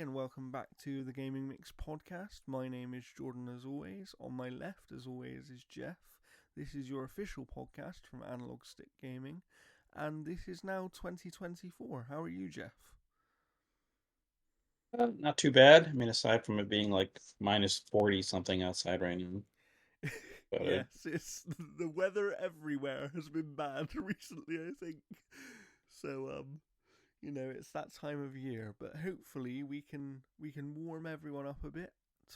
and welcome back to the Gaming Mix podcast. My name is Jordan, as always. On my left, as always, is Jeff. This is your official podcast from Analog Stick Gaming, and this is now 2024. How are you, Jeff? Not too bad. I mean, aside from it being like minus 40 something outside right now. But Yes, it's the weather everywhere has been bad recently, I think. So, it's that time of year, but hopefully we can warm everyone up a bit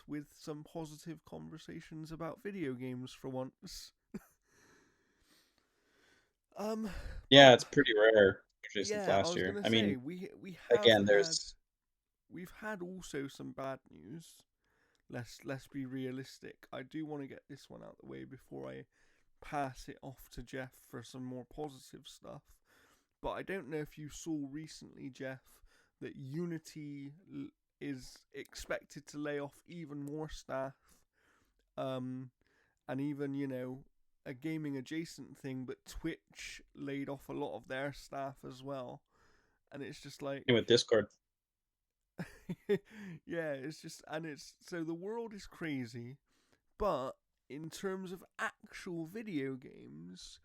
with some positive conversations about video games for once. Um, yeah, but it's pretty rare, usually since yeah, I last was year. gonna I say mean, we have again, had there's we've had also some bad news. Let's be realistic. I do want to get this one out the way before I pass it off to Jeff for some more positive stuff. But I don't know if you saw recently, Jeff, that Unity is expected to lay off even more staff, um, and even a gaming adjacent thing, but Twitch laid off a lot of their staff as well, and it's just like, with Discord. yeah, it's just, and it's so the world is crazy, but in terms of actual video games,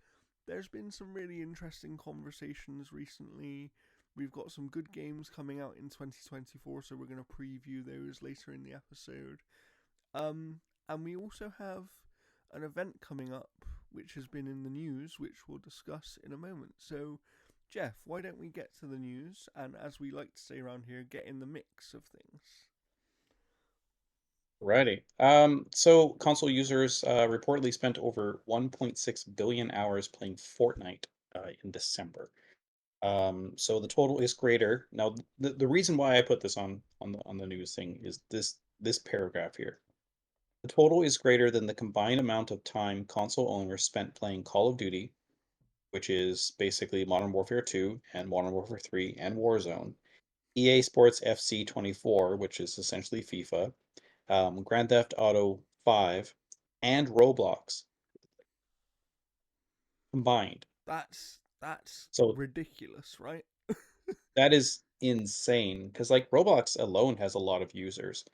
there's been some really interesting conversations recently. We've got some good games coming out in 2024, so we're going to preview those later in the episode. And we also have an event coming up which has been in the news, which we'll discuss in a moment. So, Jeff, why don't we get to the news and, as we like to say around here, get in the mix of things? Righty. So console users reportedly spent over 1.6 billion hours playing Fortnite in December. So the total is greater. Now, the reason why I put this on the news thing is this paragraph here. The total is greater than the combined amount of time console owners spent playing Call of Duty, which is basically Modern Warfare 2 and Modern Warfare 3 and Warzone, EA Sports FC 24, which is essentially FIFA, Grand Theft Auto 5, and Roblox combined. That's So ridiculous, right? that is insane because like Roblox alone has a lot of users.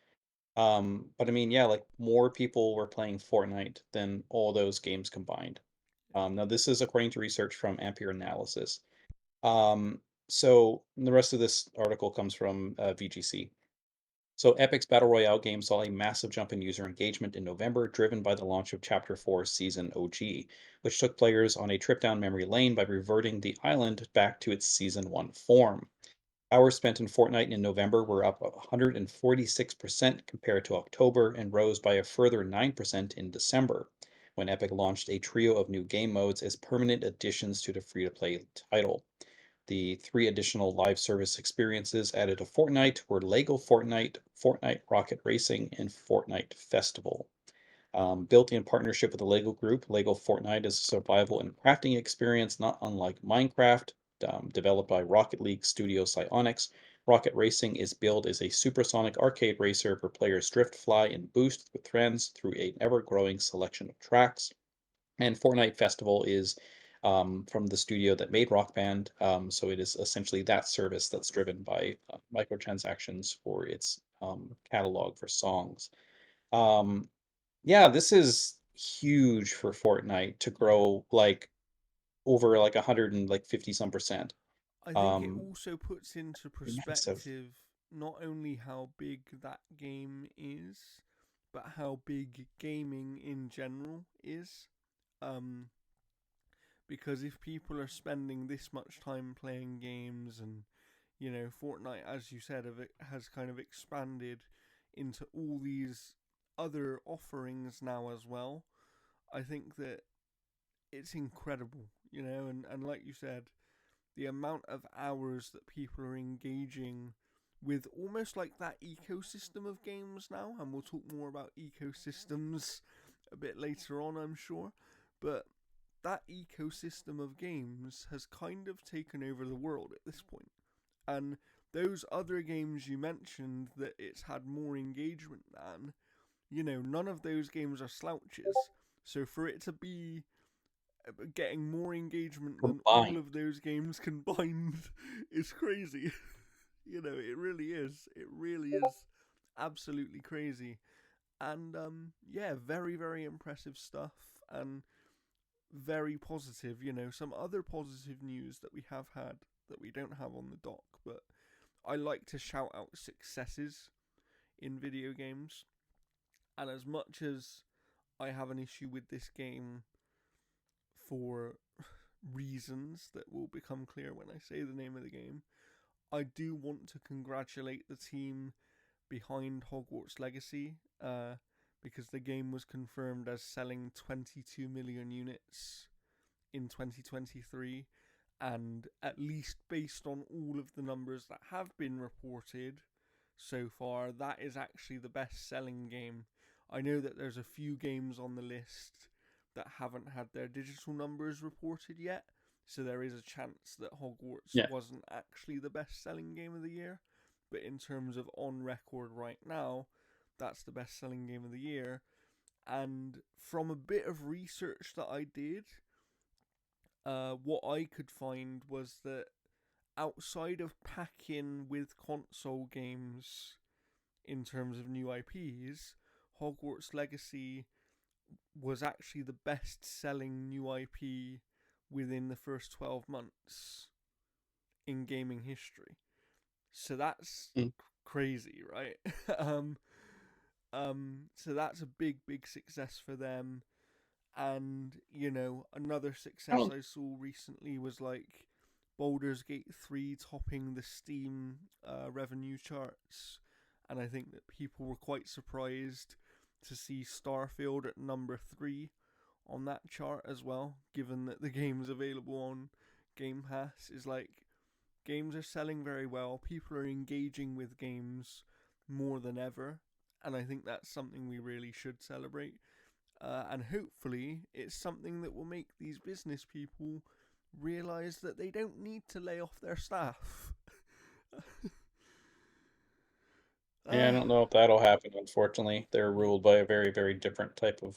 But I mean, yeah, like more people were playing Fortnite than all those games combined. Now this is according to research from Ampere Analysis. So the rest of this article comes from VGC. So Epic's Battle Royale game saw a massive jump in user engagement in November, driven by the launch of Chapter 4 Season OG, which took players on a trip down memory lane by reverting the island back to its Season 1 form. Hours spent in Fortnite in November were up 146% compared to October and rose by a further 9% in December, when Epic launched a trio of new game modes as permanent additions to the free to play title. The three additional live service experiences added to Fortnite were Lego Fortnite, Fortnite Rocket Racing, and Fortnite Festival. Built in partnership with the Lego Group, Lego Fortnite is a survival and crafting experience not unlike Minecraft. Developed by Rocket League studio Psyonix, Rocket Racing is billed as a supersonic arcade racer where players drift, fly, and boost with friends through an ever growing selection of tracks. And Fortnite Festival is from the studio that made Rock Band. So it is essentially that service that's driven by microtransactions for its catalog for songs. Um, yeah, this is huge for Fortnite to grow like over like 150 some percent. I think it Um, also puts into Massive. perspective not only how big that game is, but how big gaming in general is. Um, because if people are spending this much time playing games, and Fortnite, as you said, has kind of expanded into all these other offerings now as well, I think that it's incredible, and like you said, the amount of hours that people are engaging with almost like that ecosystem of games now, and we'll talk more about ecosystems a bit later on, I'm sure, but that ecosystem of games has kind of taken over the world at this point. And those other games you mentioned that it's had more engagement than, none of those games are slouches. So for it to be getting more engagement than all Combined. of those games combined is crazy. It really is. It really is absolutely crazy. And yeah, very, very impressive stuff and very positive. Some other positive news that we have had that we don't have on the doc, but I like to shout out successes in video games. And as much as I have an issue with this game for reasons that will become clear when I say the name of the game, I do want to congratulate the team behind Hogwarts Legacy, because the game was confirmed as selling 22 million units in 2023, and at least based on all of the numbers that have been reported so far, that is actually the best selling game. I know that there's a few games on the list that haven't had their digital numbers reported yet, so there is a chance that Hogwarts Yeah. wasn't actually the best selling game of the year. But in terms of on record right now, that's the best selling game of the year. And from a bit of research that I did, what I could find was that outside of packing with console games in terms of new IPs, Hogwarts Legacy was actually the best selling new IP within the first 12 months in gaming history. So that's Mm. crazy, right? So that's a big, big success for them. And, another I success don't. I saw recently was like Baldur's Gate 3 topping the Steam revenue charts. And I think that people were quite surprised to see Starfield at number 3 on that chart as well, given that the game's available on Game Pass. Is like, games are selling very well, people are engaging with games more than ever, and I think that's something we really should celebrate. And hopefully, it's something that will make these business people realize that they don't need to lay off their staff. Yeah, I uh, don't know if that'll happen. Unfortunately, they're yeah, ruled by a very, very different type of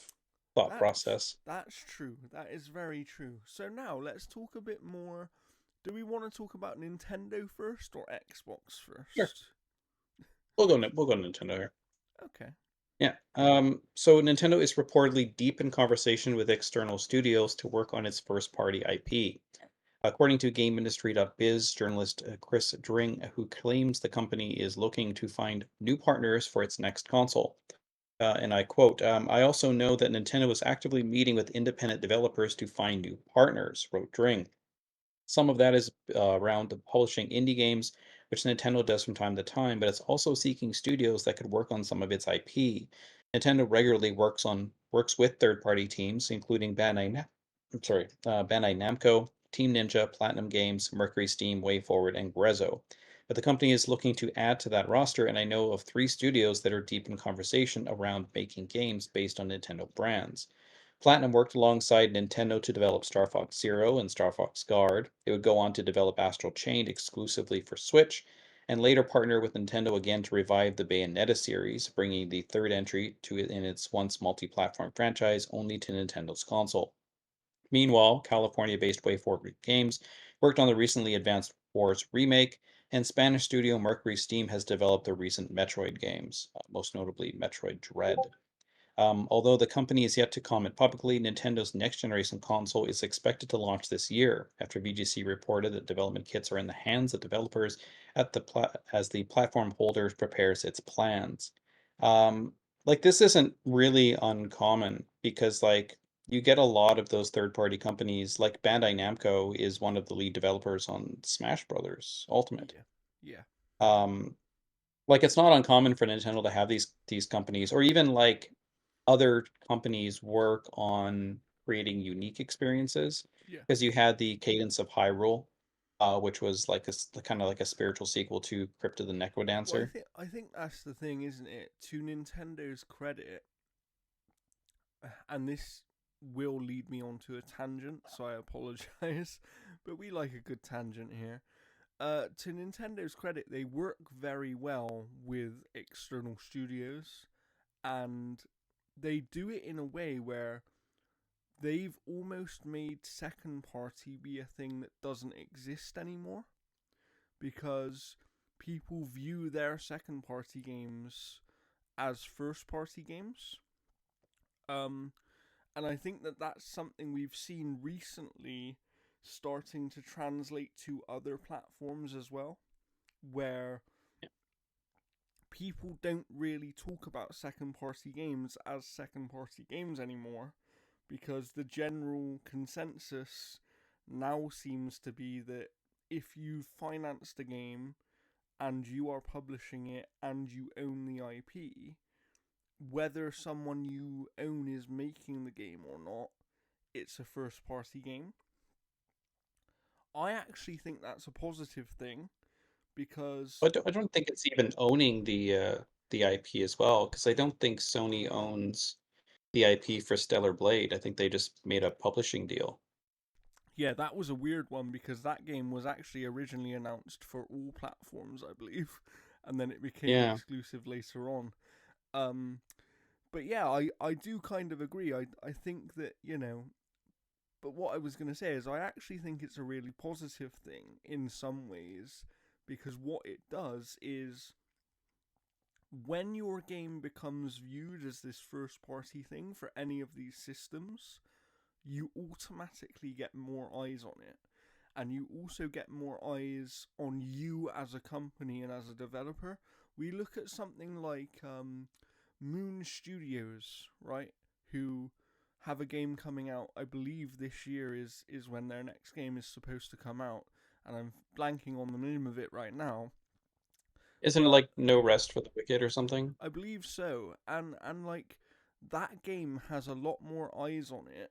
thought that's process. that's true. That is very true. So now let's talk a bit more. Do we want to talk about Nintendo first or Xbox Sure, first? we'll go Nintendo here. Okay. Yeah. So Nintendo is reportedly deep in conversation with external studios to work on its first-party IP. According to GameIndustry.biz journalist Chris Dring, who claims the company is looking to find new partners for its next console. And I quote, I also know that Nintendo is actively meeting with independent developers to find new partners, wrote Dring. Some of that is around the publishing indie games, which Nintendo does from time to time, but it's also seeking studios that could work on some of its IP. Nintendo regularly works with third-party teams, including Bandai Namco, Team Ninja, Platinum Games, Mercury Steam, WayForward, and Grezzo. But the company is looking to add to that roster, and I know of 3 studios that are deep in conversation around making games based on Nintendo brands. Platinum worked alongside Nintendo to develop Star Fox Zero and Star Fox Guard. It would go on to develop Astral Chain exclusively for Switch, and later partner with Nintendo again to revive the Bayonetta series, bringing the third entry to it in its once multi-platform franchise only to Nintendo's console. Meanwhile, California-based WayForward Games worked on the recently advanced Wars remake, and Spanish studio Mercury Steam has developed the recent Metroid games, most notably Metroid Dread. Although the company is yet to comment publicly, Nintendo's next generation console is expected to launch this year, after VGC reported that development kits are in the hands of developers as the platform holder prepares its plans. This isn't really uncommon because you get a lot of those third-party companies. Like Bandai Namco is one of the lead developers on Smash Brothers Ultimate. Yeah. Yeah. Um, it's not uncommon for Nintendo to have these companies, or even other companies work on creating unique experiences. Yeah. Because you had the Cadence of Hyrule, which was like kind of like a spiritual sequel to Crypt of the Well, I Necrodancer. think I think that's the thing, isn't it? To Nintendo's credit, and this will lead me onto a tangent, so I apologize, but we like a good tangent here. To Nintendo's credit, they work very well with external studios, and they do it in a way where they've almost made second party be a thing that doesn't exist anymore. Because people view their second party games as first party games. Um, and I think that that's something we've seen recently starting to translate to other platforms as well, where people don't really talk about second party games as second party games anymore, because the general consensus now seems to be that if you've financed a game and you are publishing it and you own the IP, whether someone you own is making the game or not, it's a first party game. I actually think that's a positive thing because, I don't think it's even owning the IP as well, because I don't think Sony owns the IP for Stellar Blade. I think they just made a publishing deal. yeah, that was a weird one because that game was actually originally announced for all platforms, I believe, and then it became Yeah. exclusive later on. Um, but yeah, I do kind of agree. I think that, but what I was going to say is I actually think it's a really positive thing in some ways, because what it does is when your game becomes viewed as this first party thing for any of these systems, you automatically get more eyes on it. And you also get more eyes on you as a company and as a developer. We look at something like Moon Studios, right? Who have a game coming out, I believe this year is when their next game is supposed to come out. And I'm blanking on the name of it right now. Isn't it But like No Rest for the Wicked or something? I believe so. And like that game has a lot more eyes on it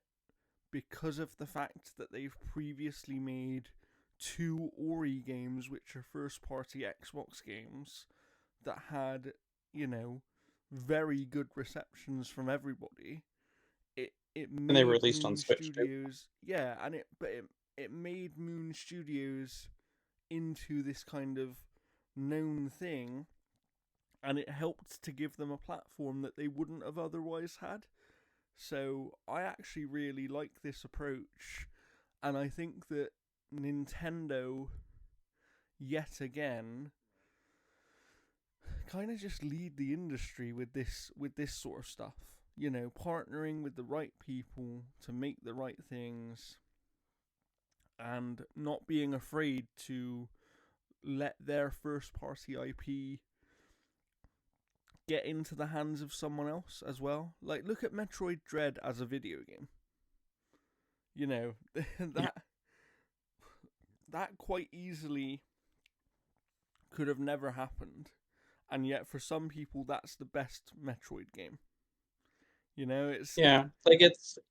because of the fact that they've previously made two Ori games, which are first party Xbox games, that had, you know, very good receptions from everybody. It And they were made released on Moon Switch too. Studios, yeah, and it made Moon Studios into this kind of known thing, and it helped to give them a platform that they wouldn't have otherwise had. So I actually really like this approach, and I think that Nintendo, yet again, kind of just lead the industry with this sort of stuff. You know, partnering with the right people to make the right things, and not being afraid to let their first party IP get into the hands of someone else as well. Like, look at Metroid Dread as a video game. You know, Yeah. that quite easily could have never happened, and yet for some people that's the best Metroid game. You know, it's Yeah, like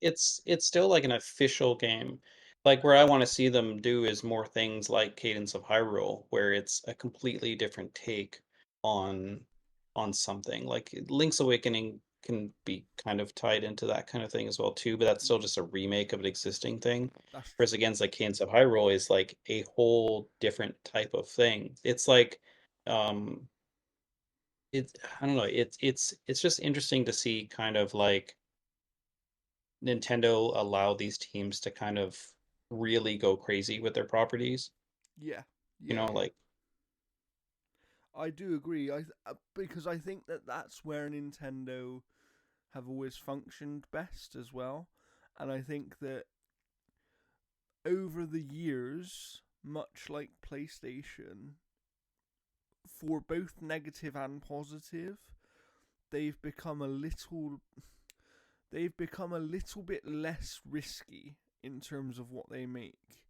it's still like an official game. Like where I want to see them do is more things like Cadence of Hyrule, where it's a completely different take on on something. Like Link's Awakening can be kind of tied into that kind of thing as well too, but that's still just a remake of an existing thing. that's Whereas true. against like Cadence of Hyrule is like a whole different type of thing. It's like um it's I don't know, it's just interesting to see kind of like Nintendo allow these teams to kind of really go crazy with their properties. Yeah, You yeah, know, yeah. like I do agree. Because I think that that's where Nintendo have always functioned best as well, and I think that over the years, much like PlayStation, for both negative and positive, they've become a little they've become a little bit less risky in terms of what they make,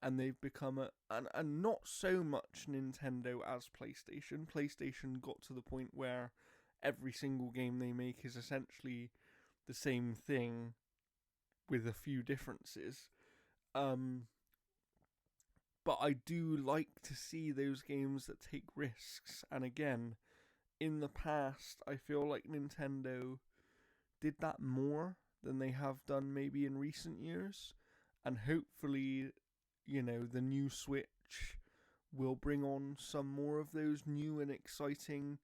and they've become and not so much Nintendo as PlayStation. PlayStation got to the point where every single game they make is essentially the same thing with a few differences. Um, but I do like to see those games that take risks. And again, in the past, I feel like Nintendo did that more than they have done maybe in recent years. And hopefully, the new Switch will bring on some more of those new and exciting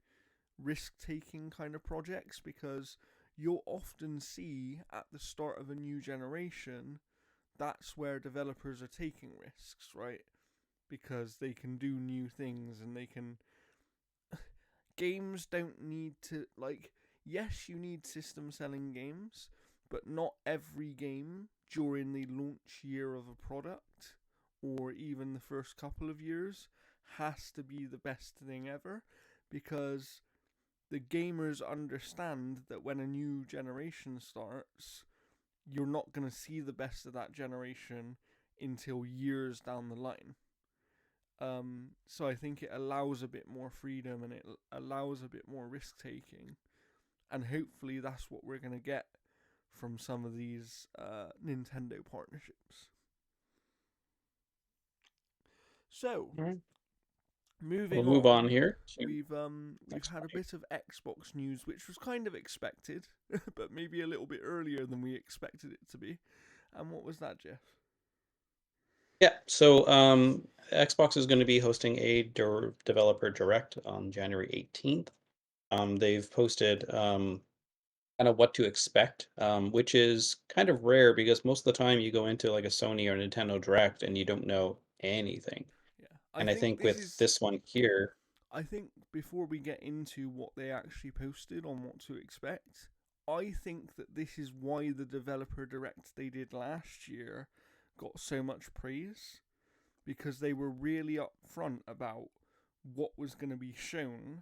risk taking kind of projects, because you'll often see at the start of a new generation that's where developers are taking risks, right? because they can do new things and they can. Games don't need to, like, yes, you need system selling games, but not every game during the launch year of a product or even the first couple of years has to be the best thing ever, because the gamers understand that when a new generation starts, you're not going to see the best of that generation until years down the line. So I think it allows a bit more freedom and it allows a bit more risk taking, and hopefully that's what we're gonna get from some of these Nintendo partnerships. So All right. We'll moving move on on, here to we've next had one a here. bit of Xbox news, which was kind of expected, but maybe a little bit earlier than we expected it to be. And what was that, Jeff? Yeah, so Xbox is going to be hosting a developer direct on January 18th. They've posted kind of what to expect, which is kind of rare because most of the time you go into like a Sony or Nintendo Direct and you don't know anything. Yeah, And I think with this one here, I think before we get into what they actually posted on what to expect, I think that this is why the developer direct they did last year got so much praise, because they were really upfront about what was going to be shown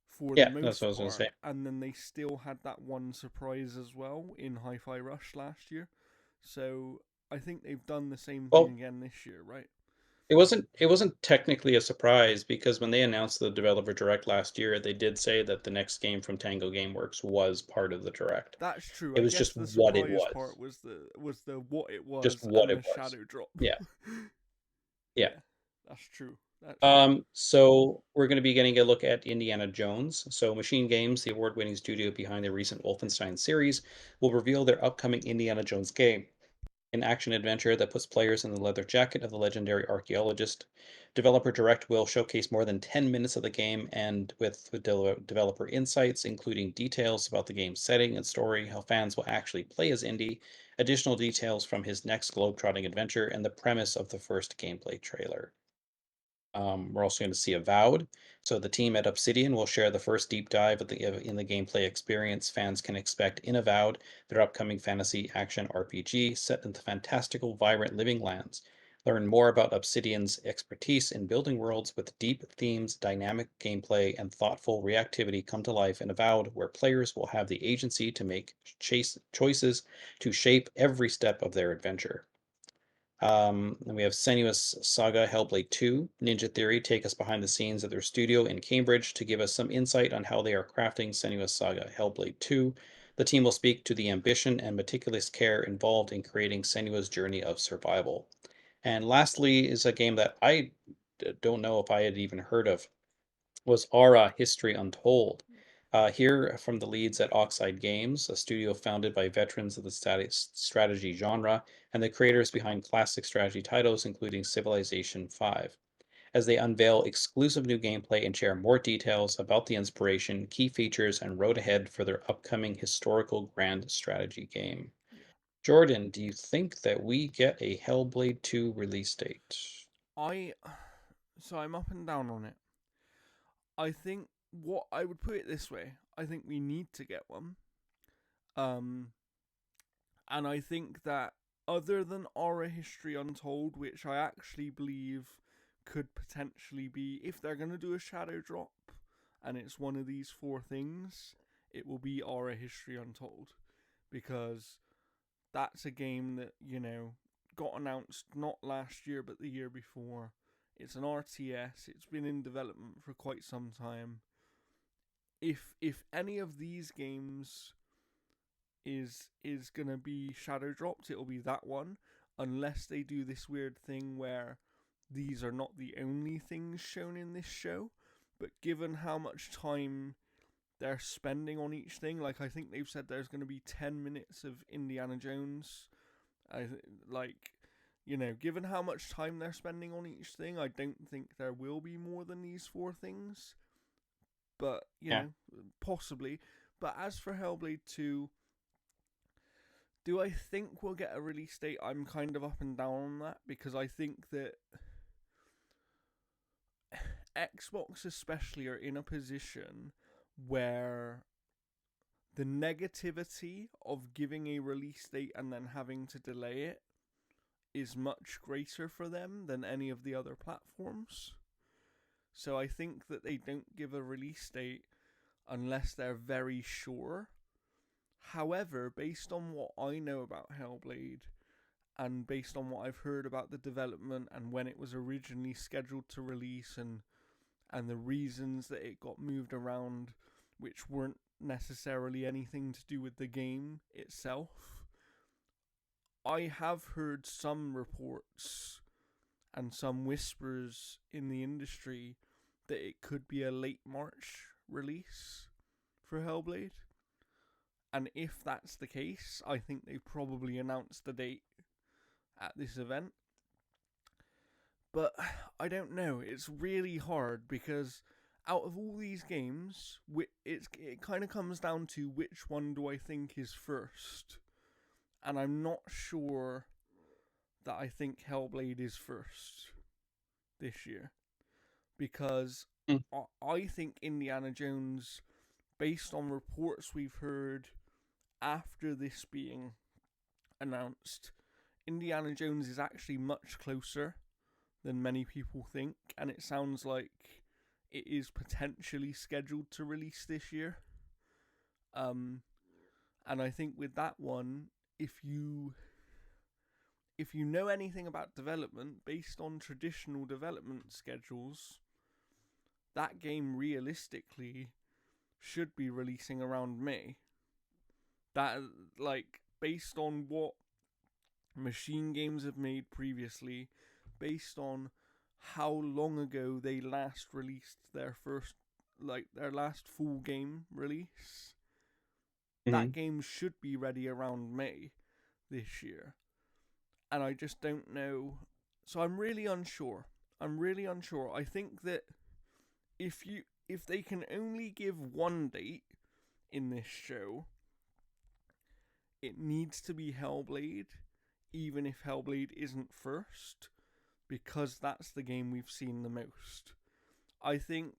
for the yeah, that's what I most was going to part, say. and then they still had that one surprise as well in Hi-Fi Rush last year. So I think they've done the same thing Well, again this year, right? it wasn't technically a surprise because when they announced the developer direct last year, they did say that the next game from Tango Gameworks was part of the direct. That's true. It I was guess just the what it surprise was. part was the what it Just was what and it the was. shadow drop. Yeah. Yeah. Yeah, that's true. That's true. So we're going to be getting a look at Indiana Jones. So Machine Games, the award-winning studio behind the recent Wolfenstein series, will reveal their upcoming Indiana Jones game, an action-adventure that puts players in the leather jacket of the legendary archaeologist. Developer Direct will showcase more than 10 minutes of the game and with developer insights, including details about the game's setting and story, how fans will actually play as Indy, additional details from his next globetrotting adventure, and the premise of the first gameplay trailer. We're also going to see Avowed. So the team at Obsidian will share the first deep dive in the gameplay experience fans can expect in Avowed, their upcoming fantasy action RPG set in the fantastical, vibrant living lands. Learn more about Obsidian's expertise in building worlds with deep themes, dynamic gameplay, and thoughtful reactivity come to life in Avowed, where players will have the agency to make choices to shape every step of their adventure. And we have Senua's Saga Hellblade 2. Ninja Theory take us behind the scenes at their studio in Cambridge to give us some insight on how they are crafting Senua's Saga Hellblade 2. The team will speak to the ambition and meticulous care involved in creating Senua's journey of survival. And lastly is a game that I don't know if I had even heard of, was Aura History Untold. Here from the leads at Oxide Games, a studio founded by veterans of the strategy genre and the creators behind classic strategy titles including Civilization V, as they unveil exclusive new gameplay and share more details about the inspiration, key features, and road ahead for their upcoming historical grand strategy game. Yeah. Jordan, do you think that we get a Hellblade 2 release date? I so I'm up and down on it. I think what I would put it this way. I think we need to get one. Um and I think that other than Aura History Untold, which I actually believe could potentially be, if they're going to do a shadow drop and it's one of these four things, it will be Aura History Untold, because that's a game that, got announced not last year but the year before. It's an RTS. It's been in development for quite some time. If any of these games is gonna be shadow dropped, it'll be that one, unless they do this weird thing where these are not the only things shown in this show. But given how much time they're spending on each thing, like I think they've said there's going to be 10 minutes of Indiana Jones. I like, given how much time they're spending on each thing, I don't think there will be more than these four things. But Yeah. possibly. But as for Hellblade 2, do I think we'll get a release date? I'm kind of up and down on that, because I think that Xbox especially are in a position where the negativity of giving a release date and then having to delay it is much greater for them than any of the other platforms. So I think that they don't give a release date unless they're very sure. However, based on what I know about Hellblade and based on what I've heard about the development and when it was originally scheduled to release and the reasons that it got moved around, which weren't necessarily anything to do with the game itself, I have heard some reports and some whispers in the industry that it could be a late March release for Hellblade. And if that's the case, I think they probably announced the date at this event. But I don't know. It's really hard because out of all these games, it kind of comes down to which one do I think is first. And I'm not sure that I think Hellblade is first this year. Because Mm. I think Indiana Jones, based on reports we've heard after this being announced, Indiana Jones is actually much closer than many people think, and it sounds like it is potentially scheduled to release this year. And I think with that one, if you know anything about development based on traditional development schedules, that game realistically should be releasing around May. That, like, based on what Machine Games have made previously, based on how long ago they last released their last full game release, that game should be ready around May this year. And I just don't know. So I'm really unsure. I think that if they can only give one date in this show, it needs to be Hellblade, even if Hellblade isn't first, because that's the game we've seen the most. I think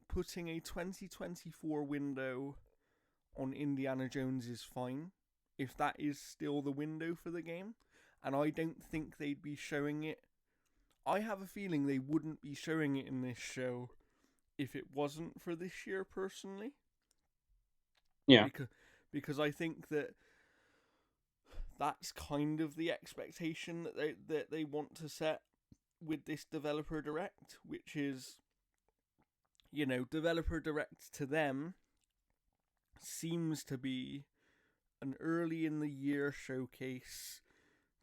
putting a 2024 window on Indiana Jones is fine, if that is still the window for the game, and I don't think they'd be showing it. I have a feeling they wouldn't be showing it in this show if it wasn't for this year, personally. Yeah. Because I think that that's kind of the expectation that they want to set with this developer direct, which is, developer direct to them seems to be an early in the year showcase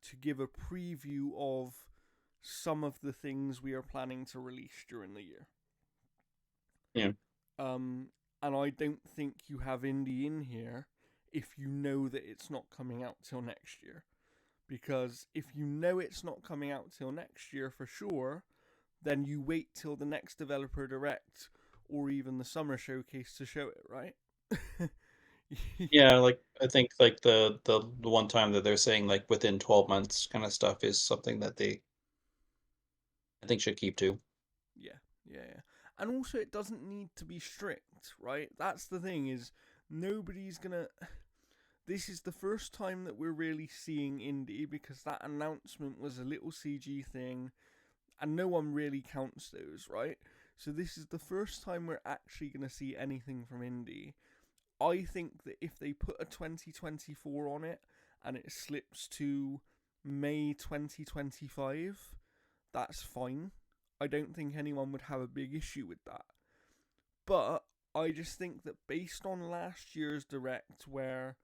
to give a preview of some of the things we are planning to release during the year. Yeah. And I don't think you have indie in here if you know that it's not coming out till next year. Because if you know it's not coming out till next year for sure, then you wait till the next developer direct or even the summer showcase to show it, right? Yeah, like I think like the one time that they're saying like within 12 months kind of stuff is something that they I think should keep to. Yeah. And also it doesn't need to be strict, right? That's the thing, is nobody's gonna this is the first time that we're really seeing indie, because that announcement was a little CG thing and no one really counts those, right? So this is the first time we're actually going to see anything from indie. I think that if they put a 2024 on it and it slips to May 2025, that's fine. I don't think anyone would have a big issue with that. But I just think that based on last year's direct, where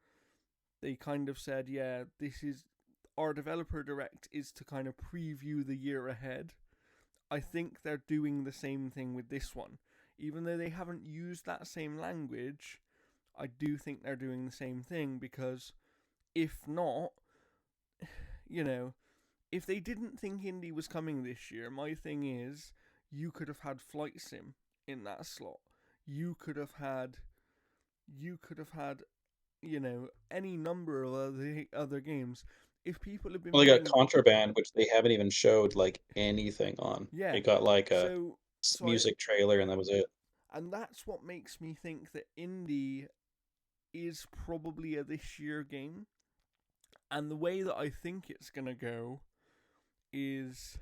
they kind of said, yeah, this is our developer direct is to kind of preview the year ahead, I think they're doing the same thing with this one. Even though they haven't used that same language, I do think they're doing the same thing, because if not, if they didn't think indie was coming this year, my thing is, you could have had Flight Sim in that slot. You could have had, any number of other games. If people have been Well, they got playing, Contraband, which they haven't even showed like anything on. yeah. They got like a So So I music trailer, and that was it. and that's what makes me think that indie is probably a this year game. And the way that I think it's gonna go is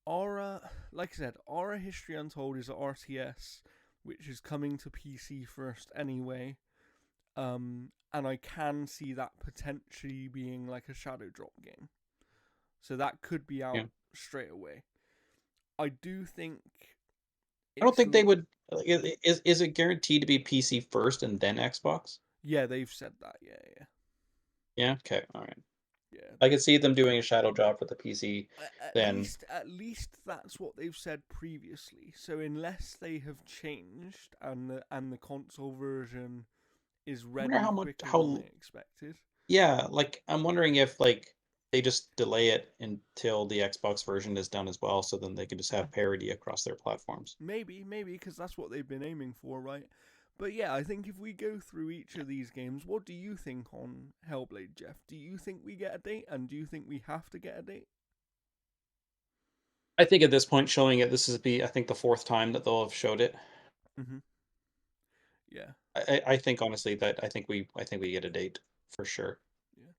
Aura, like I said, Aura History Untold is a RTS, which is coming to PC first anyway. And I can see that potentially being like a shadow drop game. So that could be out Yeah. straight away. I do think I don't it's think they would. Is it guaranteed to be PC first and then Xbox? yeah, they've said that. Yeah, yeah, Yeah. Okay. All right. yeah. I could see them doing a shadow drop for the PC. Then At least that's what they've said previously. So unless they have changed and the console version is I wonder ready how much quicker than how they expected. yeah, like I'm wondering if like they just delay it until the Xbox version is done as well, so then they can just have parity across their platforms. Maybe because that's what they've been aiming for, right? But yeah, I think if we go through each of these games, what do you think on Hellblade, Jeff? Do you think we get a date, and do you think we have to get a date? I think at this point, showing it, this is I think the fourth time that they'll have showed it. Mm-hmm. Yeah, I think honestly that I think we get a date for sure. yeah.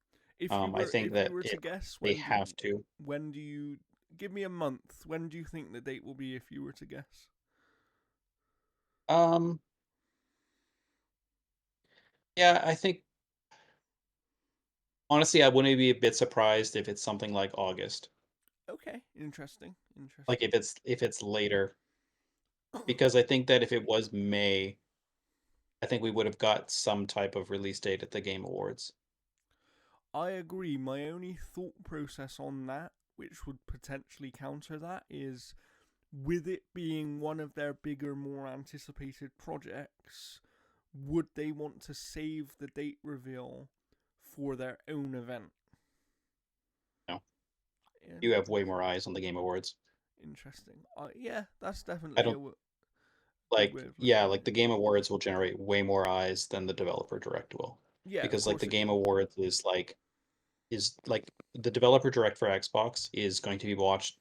I think If you that were to if guess, they have to. when do you give me a month? When do you think the date will be? If you were to guess, Um, yeah, I think honestly, I wouldn't be a bit surprised if it's something like August. okay, interesting, Like interesting. if it's later, because I think that if it was May, I think we would have got some type of release date at the Game Awards. I agree. My only thought process on that, which would potentially counter that, is with it being one of their bigger, more anticipated projects, would they want to save the date reveal for their own event? No, Yeah, you have way more eyes on the Game Awards. interesting. Yeah, that's I definitely a don't good way like, of yeah, looking at like it. the Game Awards will generate way more eyes than the developer direct will. Yeah, of Because like the course it Game will. Awards is like the developer direct for Xbox is going to be watched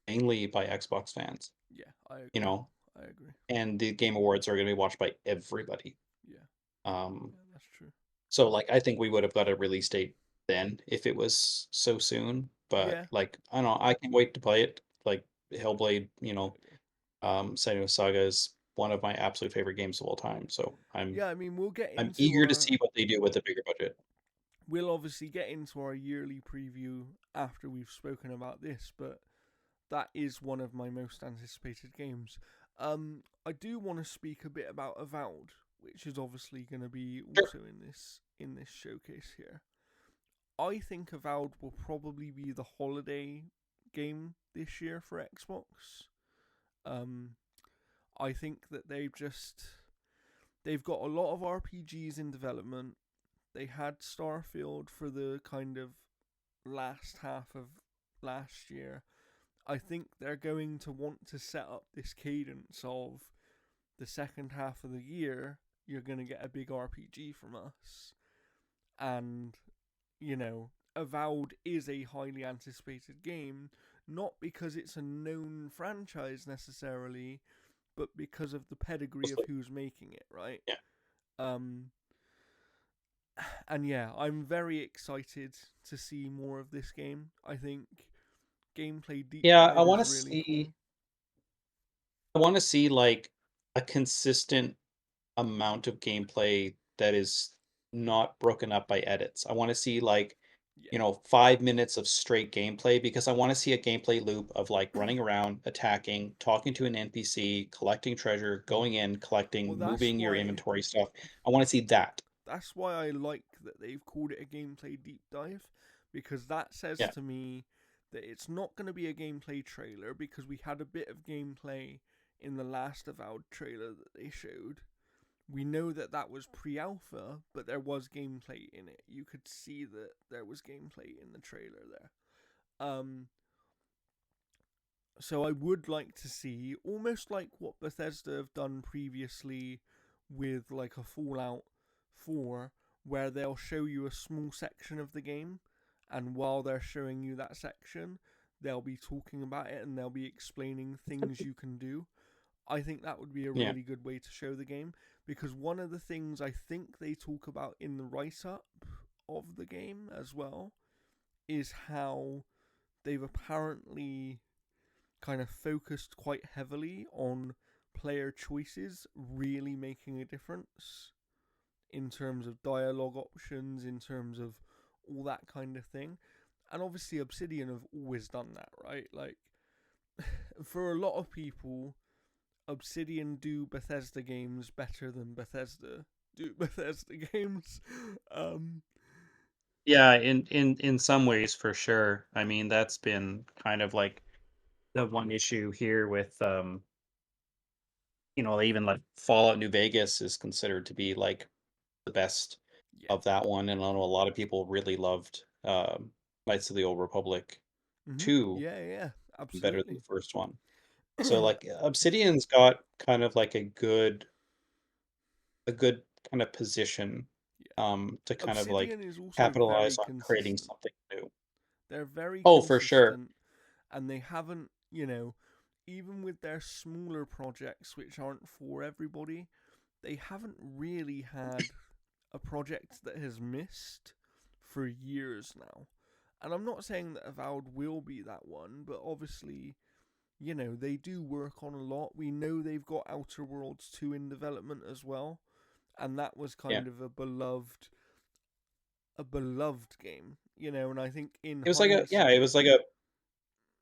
mainly by Xbox fans, Yeah, I you agree. know, I agree. and the Game Awards are going to be watched by everybody. Yeah, Um, yeah, that's true. so like I think we would have got a release date then if it was so soon. But Yeah, like I don't know, I can't wait to play it. Like Hellblade, there we go. Senua's Saga is one of my absolute favorite games of all time. So Yeah, I mean, I'm eager to see what they do with a bigger budget. we'll obviously get into our yearly preview after we've spoken about this, but that is one of my most anticipated games. I do want to speak a bit about Avowed, which is obviously going to be Sure. also in this showcase here. I think Avowed will probably be the holiday game this year for Xbox. Um, I think that they've got a lot of RPGs in development. They had Starfield for the kind of last half of last year. I think they're going to want to set up this cadence of the second half of the year. You're going to get a big RPG from us, and you know, Avowed is a highly anticipated game, not because it's a known franchise necessarily, but because of the pedigree of Mostly. who's making it, right? Yeah. Um, and yeah, I'm very excited to see more of this game. I think gameplay deep Yeah, dive is really cool. I want to see like a consistent amount of gameplay that is not broken up by edits. I want to see like, Yeah. 5 minutes of straight gameplay because I want to see a gameplay loop of like running around, attacking, talking to an NPC, collecting treasure, going in, Well, collecting, moving your inventory stuff. I want to see that. that's why I like that they've called it a gameplay deep dive, because that says Yeah. to me that it's not going to be a gameplay trailer, because we had a bit of gameplay in the last Avowed trailer that they showed. We know that that was pre-alpha, but there was gameplay in it. You could see that there was gameplay in the trailer there. So I would like to see, almost like what Bethesda have done previously with like a Fallout 4, where they'll show you a small section of the game, and while they're showing you that section, they'll be talking about it and they'll be explaining things you can do. I think that would be a Yeah. really good way to show the game, because one of the things I think they talk about in the write up of the game as well is how they've apparently kind of focused quite heavily on player choices really making a difference in terms of dialogue options, in terms of all that kind of thing. And obviously, Obsidian have always done that, right? Like, for a lot of people, Obsidian do Bethesda games better than Bethesda do Bethesda games. Um, Yeah, in some ways for sure. I mean, that's been kind of like the one issue here with even like Fallout New Vegas is considered to be like the best yeah. of that one, and I know a lot of people really loved Knights of the Old Republic two Yeah, yeah, better than absolutely. the first one. So like Obsidian's got kind of like a good kind of position Yeah. to kind of like Obsidian is also very capitalize on creating consistent. something new. They're very Oh, for sure. consistent, and they haven't, even with their smaller projects, which aren't for everybody, they haven't really had a project that has missed for years now. And I'm not saying that Avowed will be that one, but obviously, they do work on a lot. We know they've got Outer Worlds 2 in development as well, and that was Yeah. kind of a beloved game, and I think in It hindsight, was like a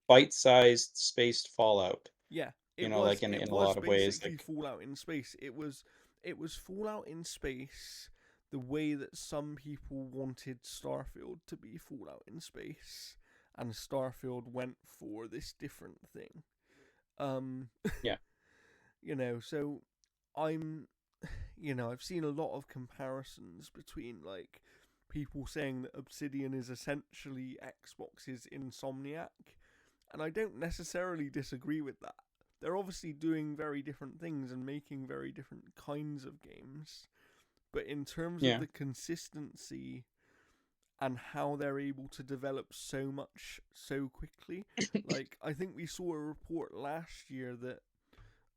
bite-sized spaced Fallout, yeah, it like was in it a was lot of ways, basically like Fallout in space. It was Fallout in space the way that some people wanted Starfield to be Fallout in space, and Starfield went for this different thing. Um, yeah. so I'm, I've seen a lot of comparisons between like people saying that Obsidian is essentially Xbox's Insomniac, and I don't necessarily disagree with that. They're obviously doing very different things and making very different kinds of games, but in terms of Yeah. the consistency and how they're able to develop so much so quickly, like I think we saw a report last year that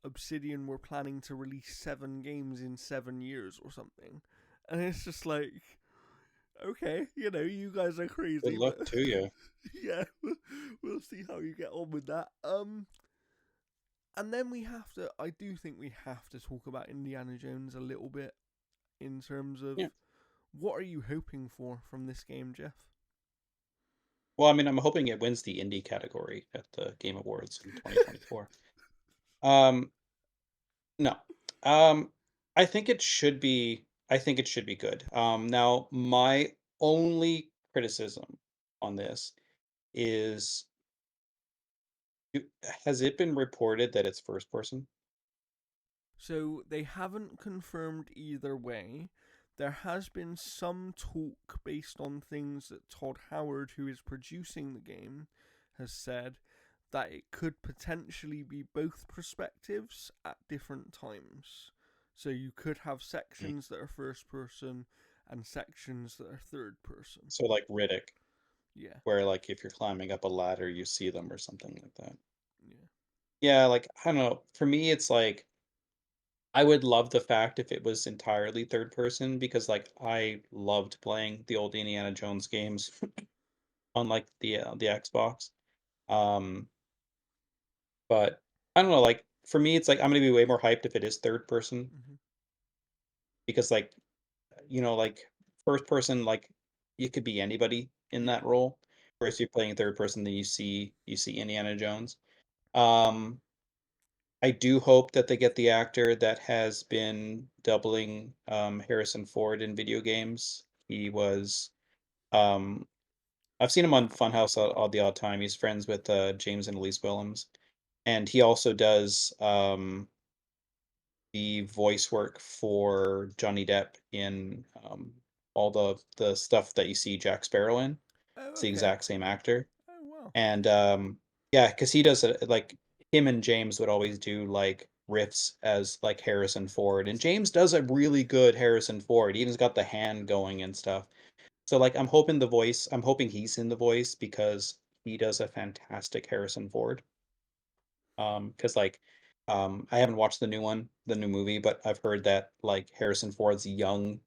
Obsidian were planning to release 7 games in 7 years or something. And it's just like, okay, you guys are Good crazy, but luck to you. yeah, we'll see how you get on with that. And then I do think we have to talk about Indiana Jones a little bit in terms of Yeah. what are you hoping for from this game, Jeff? Well, I mean, I'm hoping it wins the indie category at the Game Awards in 2024. Um, no. Um, I think it should be good. Now my only criticism on this is has it been reported that it's first person? So they haven't confirmed either way. There has been some talk based on things that Todd Howard, who is producing the game, has said that it could potentially be both perspectives at different times. So you could have Mm. sections that are first person and sections that are third person. So like Riddick, Yeah, where like if you're climbing up a ladder, you see them or something like that. yeah, Yeah, like I don't know. For me, it's like I would love the fact if it was entirely third person because like I loved playing the old Indiana Jones games on like the Xbox. Um, but I don't know, like for me, it's like I'm gonna be way more hyped if it is third person hmm because like like first person, like you could be anybody in yeah. that role. Whereas if you're playing third person, then you see Indiana Jones. Um, I do hope that they get the actor that has been doubling Harrison Ford in video games. He was um, I've seen him on Funhouse all the odd time. He's friends with James and Elise Willems, and he also does the voice work for Johnny Depp in all the stuff that you see Jack Sparrow in. Oh, It's the okay. exact same actor. Oh, wow. And yeah, because he does it like him and James would always do like riffs as like Harrison Ford. And James does a really good Harrison Ford. He even's got the hand going and stuff. So like I'm hoping he's in the voice because he does a fantastic Harrison Ford. Because like, I haven't watched the new one, the new movie, but I've heard that like Harrison Ford's young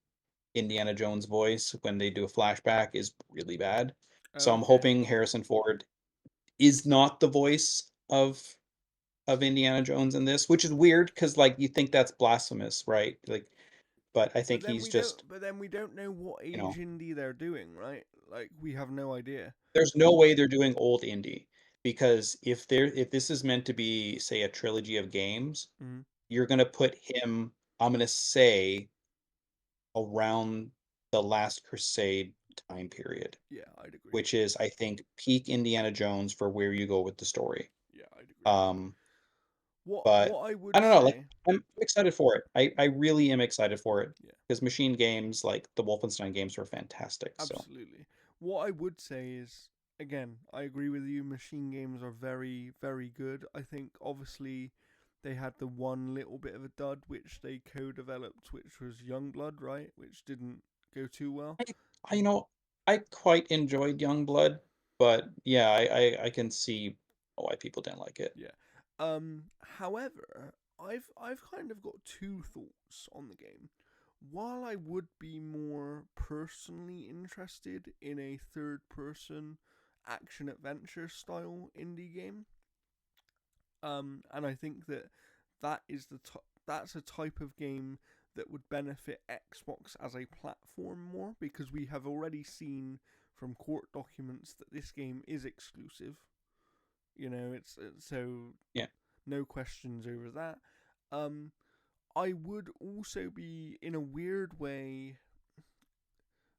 Indiana Jones voice when they do a flashback is really bad. So I'm Okay. hoping Harrison Ford is not the voice of Indiana Jones in this, which is weird because like you think that's blasphemous, right? Like, but I think he's just, But then we don't know what you age know, indie they're doing, right? Like we have no idea. there's no way they're doing old indie because if this is meant to be, say, a trilogy of games, Mm. you're gonna put him, I'm gonna say, around the Last Crusade time period, Yeah, I'd agree. which is, I think, peak Indiana Jones for where you go with the story. Yeah, I'd agree. Um, What but I I would don't know, like say, I'm excited for it. I really am excited for it yeah, because machine games like the Wolfenstein games were fantastic. So absolutely. What I would say is, again, I agree with you. Machine games are very, very good. I think obviously they had the one little bit of a dud which they co-developed, which was Youngblood, right? Which didn't go too well. I, you know, I quite enjoyed Youngblood, but yeah, I can see why people didn't like it. Yeah. However, I've kind of got two thoughts on the game. While I would be more personally interested in a third person action adventure style indie game, and I think that that's a type of game that would benefit Xbox as a platform more because we have already seen from court documents that this game is exclusive. You know, it's so Yeah. no questions over that. Um, I would also be, in a weird way,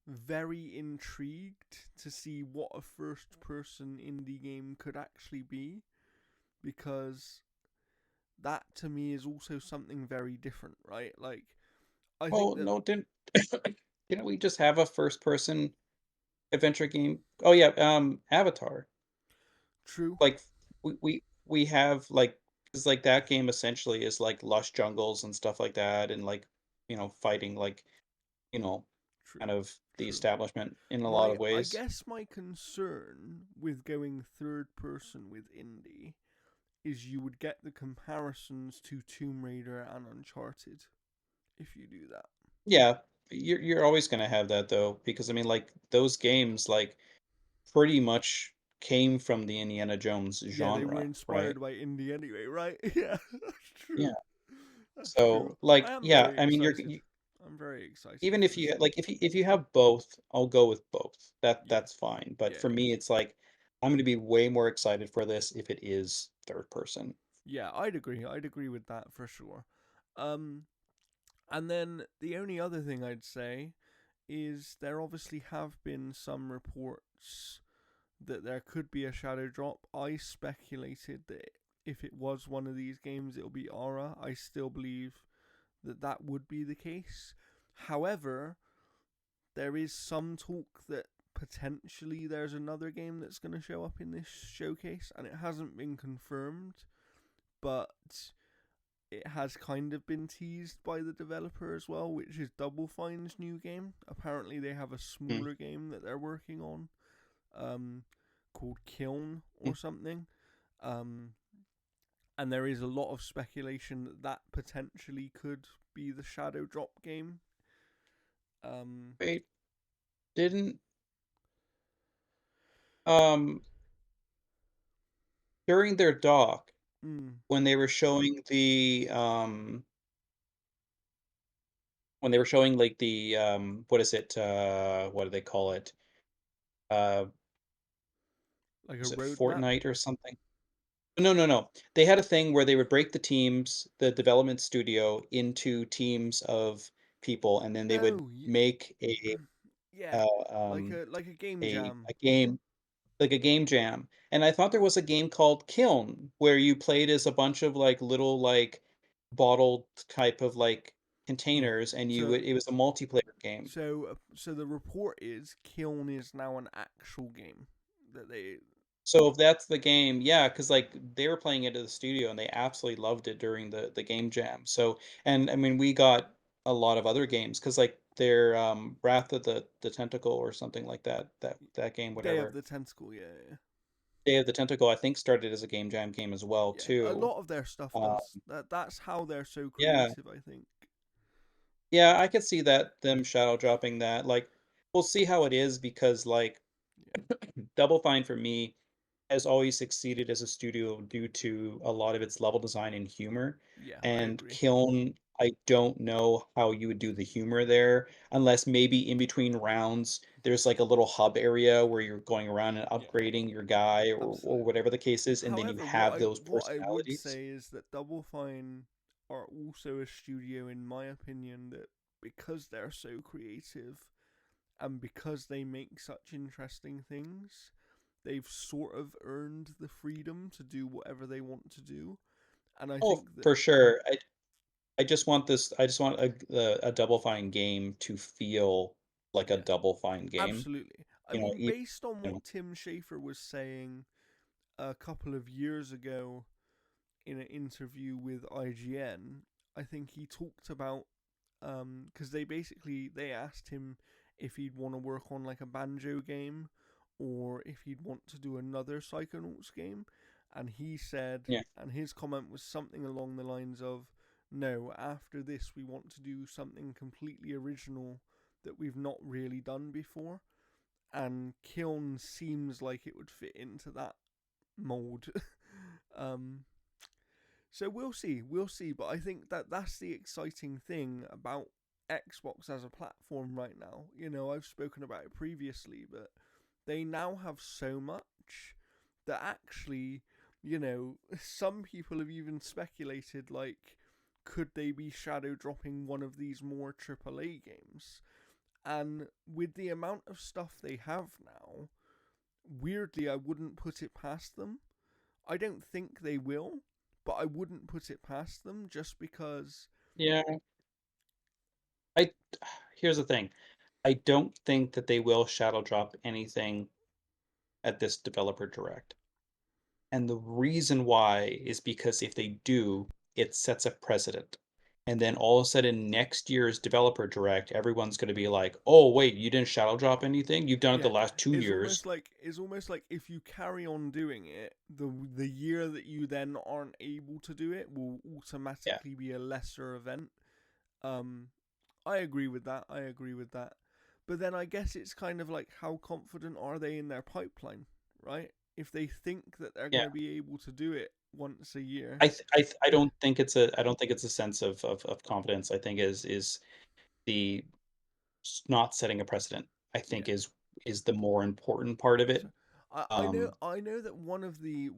very intrigued to see what a first person indie game could actually be because that to me is also something very different, right? Like, I think Oh that no, didn't we just have a first person adventure game? Oh yeah, Avatar. true, Like we have like because like that game essentially is like lush jungles and stuff like that, and like fighting like you know true, kind of the true. establishment in a lot My, of I ways. guess my concern with going third person with indie is you would get the comparisons to Tomb Raider and Uncharted if you do that. Yeah, you're always gonna have that though, because I mean like those games like pretty much came from the Indiana Jones Yeah, they were genre, right? inspired by indie anyway, right? Yeah, that's true. Yeah. That's true. So I like am yeah, very I mean excited. I'm very excited even for if this. you like if you have both, I'll go with both. Yeah, That's fine. But yeah, for yeah. me it's like I'm gonna be way more excited for this if it is third person. Yeah, I'd agree. I'd agree with that for sure. Um, and then the only other thing I'd say is there obviously have been some reports that there could be a shadow drop. I speculated that if it was one of these games, it'll be Aura. I still believe that that would be the case. However, there is some talk that potentially there's another game that's going to show up in this showcase, and it hasn't been confirmed, but it has kind of been teased by the developer as well, which is Double Fine's new game. Apparently, they have a Hmm. smaller game that they're working on, um, called Kiln Hmm. or something. Um, and there is a lot of speculation that that potentially could be the Shadow Drop game. Um, Wait, didn't um during their doc mm, when they were showing when they were showing like the what is it what do they call it? Uh like a was it roadmap. Fortnite or something? No, no, no. They had a thing where they would break the teams, the development studio, into teams of people, and then they would Oh, make yeah, uh, um, like a game jam. a game like a game jam. And I thought there was a game called Kiln where you played as a bunch of like little like bottled type of like Yeah. containers, and So it was a multiplayer game. so the report is Kiln is now an actual game that they. So if that's the game, yeah, because like they were playing it at the studio and they absolutely loved it during the game jam. So and I mean we got a lot of other games because like their Wrath of the Tentacle or something like that that game Day of whatever. the Tentacle, yeah, yeah. Day of the Tentacle, I think, started as a Game Jam game as well Yeah, a too. lot of their stuff Um, does. That's how they're so yeah, creative, I think. yeah, I could see that them shadow dropping that. Like, we'll see how it is because like Yeah, Double Fine for me has always succeeded as a studio due to a lot of its level design and humor. yeah, I And agree. Kiln, I don't know how you would do the humor there, unless maybe in between rounds there's like a little hub area where you're going around and Yeah, upgrading your guy or absolutely. whatever the case is, and then you However, have those what I would personalities. say is that Double Fine are also a studio, in my opinion, that because they're so creative and because they make such interesting things, they've sort of earned the freedom to do whatever they want to do. And I Oh, think that for sure. I just want a Double Fine game to feel like a yeah, Double Fine game. absolutely. I You know, mean, based on you know, what Tim Schafer was saying a couple of years ago in an interview with IGN, I think he talked about because they asked him if he'd want to work on like a banjo game or if he'd want to do another Psychonauts game, and he said, yeah. and his comment was something along the lines of, "No, after this we want to do something completely original that we've not really done before." And Kiln seems like it would fit into that mold. um, so we'll see. But I think that that's the exciting thing about Xbox as a platform right now. You know, I've spoken about it previously, but they now have so much that actually, you know, some people have even speculated like, could they be shadow dropping one of these more AAA games? And with the amount of stuff they have now, weirdly, I wouldn't put it past them. I don't think they will, but I wouldn't put it past them just because. Yeah. I Here's the thing. I don't think that they will shadow drop anything at this developer direct. And the reason why is because if they do, it sets a precedent. And then all of a sudden next year's developer direct, everyone's going to be like, "Oh, wait, you didn't shadow drop anything? You've done it the Yeah, last 2 years." it's almost like if you carry on doing it, the year that you then aren't able to do it will Yeah. automatically be a lesser event. Um, I agree with that. I agree with that. But then I guess it's kind of like how confident are they in their pipeline, right? If they think that they're Yeah. going to be able to do it once a year, I don't think it's a sense of confidence. I think is the not setting a precedent, I yeah. think is the more important part of it. So Um, I know that one of the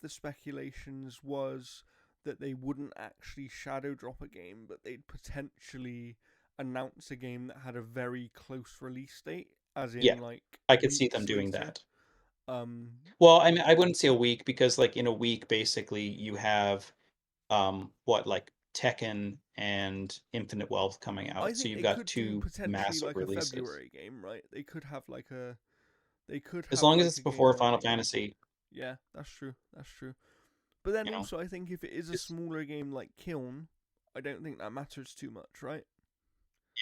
speculations was that they wouldn't actually shadow drop a game, but they'd potentially announce a game that had a very close release date, as yeah, in like I could see them weeks doing later. that. Um, Well, I mean, I wouldn't say a week because, like, in a week, basically, you have what like Tekken and Infinite Wealth coming I out, so think you've they got could do two potentially massive like a releases. February game, right? They could As have long as like it's a game before like Final Fantasy, yeah, that's true. That's true. But then you know, also I think if it is a it's smaller game like Kiln, I don't think that matters too much, right?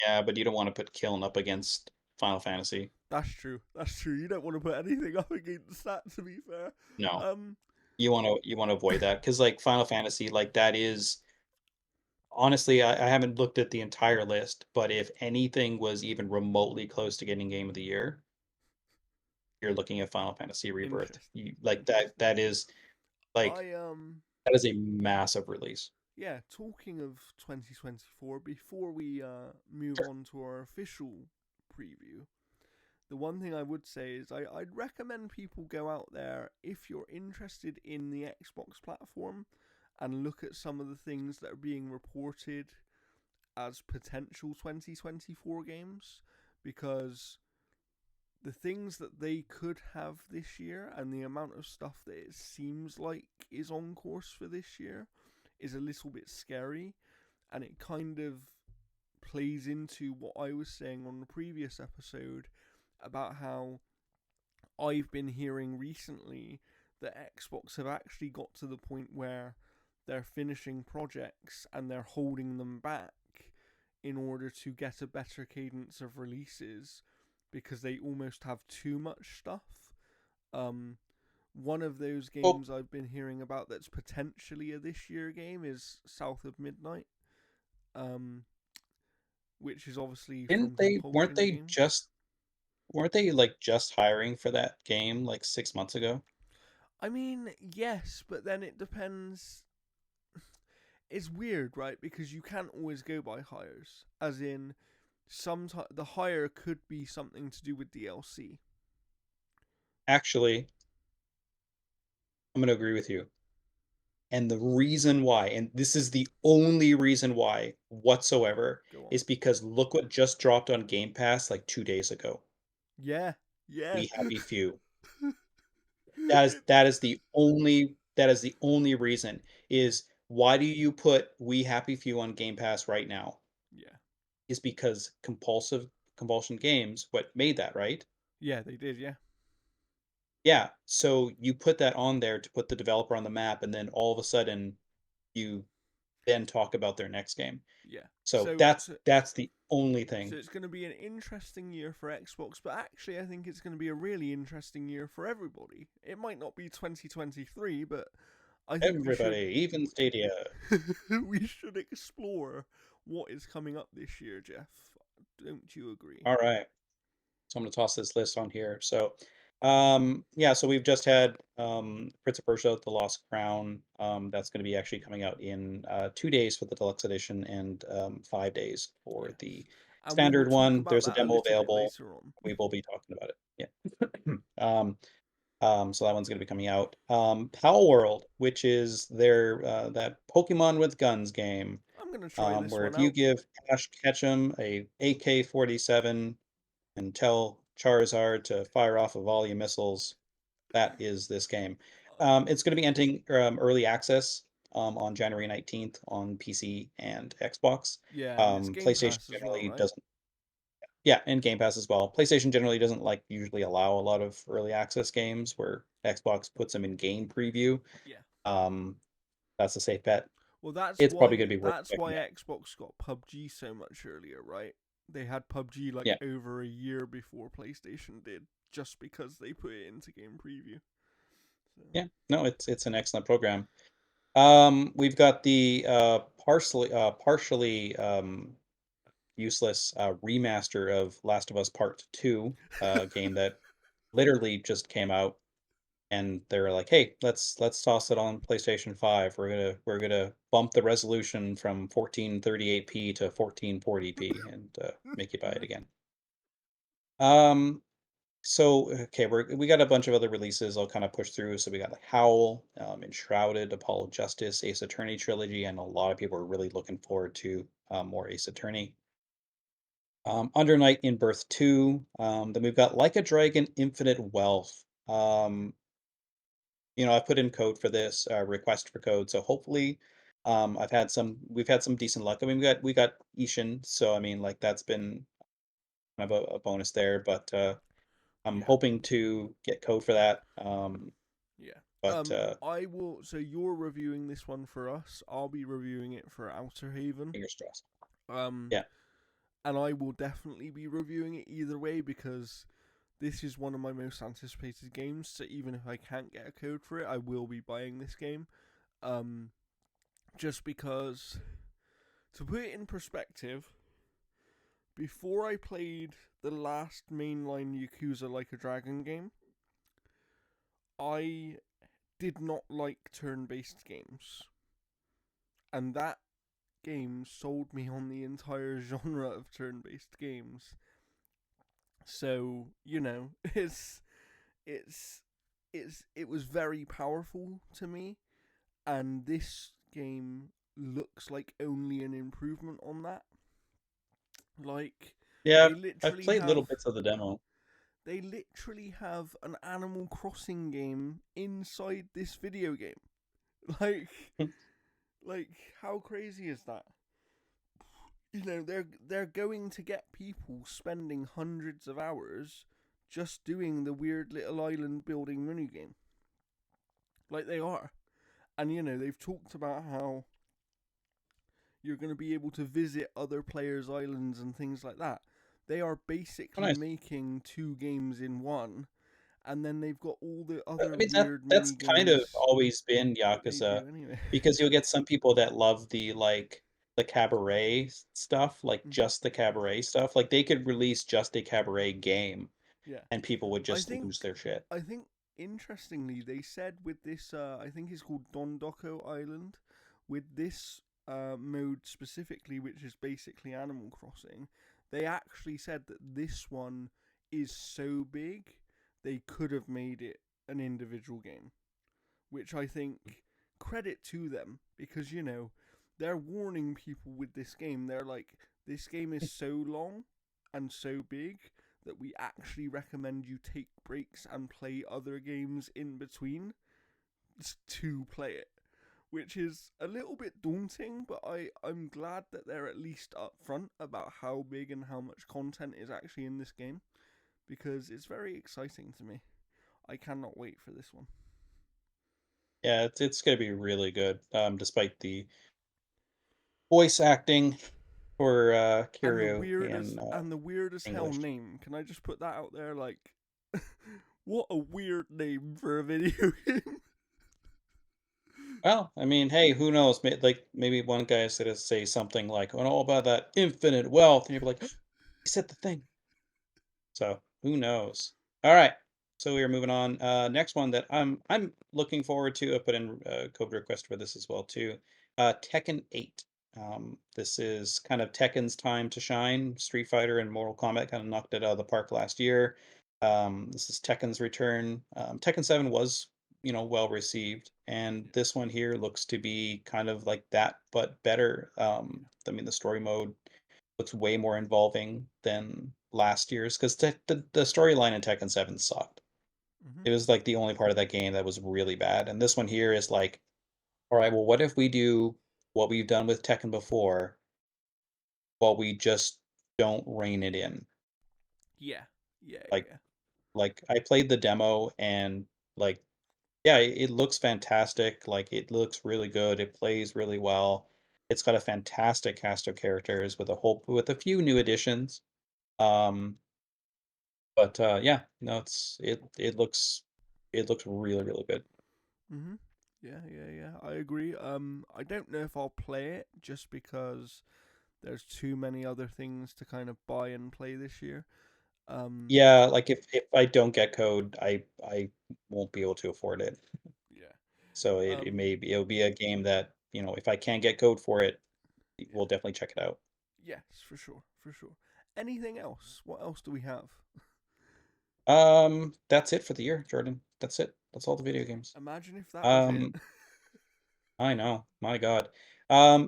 yeah, but you don't want to put Kiln up against Final Fantasy. That's true. That's true. You don't want to put anything up against that. To be fair, No, um, you want to avoid that because like Final Fantasy, like that is honestly, I haven't looked at the entire list, but if anything was even remotely close to getting Game of the Year, you're looking at Final Fantasy Rebirth. interesting. You like Interesting. that is like I that is a massive release. yeah. Talking of 2024, before we move Sure. on to our official preview, the one thing I would say is I'd recommend people go out there if you're interested in the Xbox platform and look at some of the things that are being reported as potential 2024 games, because the things that they could have this year and the amount of stuff that it seems like is on course for this year is a little bit scary, and it kind of plays into what I was saying on the previous episode about how I've been hearing recently that Xbox have actually got to the point where they're finishing projects and they're holding them back in order to get a better cadence of releases because they almost have too much stuff. Um, One of those Well, games I've been hearing about that's potentially a this year game is South of Midnight, um, which is obviously didn't from they weren't Compulsion they Games. just weren't they like just hiring for that game like 6 months ago? I mean, yes, but then it depends. It's weird, right? Because you can't always go by hires. As in, sometimes the hire could be something to do with DLC. Actually, I'm going to agree with you. And the reason why, and this is the only reason why whatsoever, Go on. is because look what just dropped on Game Pass like 2 days ago. Yeah, yeah. We Happy Few. It- That is the only reason is why do you put We Happy Few on Game Pass right now? yeah, Is because Compulsion Games, what made that, right? yeah. They did. Yeah, Yeah, so you put that on there to put the developer on the map, and then all of a sudden you then talk about their next game. yeah. So So, that's so, that's the only so thing. it's going to be an interesting year for Xbox, but actually, I think it's going to be a really interesting year for everybody. It might not be 2023, but I think we should Everybody, even Stadia. we should explore what is coming up this year, Jeff. Don't you agree? All right. So I'm gonna toss this list on here. So yeah, so we've just had Prince of Persia, The Lost Crown. That's gonna be actually coming out in 2 days for the deluxe edition and 5 days for Yes. the And we will standard talk one. about There's a that a demo little bit available. later on. We will be talking about it. Yeah. So that one's going to be coming out. Pal World, which is their that Pokemon with guns game, I'm going to try this where one if you out. give Ash Ketchum a AK-47 and tell Charizard to fire off a volley of missiles, that is this game. It's going to be entering early access on January 19th on PC and Xbox. Yeah, and it's Game PlayStation Pass as well, generally right? doesn't. Yeah, and Game Pass as well. PlayStation generally doesn't like usually allow a lot of early access games where Xbox puts them in game preview. Yeah. Um, that's a safe bet. Well, that's It's probably why going to be worth that's why checking out. Xbox got PUBG so much earlier, right? They had PUBG like Yeah, over a year before PlayStation did, just because they put it into game preview. So yeah. No, it's an excellent program. We've got the partially useless remaster of Last of Us Part 2, a game that literally just came out and they were like, "Hey, let's toss it on PlayStation 5. We're gonna bump the resolution from 1438p to 1440p and make you buy it again." Um, so okay, we got a bunch of other releases I'll kind of push through. So we got like Howl, Enshrouded, Apollo Justice, Ace Attorney trilogy, and a lot of people are really looking forward to more Ace Attorney. Under Night in Birth 2. Then we've got Like a Dragon, Infinite Wealth. I put in code for this, request for code. So hopefully, we've had some decent luck. I mean, we got Ishin, so I mean, like that's been kind of a bonus there. But I'm yeah, hoping to get code for that. yeah. But I will. So you're reviewing this one for us. I'll be reviewing it for Outer Haven. fingers crossed. Um, Yeah, and I will definitely be reviewing it either way because this is one of my most anticipated games. So even if I can't get a code for it, I will be buying this game. Um, just because, to put it in perspective, before I played the last mainline Yakuza Like a Dragon game, I did not like turn based games. And that game sold me on the entire genre of turn based games. So, it's it was very powerful to me, and this game looks like only an improvement on that. Like yeah. they I've literally played little have bits of the demo. they literally have an Animal Crossing game inside this video game. Like like how crazy is that? They're going to get people spending hundreds of hours just doing the weird little island building minigame. Like they are. And they've talked about how you're going to be able to visit other players' islands and things like that. They are Oh, basically nice. making two games in one, and then they've got all the I other mean, that weird that's mini kind of games always been that they Yakuza, do anyway. because you'll get some people that love the, like, the cabaret stuff, like, Mhm. just the cabaret stuff, like, they could release just a cabaret game, Yeah, and people would I just think lose their shit. I think interestingly they said with this I think it's called Dondoko Island, with this mode specifically, which is basically Animal Crossing, they actually said that this one is so big they could have made it an individual game, which I think credit to them, because they're warning people with this game. They're like, this game is so long and so big that we actually recommend you take breaks and play other games in between to play it, which is a little bit daunting, but I'm glad that they're at least upfront about how big and how much content is actually in this game, because it's very exciting to me. I cannot wait for this one. Yeah, it's gonna be really good, despite the voice acting for, Kiryu in, And the weird as hell English. name. Can I just put that out there? Like, what a weird name for a video game. Well, I mean, hey, who knows? Like, maybe one guy is gonna say something like, "Oh, all about that infinite wealth," and you'll be like, "He said the thing." So who knows? All right. So we are moving on. Next one that I'm looking forward to. I put in a code request for this as well too. Tekken 8. This is kind of Tekken's time to shine. Street Fighter and Mortal Kombat kind of knocked it out of the park last year. This is Tekken's return. Tekken 7 was, well received, and Yeah. this one here looks to be kind of like that, but better. Yeah. I mean, the story mode looks way more involving than last year's, because the storyline in Tekken 7 sucked. Mhm. It was like the only part of that game that was really bad. And this one here is like, all right, well, what if we do what we've done with Tekken before, but we just don't rein it in? Yeah. Yeah. Like, Yeah. I played the demo, and like, yeah, it looks fantastic. Like, it looks really good. It plays really well. It's got a fantastic cast of characters with a few new additions. Um, But, yeah, no, it looks really, really good. Mhm. Yeah. Yeah. Yeah. I agree. I don't know if I'll play it just because there's too many other things to kind of buy and play this year. Um. Yeah, like, if I don't get code, I won't be able to afford it. Yeah. So Um. it'll be a game that, if I can't get code for it, Yeah. we'll definitely check it out. Yes, for sure. For sure. Anything else? What else do we have? That's it for the year, Jordan. That's it. That's all the video games. Imagine if that was it. Um, I know, my God.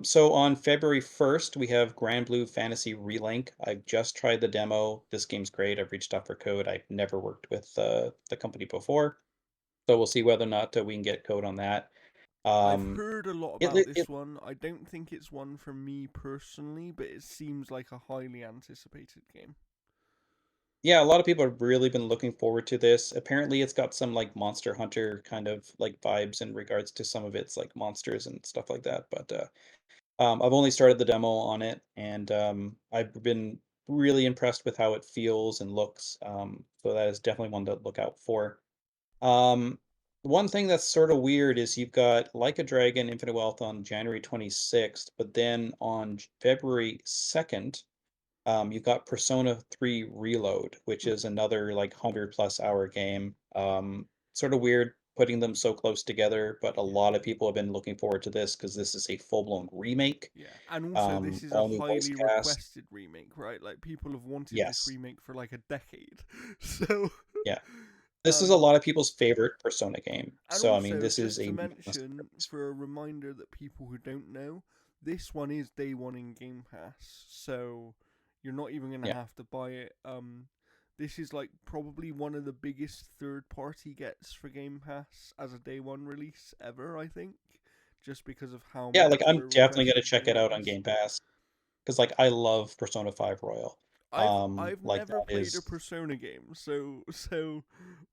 So on February 1st, we have Grand Blue Fantasy Relink. I've just tried the demo. This game's great. I've reached out for code. I've never worked with the company before, so we'll see whether or not we can get code on that. I've Um, heard a lot it, about it, this it one. I don't think it's one for me personally, but it seems like a highly anticipated game. yeah, a lot of people have really been looking forward to this. Apparently, it's got some like Monster Hunter kind of like vibes in regards to some of its like monsters and stuff like that. But I've only started the demo on it, and I've been really impressed with how it feels and looks. So that is definitely one to look out for. Um, one thing that's sort of weird is you've got Like a Dragon Infinite Wealth on January 26th, but then on February 2nd, you've got Persona 3 Reload, which Hmm. is another like 100+ hour game. Sort of weird putting them so close together, but a Yeah, lot of people have been looking forward to this because this is a full-blown remake. yeah, and also this is a All new voice highly cast. requested remake, right? Like people have wanted this Yes. remake for like a decade. So, Yeah. This is a um, lot of people's favorite Persona game. and So I mean, also this is just to a mention masterpiece. for a reminder that people who don't know, this one is day one in Game Pass, so you're not even gonna Yeah. have to buy it. This is like probably one of the biggest third party gets for Game Pass as a day one release ever, I think, just because of how Yeah, like much of I'm a definitely gonna requested check game it it out on is. Game Pass because like I love Persona 5 Royal. I've Like never that played a is Persona game, so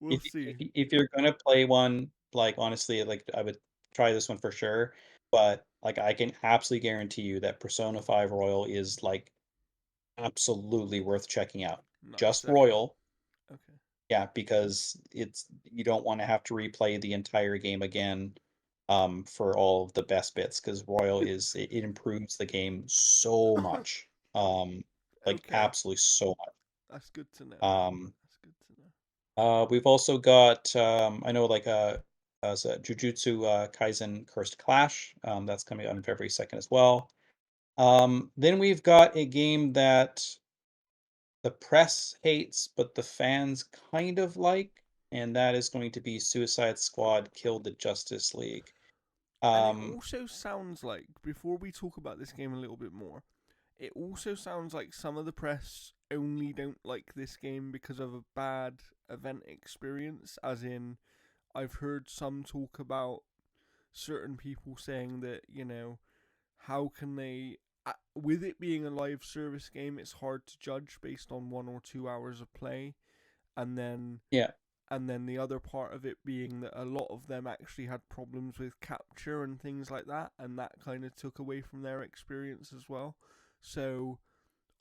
we'll if see. if you're gonna play one, like honestly, like I would try this one for sure. But like I can absolutely guarantee you that Persona 5 Royal is like absolutely worth checking out. Nice. Just Okay. Royal, Okay. Yeah, because you don't want to have to replay the entire game again for all of the best bits because Royal it improves the game so much. Like Okay, absolutely so much. that's good to know. Um, That's good to know. we've also got I know like Jujutsu Kaisen Cursed Clash. That's coming out on February 2nd as well. Then we've got a game that the press hates, but the fans kind of like, and that is going to be Suicide Squad Kill the Justice League. And it Um, also sounds like, before we talk about this game a little bit more, it also sounds like some of the press only don't like this game because of a bad event experience. As in, I've heard some talk about certain people saying that, how can they. With it being a live service game, it's hard to judge based on 1 or 2 hours of play, and then yeah, the other part of it being that a lot of them actually had problems with capture and things like that, and that kind of took away from their experience as well. So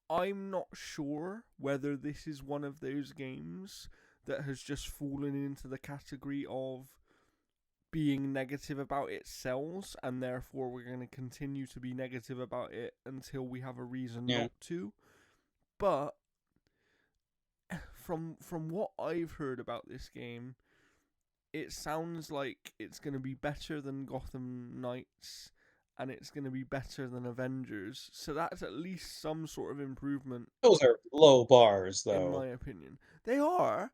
I'm not sure whether this is one of those games that has just fallen into the category of being negative about its sells, and therefore we're going to continue to be negative about it until we have a reason yeah. not to. But from what I've heard about this game, it sounds like it's going to be better than Gotham Knights, and it's going to be better than Avengers. So that's at least some sort of improvement, Those are low bars, in my though. opinion. They are,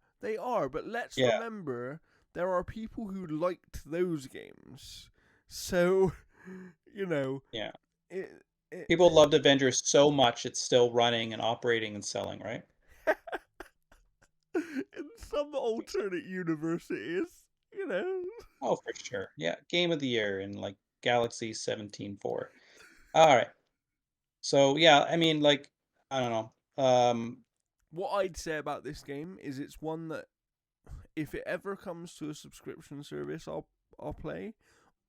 but let's Yeah, remember there are people who liked those games. So, you know, yeah. it, it People loved Avengers so much it's still running and operating and selling, right? in some alternate universe it is, you know. Oh, for sure. Yeah, Game of the Year in like Galaxy 17.4. All right. So yeah, I mean, like, I don't know. What I'd say about this game is it's one that if it ever comes to a subscription service, I'll play,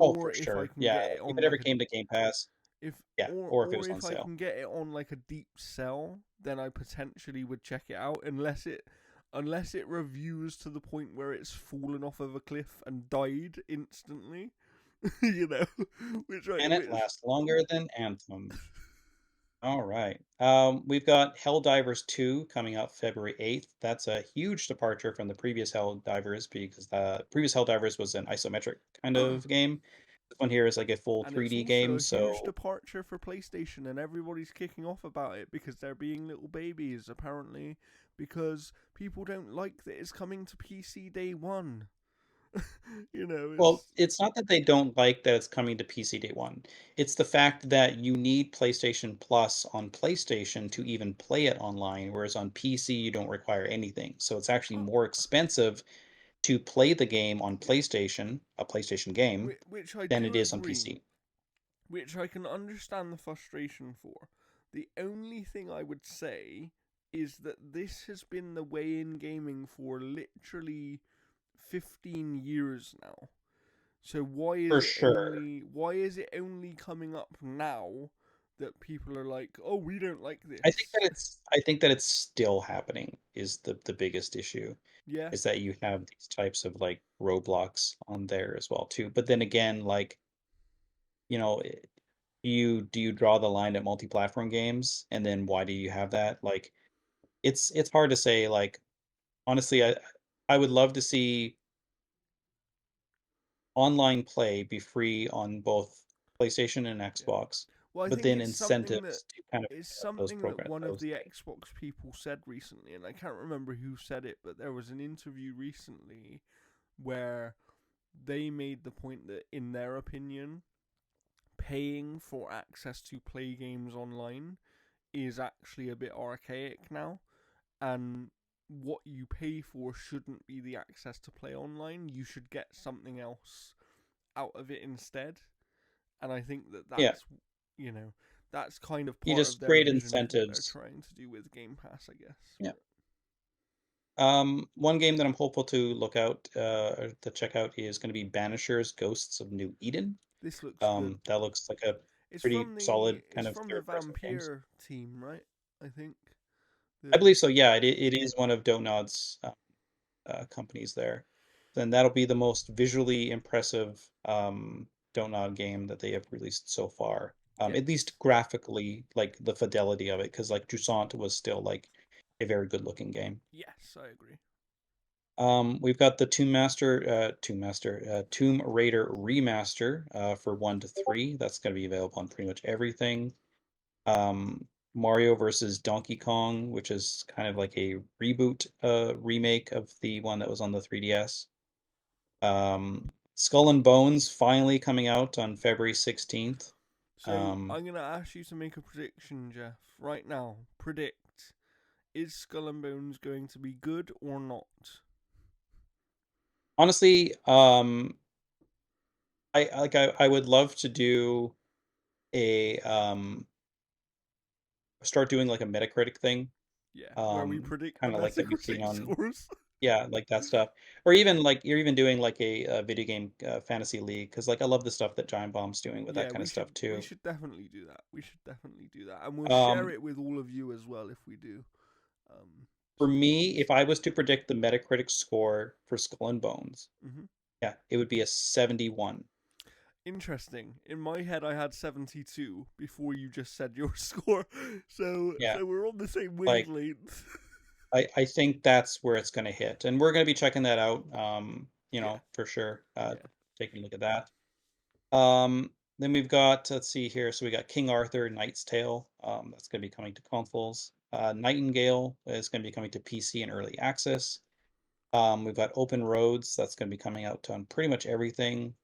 Oh, or for if I sure. can Yeah, get it if on it ever like a came to Game Pass, if yeah, or if it or was on if I sale. can get it on like a deep sell, then I potentially would check it out. Unless it reviews to the point where it's fallen off of a cliff and died instantly, you know, which I And it which lasts longer than Anthem. All right. We've got Helldivers 2 coming out February 8th. That's a huge departure from the previous Helldivers because the previous Helldivers was an isometric kind of game. This one here is like a full and it's 3D also game, a huge so departure for PlayStation, and everybody's kicking off about it because they're being little babies, apparently, because people don't like that it's coming to PC day one. well, It's it's not that they don't like that it's coming to PC Day 1. It's the fact that you need PlayStation Plus on PlayStation to even play it online, whereas on PC you don't require anything. So it's actually oh, more expensive to play the game on yeah, PlayStation, a PlayStation game, which I than it do is on agree, PC. which I can understand the frustration for. The only thing I would say is that this has been the way in gaming for literally 15 years now. So For sure. why is it only coming up now that people are like, "Oh, we don't like this." I think that it's still happening is the biggest issue, Yeah. is that you have these types of like roadblocks on there as well too. But then again, like, you know, do you draw the line at multi-platform games and then why do you have that? Like it's hard to say like honestly I would love to see online play be free on both PlayStation and Yeah. Xbox, Well, I but think then incentives to kind of it's promote those something that program one of those the games. Xbox people said recently, and I can't remember who said it, but there was an interview recently where they made the point that, in their opinion, paying for access to play games online is actually a bit archaic now, and what you pay for shouldn't be the access to play online. You should get something else out of it instead. And I think that Yeah, you know, that's kind of you part of just their create vision of what they're incentives. trying to do with Game Pass, I guess. Yeah. But One game that I'm hopeful to look out or to check out is going to be Banishers Ghosts of New Eden. this looks good. That looks like a It's pretty from the solid it's kind of from the third-person games. Vampire team, right? I think I the believe so. Yeah, it is one of Donod's. companies there. Then that'll be the most visually impressive Don't Nod game that they have released so far. At Yes. least graphically, like the fidelity of it, because like Jusant was still like a very good looking game. Yes, I agree. We've got the Tomb Raider remaster for 1 to 3. That's going to be available on pretty much everything. Mario versus Donkey Kong, which is kind of like a reboot remake of the one that was on the 3DS. Skull and Bones finally coming out on February 16th. So Um, I'm gonna ask you to make a prediction, Jeff. Right now, predict: is Skull and Bones going to be good or not? Honestly, I would love to do a start doing like a Metacritic thing, Yeah, where we predict the kind of like that we've seen Metacritic on, scores. yeah, like that stuff, or even like you're even doing like a video game fantasy league, because like I love the stuff that Giant Bomb's doing with that Yeah, kind of stuff we too. should definitely do that. We should definitely do that, and we'll share Um, it with all of you as well if we do. Um, for so you can me, if listen. I was to predict the Metacritic score for Skull and Bones, Hmm. yeah, it would be a 71. Interesting. In my head, I had 72 before you just said your score. Yeah, So we're on the same like wavelength. I think that's where it's going to hit, and we're going to be checking that out. Yeah, For sure. yeah. Taking a look at that. Then we've got, let's see here. So we got King Arthur, Knight's Tale. That's going to be coming to consoles. Nightingale is going to be coming to PC and early access. We've got Open Roads. That's going to be coming out on pretty much everything.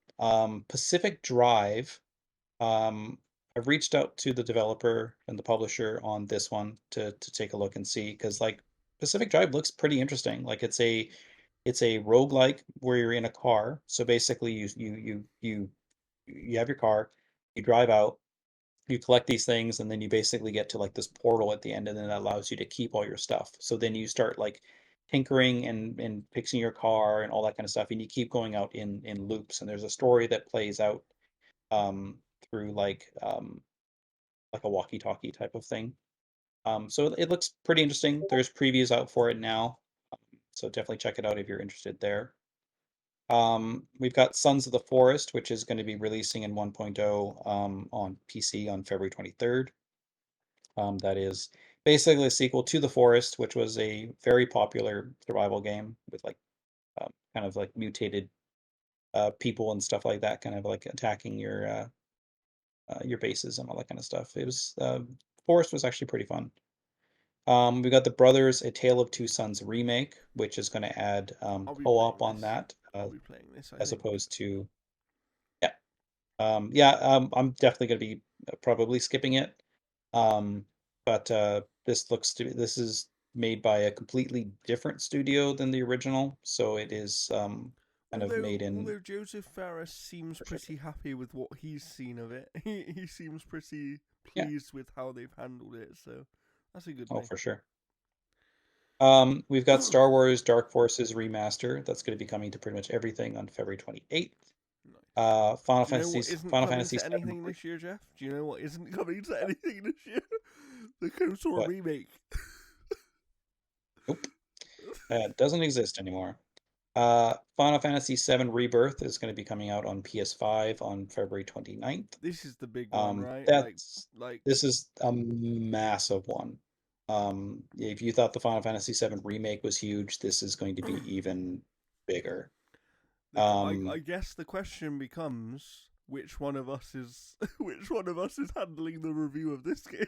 Pacific Drive. Um, I've reached out to the developer and the publisher on this one to take a look and see, because like Pacific Drive looks pretty interesting. Like it's a roguelike where you're in a car. So basically you have your car, you drive out, you collect these things, and then you basically get to like this portal at the end, and then that allows you to keep all your stuff. So then you start like tinkering and fixing your car and all that kind of stuff, and you keep going out in loops. And there's a story that plays out um, through like a walkie-talkie type of thing. So it looks pretty interesting. There's previews out for it now, so definitely check it out if you're interested there. We've got Sons of the Forest, which is going to be releasing in 1.0 on PC on February 23rd. That is basically a sequel to The Forest, which was a very popular survival game with like kind of like mutated people and stuff like that, kind of like attacking your bases and all that kind of stuff. It was Forest was actually pretty fun. We got the Brothers: A Tale of Two Sons remake, which is going to add I'll be playing co-op on this. that, I'll be playing this, I as think. opposed to yeah, yeah. I'm definitely going to be probably skipping it. Um, but this is made by a completely different studio than the original, so it is kind of made in Although Joseph Ferris seems for sure. pretty happy with what he's seen of it, he seems pretty Yeah, pleased with how they've handled it. So that's a good oh thing. for sure. We've got Star Wars Dark Forces remaster. That's going to be coming to pretty much everything on February 28th. Nice. Final Do you know Fantasy what isn't Final coming Fantasy to 7. anything this year, Jeff? Do you know what isn't coming to anything this year? The KOTOR What? remake. Nope. Doesn't exist anymore. Final Fantasy VII Rebirth is going to be coming out on PS5 on February 29th. This is the big one, right? That's Like This is a massive one. If you thought the Final Fantasy VII remake was huge, this is going to be even bigger. I Um, guess the question becomes which one of us is which one of us is handling the review of this game.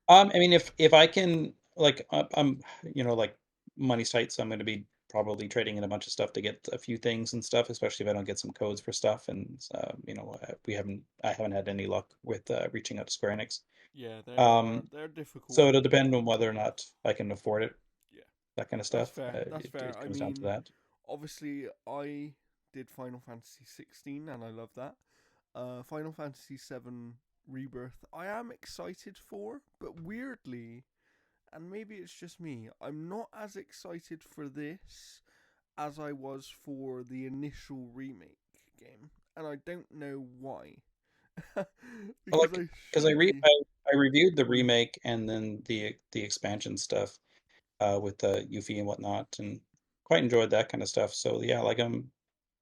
I mean, if I can, like, I'm, like money's tight, so I'm going to be probably trading in a bunch of stuff to get a few things and stuff, especially if I don't get some codes for stuff. And I haven't had any luck with reaching out to Square Enix. Yeah, Um, they're difficult. so it'll depend on whether or not I can afford it, Yeah, that kind of that's stuff. fair. That's fair. It I comes down to mean, that. obviously, I did Final Fantasy 16, and I love that. Final Fantasy 7 Rebirth, I am excited for, but weirdly, and maybe it's just me, I'm not as excited for this as I was for the initial remake game, and I don't know why. Well, Because like, I because should be. I reviewed the remake and then the expansion stuff. with Yuffie and whatnot, and quite enjoyed that kind of stuff. So yeah, like I'm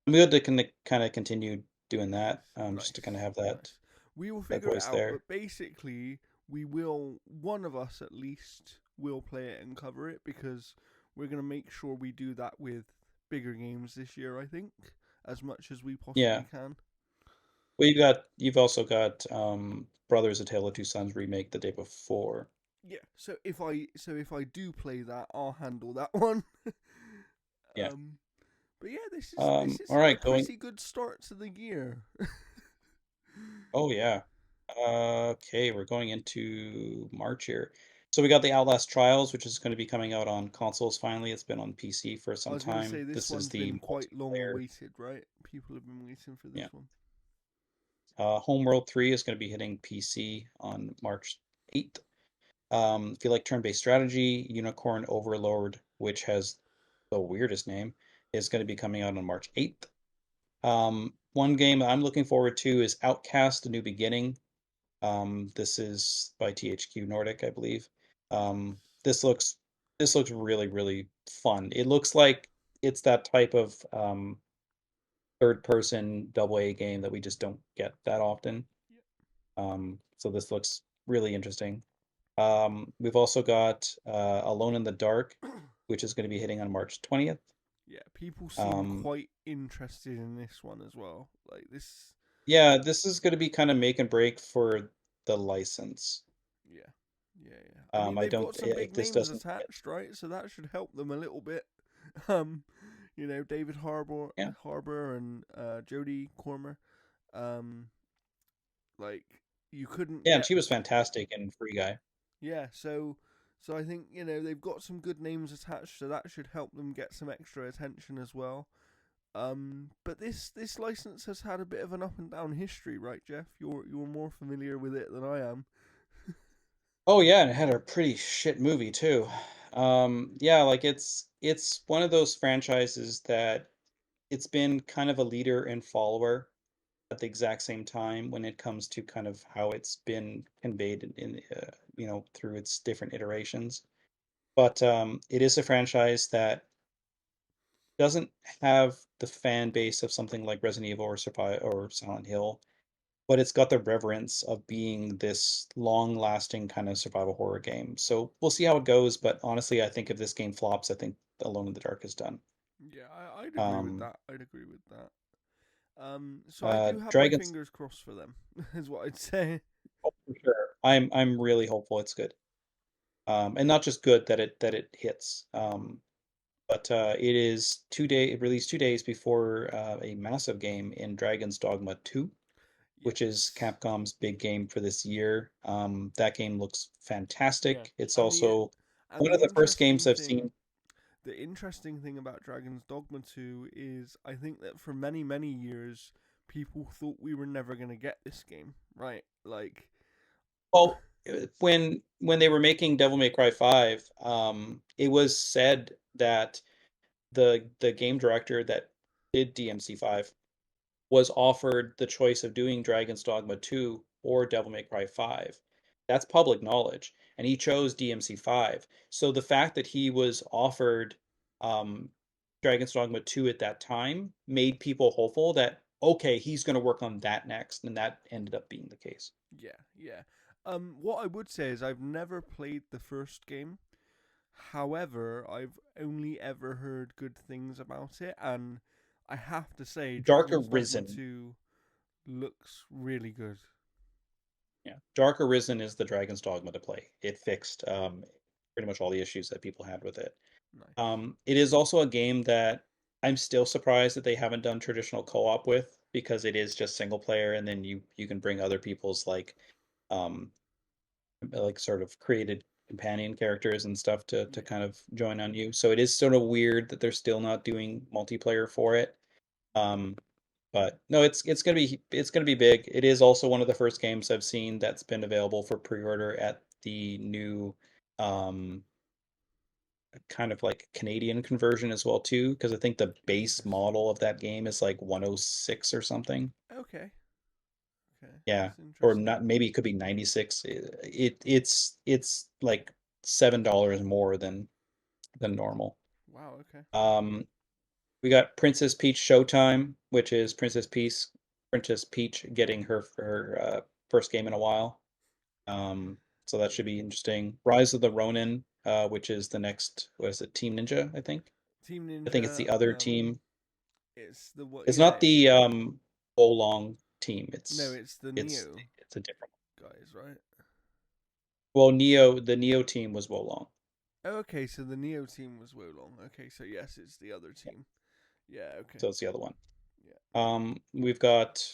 good to kind of continue doing that, Nice, just to nice, kind of have that nice. We will that figure it voice out, there. but basically, we will. One of us at least will play it and cover it because we're gonna make sure we do that with bigger games this year. I think as much as we Yeah. possibly can. Well, you've also got Brothers: A Tale of Two Sons remake the day before. Yeah. So if I do play that, I'll handle that one. Yeah. um. But yeah, this is All a right, going. pretty good start to the year. Oh yeah. Okay, we're going into March here. So we got the Outlast Trials, which is going to be coming out on consoles finally. It's been on PC for I some was gonna say time. this This is one's the been quite long multiplayer. awaited, right? People have been waiting for Yeah. this one. Homeworld 3 is going to be hitting PC on March 8th. If you like turn-based strategy, Unicorn Overlord, which has the weirdest name, is going to be coming out on March 8th. One game I'm looking forward to is Outcast: A New Beginning. This is by THQ Nordic, I believe. Um, Nice. this looks this looks really, really fun. It looks like it's that type of third person double A game that we just don't get that often. So this looks really interesting. We've also got Alone in the Dark, Yeah. which is going to be hitting on March 20th. Yeah, people seem Um, quite interested in this one as well. Like this, yeah, this is going to be kind of make and break for the license. yeah, yeah. I mean, I they've don't got some if big this names doesn't get, attached, right? So that should help them a little bit. Um, David yeah, Harbour, and Jodie Comer. Um, like you couldn't yeah, and get, she was fantastic in Free Guy. yeah. So I think they've got some good names attached, so that should help them get some extra attention as well. But this license has had a bit of an up and down history, right, Jeff? You're more familiar with it than I am. Oh yeah, and it had a pretty shit movie too. Yeah, like it's one of those franchises that it's been kind of a leader and follower at the exact same time when it comes to kind of how it's been conveyed through its different iterations. But it is a franchise that doesn't have the fan base of something like Resident Evil or Silent Hill, but it's got the reverence of being this long-lasting kind of survival horror game. So we'll see how it goes, but honestly, I think if this game flops, I think Alone in the Dark is done. Yeah, I'd agree with Um, that. I'd agree with that. So I do have my Dragons, fingers crossed for them, is what I'd say. oh, for sure. I'm really hopeful it's good. And not just good that it hits. But it released 2 days before a massive game in Dragon's Dogma 2, which is Yes. Capcom's big game for this year. That game looks Yeah, fantastic. It's and the also and one the of the first games interesting I've thing seen. the interesting thing about Dragon's Dogma 2 is I think that for many years people thought we were never going to get this game, right? Like Well, when they were making Devil May Cry 5, it was said that the game director that did DMC5 was offered the choice of doing Dragon's Dogma 2 or Devil May Cry 5. That's public knowledge, and he chose DMC 5. So the fact that he was offered um, Dragon's Dogma 2 at that time made people hopeful that okay, he's going to work on that next, and that ended up being the case. yeah, yeah. What I would say is I've never played the first game. However, I've only ever heard good things about it, and I have to say, Dark Dragon's Dogma Arisen, 2 looks really good. yeah, Dark Arisen is the Dragon's Dogma to play. It fixed pretty much all the issues that people had with it. Nice. It is also a game that I'm still surprised that they haven't done traditional co-op with because it is just single player and then you can bring other people's um like sort of created companion characters and stuff to Yeah. kind of join on you. So it is sort of weird that they're still not doing multiplayer for it. Um but no, it's gonna be big. It is also one of the first games I've seen that's been available for pre-order at the new um kind of like Canadian conversion as well too, because I think the base Interesting. model of that game is like 106 or something. Okay. Okay. Yeah, That's or interesting. not, maybe it could be 96. It's like $7 more than. than normal. Wow. Okay. Um, we got Princess Peach Showtime, which is Princess Peach getting her first game in a while. So that should be interesting. Rise of the Ronin, which is the next, what is it, Team Ninja, I think. Team I think it's Ninja. the other team. It's the what? It's Yeah. not the Wolong team. No, it's the It's Neo it's a different guys, right? one. Well, the Neo team was Wolong. Oh, okay. So the Neo team was Wolong. Okay. So yes, it's the other Yeah, team. Yeah. Okay. so it's the other one. Yeah. We've got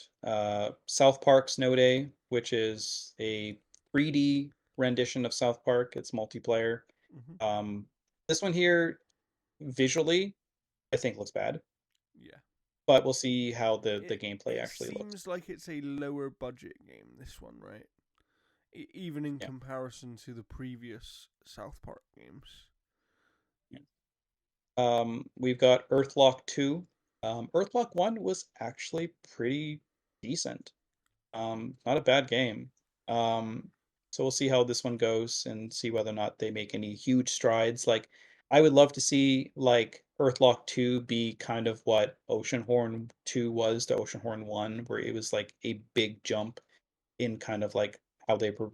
South Park Snow Day, which is a 3D rendition of South Park. It's multiplayer. Mhm. Um, this one here, visually, I think looks bad, Yeah. but we'll see how the It gameplay it actually looks. seems like it's a lower budget game. This one, right? Even in Yeah, comparison to the previous South Park games. yeah. We've got Earthlock 2. Earthlock 1 was actually pretty decent. Not a bad game. Um, so we'll see how this one goes and see whether or not they make any huge strides. Like, I would love to see like Earthlock 2 be kind of what Oceanhorn 2 was to Oceanhorn 1, where it was like a big jump in kind of like how they were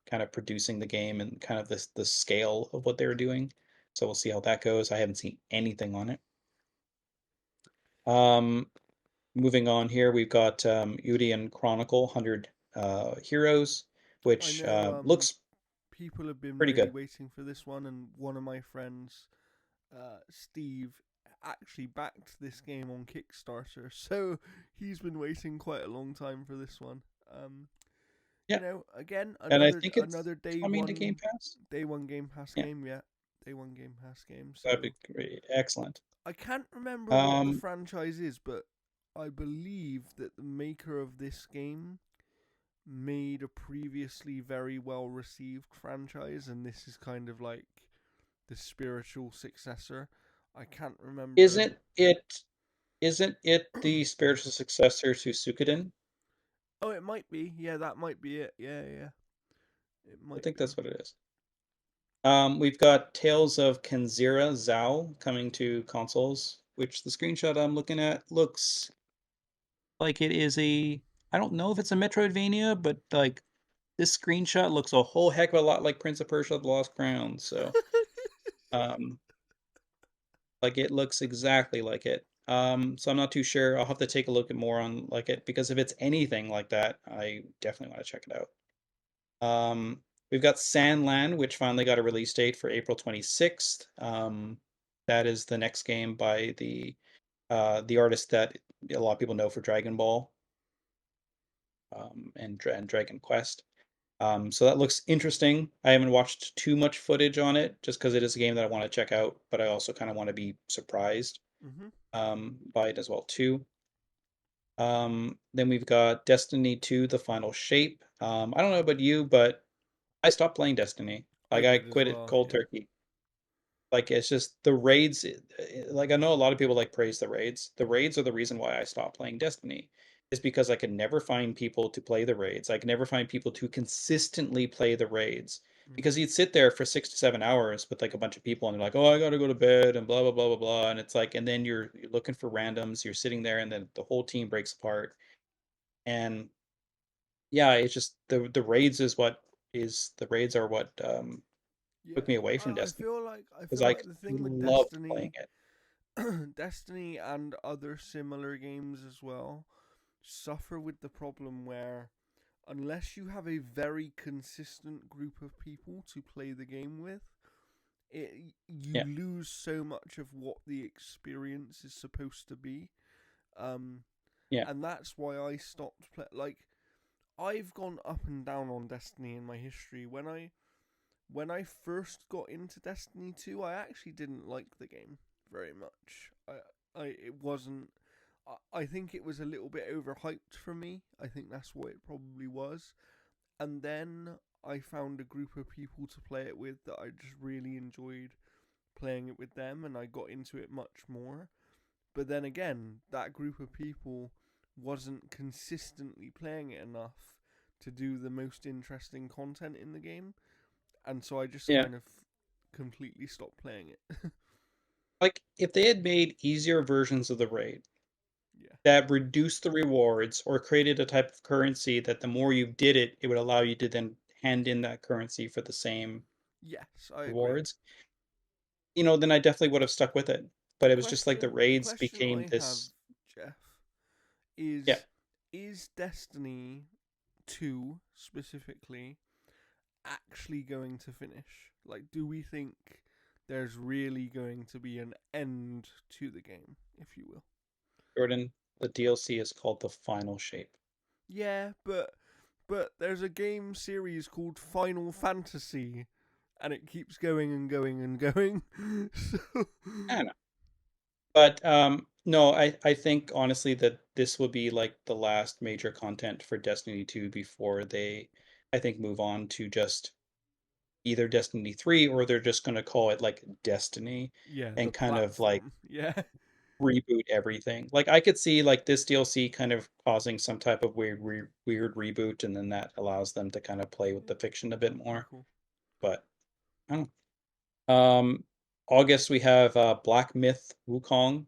kind of producing the game and kind of the scale of what they were doing. So we'll see how that goes. I haven't seen anything on it. Um, Moving on here, we've got Udian Chronicle 100 Heroes, I which know looks people have been pretty really good. waiting for this one, and one of my friends, Steve, actually backed this game on Kickstarter, so he's been waiting quite a long time for this one. Um, Yeah, again, and I another think it's another coming to Game Pass. day one Game Pass Yeah, game, yeah, day one Game Pass game. that'd be So great. Excellent. I can't remember what the Um, franchise is, but I believe that the maker of this game made a previously very well received franchise, and this is kind of like the spiritual successor. I can't remember. isn't it isn't it the spiritual successor to Suikoden? Oh, it might be. Yeah, that might be it. Yeah, yeah, it I might think be. that's what it is. We've got Tales of Kenzira Zao coming to consoles, which the screenshot I'm looking at looks like it is a, I don't know if it's a Metroidvania, but like this screenshot looks a whole heck of a lot like Prince of Persia: The Lost Crown. So, um, like it looks exactly like it. So I'm not too sure. I'll have to take a look at more on like it because if it's anything like that, I definitely want to check it out. We've got Sandland, which finally got a release date for April 26th. That is the next game by the artist that a lot of people know for Dragon Ball and Dragon Quest. So that looks interesting. I haven't watched too much footage on it just because it is a game that I want to check out, but I also kind of want to be surprised Mhm. by it as well too. Then we've got Destiny 2: The Final Shape. I don't know about you, but I stopped playing Destiny. I Like I did as quit it well. cold Yeah. turkey. Like it's just the raids. Like I know a lot of people like praise the raids. The raids are the reason why I stopped playing Destiny. Is because I could never find people to play the raids. I could never find people to consistently play the raids because Mhm. you'd sit there for 6 to 7 hours with like a bunch of people and they're like, "Oh, I gotta go to bed," and blah blah blah blah blah. And it's like, and then you're looking for randoms. You're sitting there, and then the whole team breaks apart. And yeah, it's just the raids are what took Yeah. me away from I Destiny feel like because I the thing with loved playing Destiny, it. Destiny and other similar games as well, suffer with the problem where unless you have a very consistent group of people to play the game with, you Yeah, lose so much of what the experience is supposed to be. Um, yeah, and that's why I stopped play. Like I've gone up and down on Destiny in my history. When I first got into Destiny 2, I actually didn't like the game very much. I it wasn't. I think it was a little bit overhyped for me. I think that's what it probably was. And then I found a group of people to play it with that I just really enjoyed playing it with them, and I got into it much more. But then again, that group of people wasn't consistently playing it enough to do the most interesting content in the game, and so I just yeah. completely stop playing it. Like if they had made easier versions of the raid Yeah. that reduced the rewards or created a type of currency that the more you did it, it would allow you to then hand in that currency for the same Yes, I agree. rewards, then I definitely would have stuck with it. But The it was just like the question the raids question became I have, this. Jeff, Yeah, is Destiny 2 specifically actually going to finish? Like, do we think there's really going to be an end to the game, if you will? Jordan, the DLC is called the Final Shape. Yeah, but there's a game series called Final Fantasy, and it keeps going and going and going. So I don't know. But no, I think honestly that this will be like the last major content for Destiny 2 before they, I think, move on to just either Destiny 3 or they're just going to call it like Destiny yeah, the and kind of like platform. Yeah, reboot everything. Like I could see like this DLC kind of causing some type of weird reboot, and then that allows them to kind of play with the fiction a bit that'd be more. cool. But I don't know. August we have Black Myth Wukong.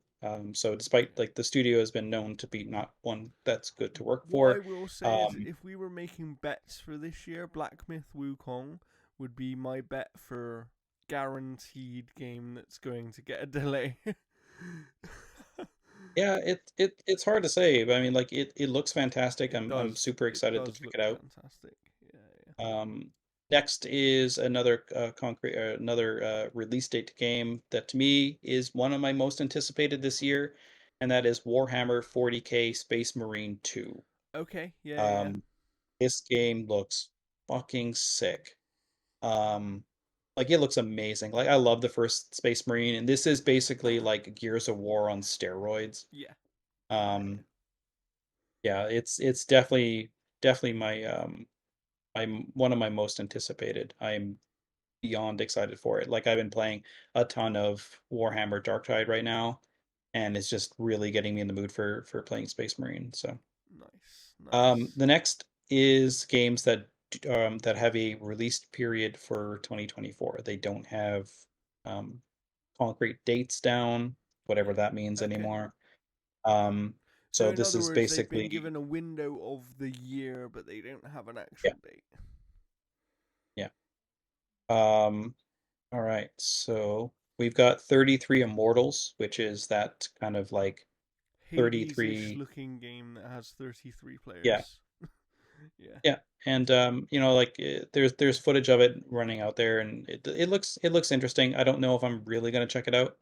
So despite Yeah. like the studio has been known to be not one that's good to work What I for, will say is, um, if we were making bets for this year, Black Myth Wukong would be my bet for guaranteed game that's going to get a delay. yeah, it's hard to say, but I mean like it looks fantastic. I'm super It excited to does check look it out. fantastic. Yeah, yeah. Next is another another release date game that to me is one of my most anticipated this year, and that is Warhammer 40K Space Marine 2. Okay, yeah, yeah, yeah. Um, this game looks fucking sick. Um, like it looks amazing. Like I love the first Space Marine, and this is basically like Gears of War on steroids. Yeah, yeah, Um, yeah, it's definitely my I'm one of my most anticipated. I'm beyond excited for it. Like I've been playing a ton of Warhammer Darktide right now, and it's just really getting me in the mood for playing Space Marine. So, yeah. Nice, nice. the next is games that have a release period for 2024. They don't have um, concrete dates down, whatever Yeah. that means Okay. anymore. Um, So so in this other is words, they've been basically, given a window of the year, but they don't have an yeah, actual date. yeah. Um, all right, so we've got 33 Immortals, which is that kind of like Hades-ish 33. looking game that has 33 Yeah, players. Yeah. yeah, and like there's footage of it running out there, and it looks interesting. I don't know if I'm really gonna check it out,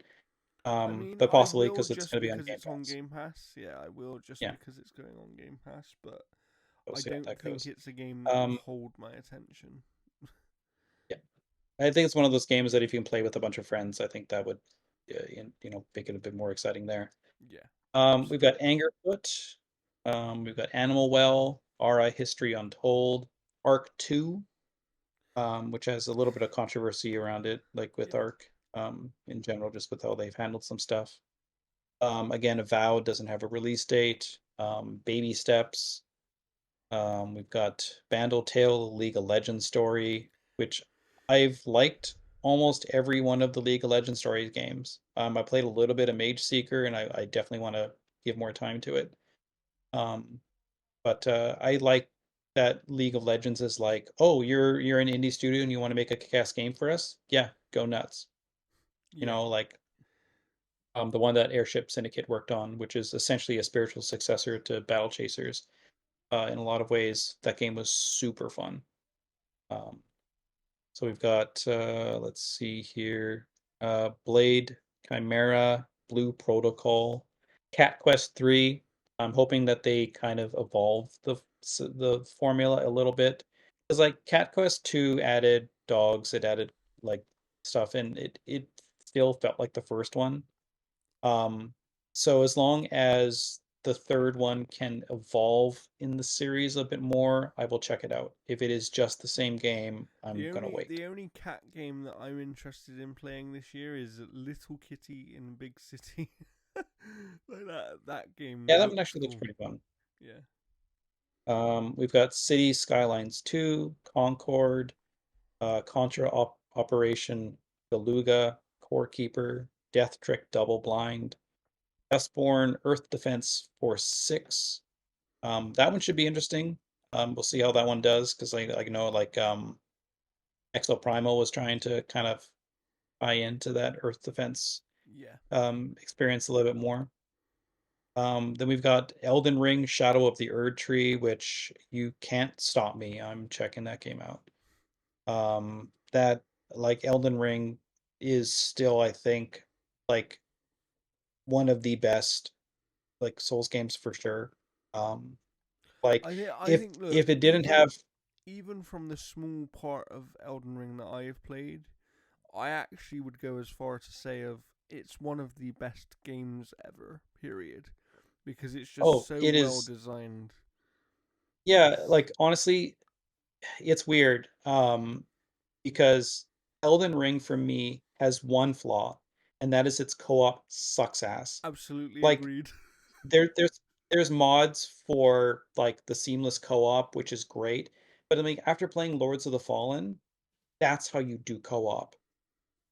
I mean, but I possibly will because it's just gonna be on because Game it's on Pass. Game Pass. Yeah, I will just Yeah, because it's going on Game Pass, but we'll I see how don't that think goes. it's a game that will Um, hold my attention. yeah, I think it's one of those games that if you can play with a bunch of friends, I think that would, make it a bit more exciting there. Yeah, We've got absolutely. Angerfoot. We've got Animal Well, RI History Untold, Arc 2, which has a little bit of controversy around it, like with Yeah. Arc, in general, just with how they've handled some stuff. Again, Avowed doesn't have a release date. Baby Steps. We've got Bandle Tale, League of Legends story, which I've liked almost every one of the League of Legends story games. I played a little bit of Mage Seeker, and I definitely want to give more time to it. Um, but I like that League of Legends is like, oh, you're an indie studio and you want to make a kick-ass game for us? Yeah, go nuts. Yeah. Like the one that Airship Syndicate worked on, which is essentially a spiritual successor to Battle Chasers. In a lot of ways, that game was super fun. Um, so we've got let's see here, Blade, Chimera, Blue Protocol, Cat Quest 3. I'm hoping that they kind of evolve the formula a little bit. Because like Cat Quest 2 added dogs, it added like stuff, and it still felt like the first one. Um, so as long as the third one can evolve in the series a bit more, I will check it out. If it is just the same game, I'm gonna wait. The only cat game that I'm interested in playing this year is Little Kitty in Big City. Like that game Yeah, that one looks actually looks cool. pretty fun. Yeah. We've got City Skylines 2, Concord, Contra Operation Beluga, Core Keeper, Death Trick Double Blind, Dustborn, Earth Defense Force 6. That one should be interesting. We'll see how that one does because I know like Exo Primal was trying to kind of tie into that Earth Defense Yeah. experience a little bit more. Then we've got Elden Ring, Shadow of the Erd Tree, which you can't stop me. I'm checking that game out. That like Elden Ring is still, I think, like one of the best like Souls games for sure. Um, like I if think look, if it didn't have even from the small part of Elden Ring that I have played, I actually would go as far to say of it's one of the best games ever. Period. Because it's just oh, so it well is designed. yeah, like honestly, it's weird. Because Elden Ring for me has one flaw, and that is its co-op sucks ass. Absolutely Like agreed. there's mods for like the seamless co-op, which is great. But I mean, after playing Lords of the Fallen, that's how you do co-op.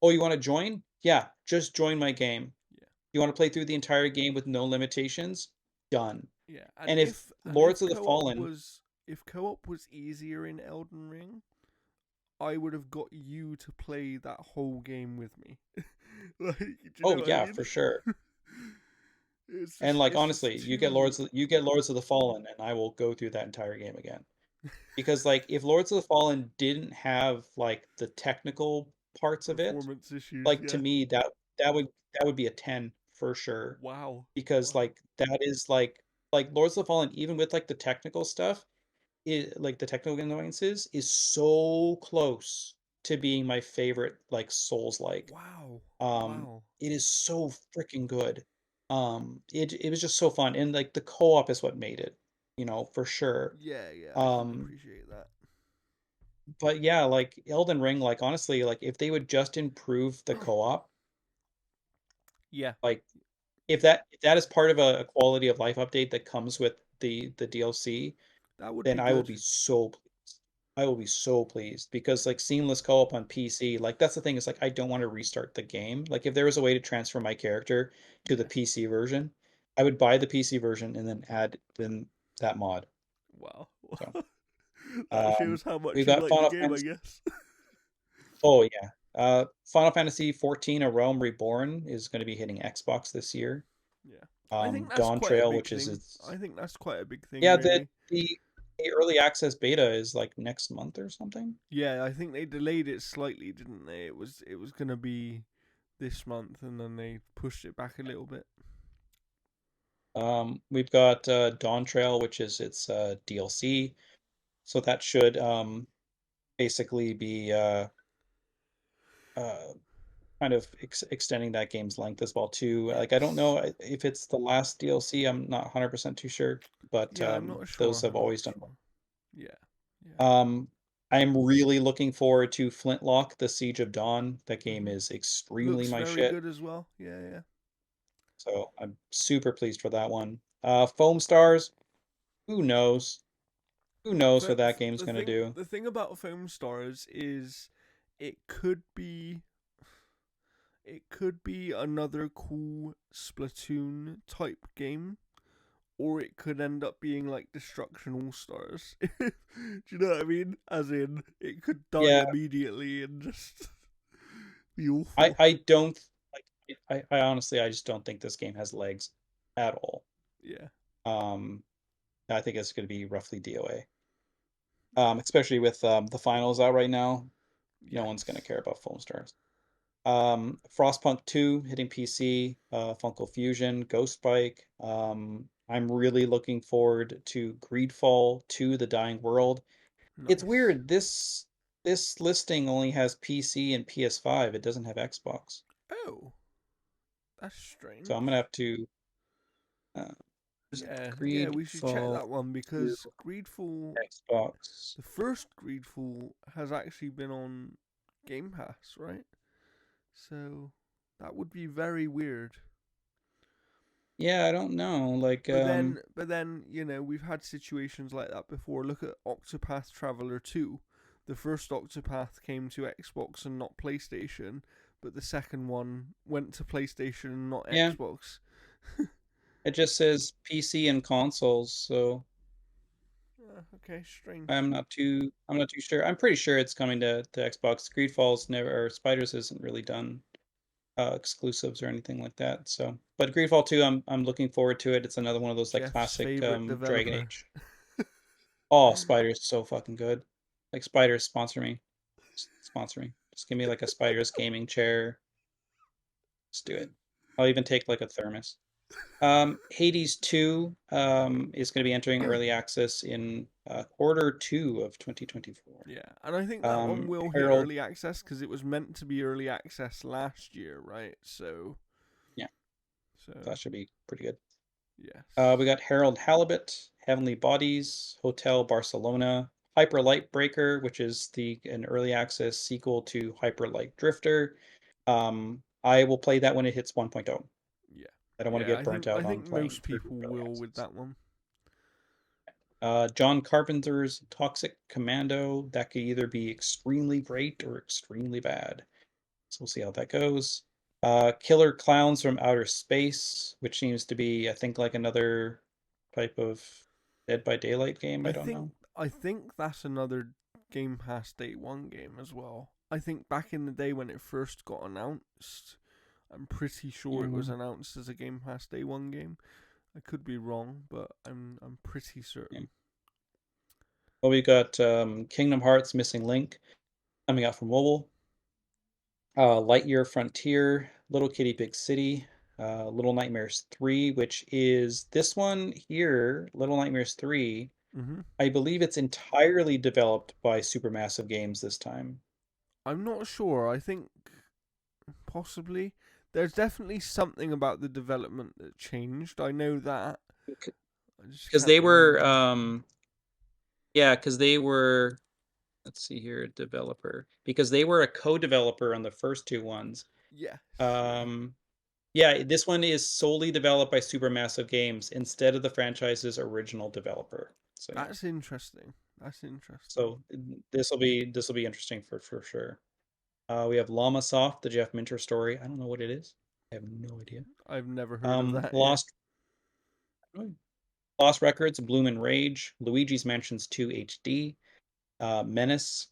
Oh, you want to join? Yeah, just join my game. Yeah. You want to play through the entire game with no limitations? Done. Yeah. And And if if Lords of the Fallen, co-op was easier in Elden Ring, I would have got you to play that whole game with me. Like, do you oh know what I yeah, mean? for sure. it's And just like it's just honestly, too You get Lords of the Fallen, and I will go through that entire game again. Because like if Lords of the Fallen didn't have like the technical parts of it, performance issues. like to Yeah. me that would that would be a 10 for sure. Wow. Because Wow. like that is like Lords of the Fallen, even with like the technical stuff, it like the technical annoyances is so close to being my favorite like Souls like. Wow. Um Wow. it is so freaking good. It was just so fun, and like the co-op is what made it, for sure. Yeah. Yeah. I can Um appreciate that. but yeah, like Elden Ring, like honestly, like if they would just improve the co-op, Yeah. like if that is part of a quality of life update that comes with the DLC, That would then be I will good. be so pleased. I will be so pleased because like seamless co-op on PC, like that's the thing, is like I don't want to restart the game. Like if there was a way to transfer my character to the Yeah. PC version, I would buy the PC version and then add then that mod. Wow. So That um shows how much we've you got like the Final game, I Fantasy. guess. Oh yeah. Final Fantasy 14 A Realm Reborn is going to be hitting Xbox this year. Yeah. I think that's Dawn quite a Trail, big which is thing. its I think that's quite a big thing, yeah, really. the early access beta is like next month or something. Yeah, I think they delayed it slightly, didn't they? It was gonna be this month, and then they pushed it back a little bit. We've got Dawn Trail, which is its DLC, so that should basically be uh, kind of extending that game's length as well too. Like I don't Yes. know if it's the last DLC. I'm not 100% too sure, but Yeah, I'm not those sure. have I'm not always done well. sure. Yeah. Yeah. I'm really looking forward to Flintlock: The Siege of Dawn. That game Mhm. is extremely Looks my very shit, good as well. Yeah, yeah. so I'm super pleased for that one. Foam Stars, who knows? Who knows what that game's gonna do? The thing about Foam Stars is it could be it could be another cool Splatoon type game, or it could end up being like Destruction All Stars. Do you know what I mean? As in, it could die Yeah, immediately and just be I awful. I don't like I honestly I just don't think this game has legs at all. Yeah. Um, I think it's going to be roughly DOA. Yeah. Especially with the finals out right now, no one's going to Yes. care about Foam Stars. Frostpunk 2 hitting PC, Funko Fusion, Ghost Bike. I'm really looking forward to Greedfall 2: The Dying World. It's Nice. weird. This listing only has PC and PS5. It doesn't have Xbox. Oh, that's So I'm strange. gonna have to uh, is it Yeah, yeah, we should check Greedfall that one 2 because Greedfall, Xbox? the first Greedfall, has actually been on Game Pass, right? So that would be very weird. Yeah, I don't know. Like But then, we've had situations like that before. Look at Octopath Traveler 2. The first Octopath came to Xbox and not PlayStation, but the second one went to PlayStation and not Yeah, Xbox. it just says PC and consoles, so Okay, strange. I'm not too sure. I'm pretty sure it's coming to Xbox. Greedfall's never or Spiders hasn't really done exclusives or anything like that. So, but Greedfall 2, I'm looking forward to it. It's another one of those like Jeff's classic favorite Dragon developer. Age. Oh, Spiders is so fucking good. Like Spiders sponsor me. Sponsor me. Just give me like a Spiders gaming chair. Just do it. I'll even take like a thermos. Hades 2 is going to be entering early access in quarter 2 of 2024. Yeah, and I think that one will hit Harold, early access because it was meant to be early access last year, right? So, yeah, so that should be pretty good. We yes. got Harold Halibut, Heavenly Bodies, Hotel Barcelona, Hyper Light Breaker, which is the an early access sequel to Hyper Light Drifter. I will play that when it hits 1.0. Yeah, I don't want to yeah. get burnt I out on think playing most through people early will with access. that one. John Carpenter's Toxic Commando, that could either be extremely great or extremely bad. So we'll see how that goes. Killer Clowns from Outer Space, which seems to be, I think, like another type of Dead by Daylight game. I I don't think know. I think that's another Game Pass Day One game as well. I think back in the day when it first got announced, I'm pretty sure it was Mm, announced as a Game Pass Day One game. I could be wrong, but I'm pretty yeah. certain. Well, we got Kingdom Hearts Missing Link coming out for mobile. Lightyear Frontier, Little Kitty Big City, Little Nightmares 3, which is this one here, Little Nightmares 3. Mm-hmm. I believe it's entirely developed by Supermassive Games this time. I'm not sure. I think possibly there's definitely something about the development that changed. I know that. I just Because can't they were, remember. yeah, because they were, let's see here, developer. Because they were a co-developer on the first two ones. Yes. Yeah. Um, yeah, this one is solely developed by Supermassive Games instead of the franchise's original developer. So yeah. That's interesting. That's interesting. So this will be interesting for sure. We have Llama Soft, the Jeff Minter story. I don't know what it is. I have no idea. I've never heard of that. Yeah. Lost Lost Records, Bloom and Rage, Luigi's Mansions 2 HD, Menace.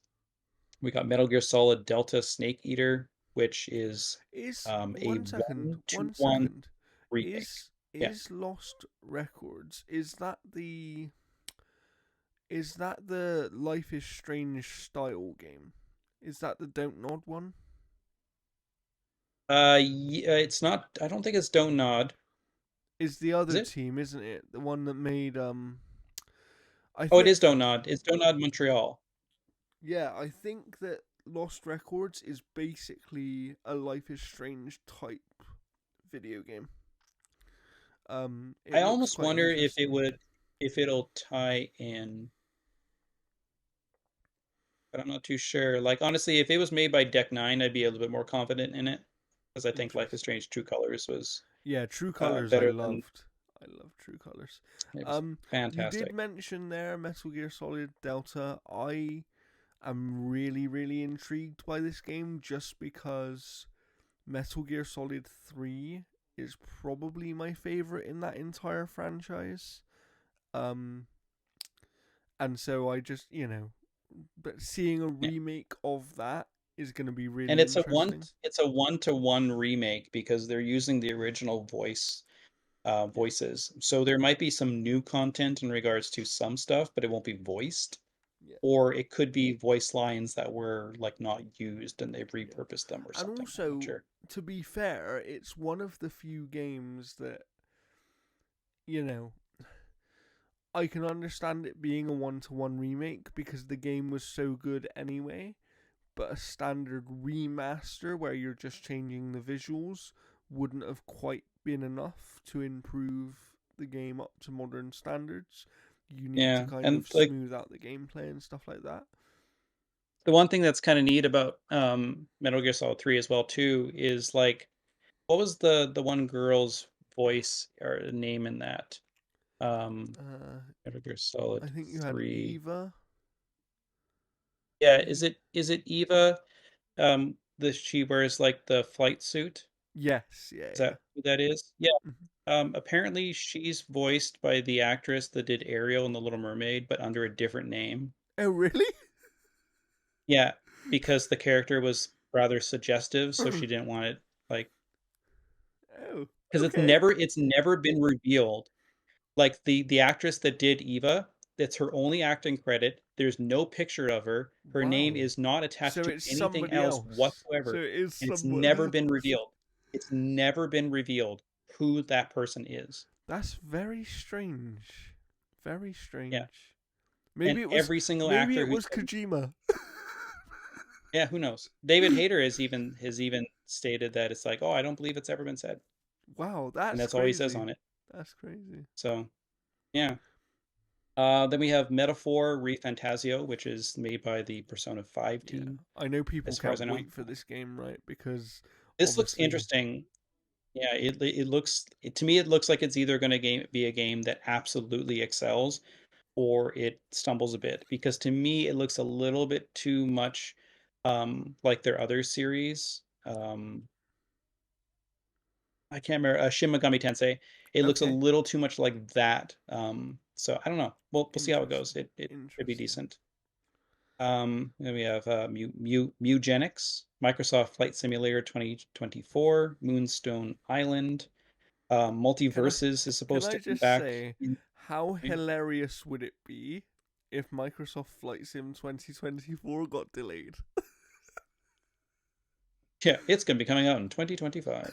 We got Metal Gear Solid Delta Snake Eater, which is Is a one second. one to One one second. remake. Yeah. Is Lost Records? Is that the Life is Strange style game? Is that the Don't Nod one? Yeah, it's not. I don't think it's Don't Nod. Is the Is other it? team, isn't it? The one that made I Oh, it think is Don't Nod. It's Don't Nod Montreal. yeah, I think that Lost Records is basically a Life is Strange type video game. It I looks almost quite wonder if it interesting. would, if it'll tie in, but I'm not too sure. Like honestly, if it was made by Ep.9, I'd be a little bit more confident in it because I think Life is Interesting. Strange True Colors was Yeah, True Colors I better than loved. I love True Colors. it was You did fantastic. mention there Metal Gear Solid Delta. I am really, really intrigued by this game just because Metal Gear Solid 3 is probably my favorite in that entire franchise. Um, and so I just, but seeing a Yeah. remake of that is going to be And really it's a one interesting. it's a one-to-one remake because they're using the original Yeah, voices. So there might be some new content in regards to some stuff, but it won't be voiced. yeah, Or it could be voice lines that were like not used and they've yeah. repurposed them or And something. I'm not also, sure. to be fair, it's one of the few games that, you know, I can understand it being a one to one remake because the game was so good anyway, but a standard remaster where you're just changing the visuals wouldn't have quite been enough to improve the game up to modern standards. You need to Yeah, kind and of like smooth out the gameplay and stuff like that. the one thing that's kind of neat about Metal Gear Solid 3 as well too is like what was the one girl's voice or name in that? Um Uh, Metal Gear I Solid think you had 3. Eva, Yeah, maybe. is it Eva? she wears like the flight suit. Yes, yeah, Is yeah. that who that is? Yeah. Mhm. Apparently she's voiced by the actress that did Ariel in The Little Mermaid, but under a different name. Oh, really? Yeah, because the character was rather suggestive, so she didn't want it like Oh, because okay. it's never been revealed. Like the actress that did Eva, that's her only acting credit. There's no picture of her. Her name Wow. is not attached So to it's anything somebody else else. So whatsoever, it is and it's someone never been else. revealed. It's never been revealed who that person is. That's very strange. Very Yeah, strange. and Maybe it was every single maybe actor it who's was been, Kojima. yeah, who knows? David Hayter has even stated that it's like, oh, I don't believe it's ever been said, Wow, and that's that's all he says crazy. on it. That's crazy. So yeah. Then we have Metaphor ReFantasio, which is made by the Persona 5 Yeah. team, I know people as far as I can't know. wait for this game, right? Because This looks obviously, interesting. Yeah, to me it looks like it's either going to be a game that absolutely excels or it stumbles a bit because to me it looks a little bit too much like their other series. I can't remember Shin Megami Tensei. It looks a okay. little too much like that. So I don't know. We'll see how it goes. Interesting. It could be Interesting. decent. Then we have Mugenics, Microsoft Flight Simulator 2024, Moonstone Island. Can I Multiverses is can supposed I to come just back. say how hilarious would it be if Microsoft Flight Sim 2024 got delayed? Yeah, it's going to be coming out in 2025.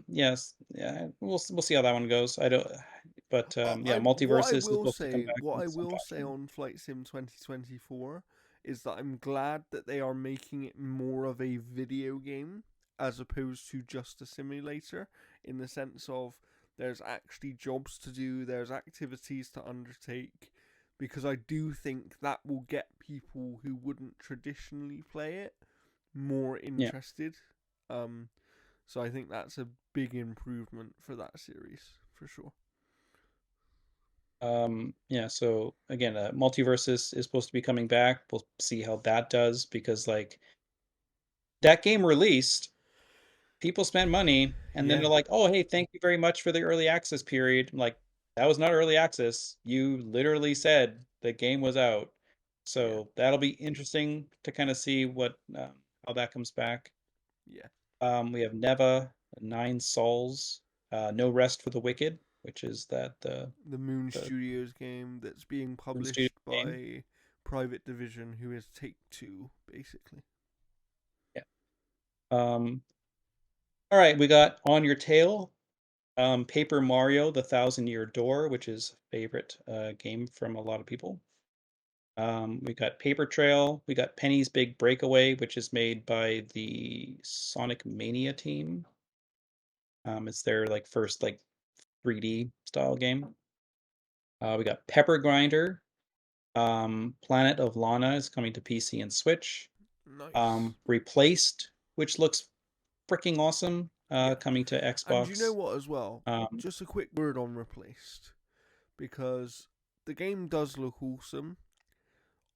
Yes, yeah, we'll see how that one goes. I don't, but yeah, Multiverses is supposed to come back What in I some will say fashion. on Flight Sim 2024 is that I'm glad that they are making it more of a video game as opposed to just a simulator, in the sense of there's actually jobs to do, there's activities to undertake, because I do think that will get people who wouldn't traditionally play it more Yeah. interested. Um, so I think that's a big improvement for that series for sure. Yeah, so again, Multiverses is supposed to be coming back. We'll see how that does because like that game released, people spend money and then Yeah, they're like, "Oh, hey, thank you very much for the early access period." I'm like, that was not early access. You literally said the game was out. yeah, So that'll be interesting to kind of see what how that comes back. yeah. We have Neva, Nine Souls, No Rest for the Wicked, which is that The Moon the Studios game that's being studio published game. by Private Division, who is Take Two, basically. Yeah. Um, all right, we got On Your Tail, Paper Mario: The Thousand Year Door, which is a favorite game from a lot of people. We got Paper Trail. We got Penny's Big Breakaway, which is made by the Sonic Mania team. It's their like first like 3D style game. We got Pepper Grinder. Planet of Lana is coming to PC and Switch. Nice. Replaced, which looks freaking awesome, Yeah. coming to And you know Xbox. what, as well? Um, Just a quick word on Replaced, because the game does look awesome.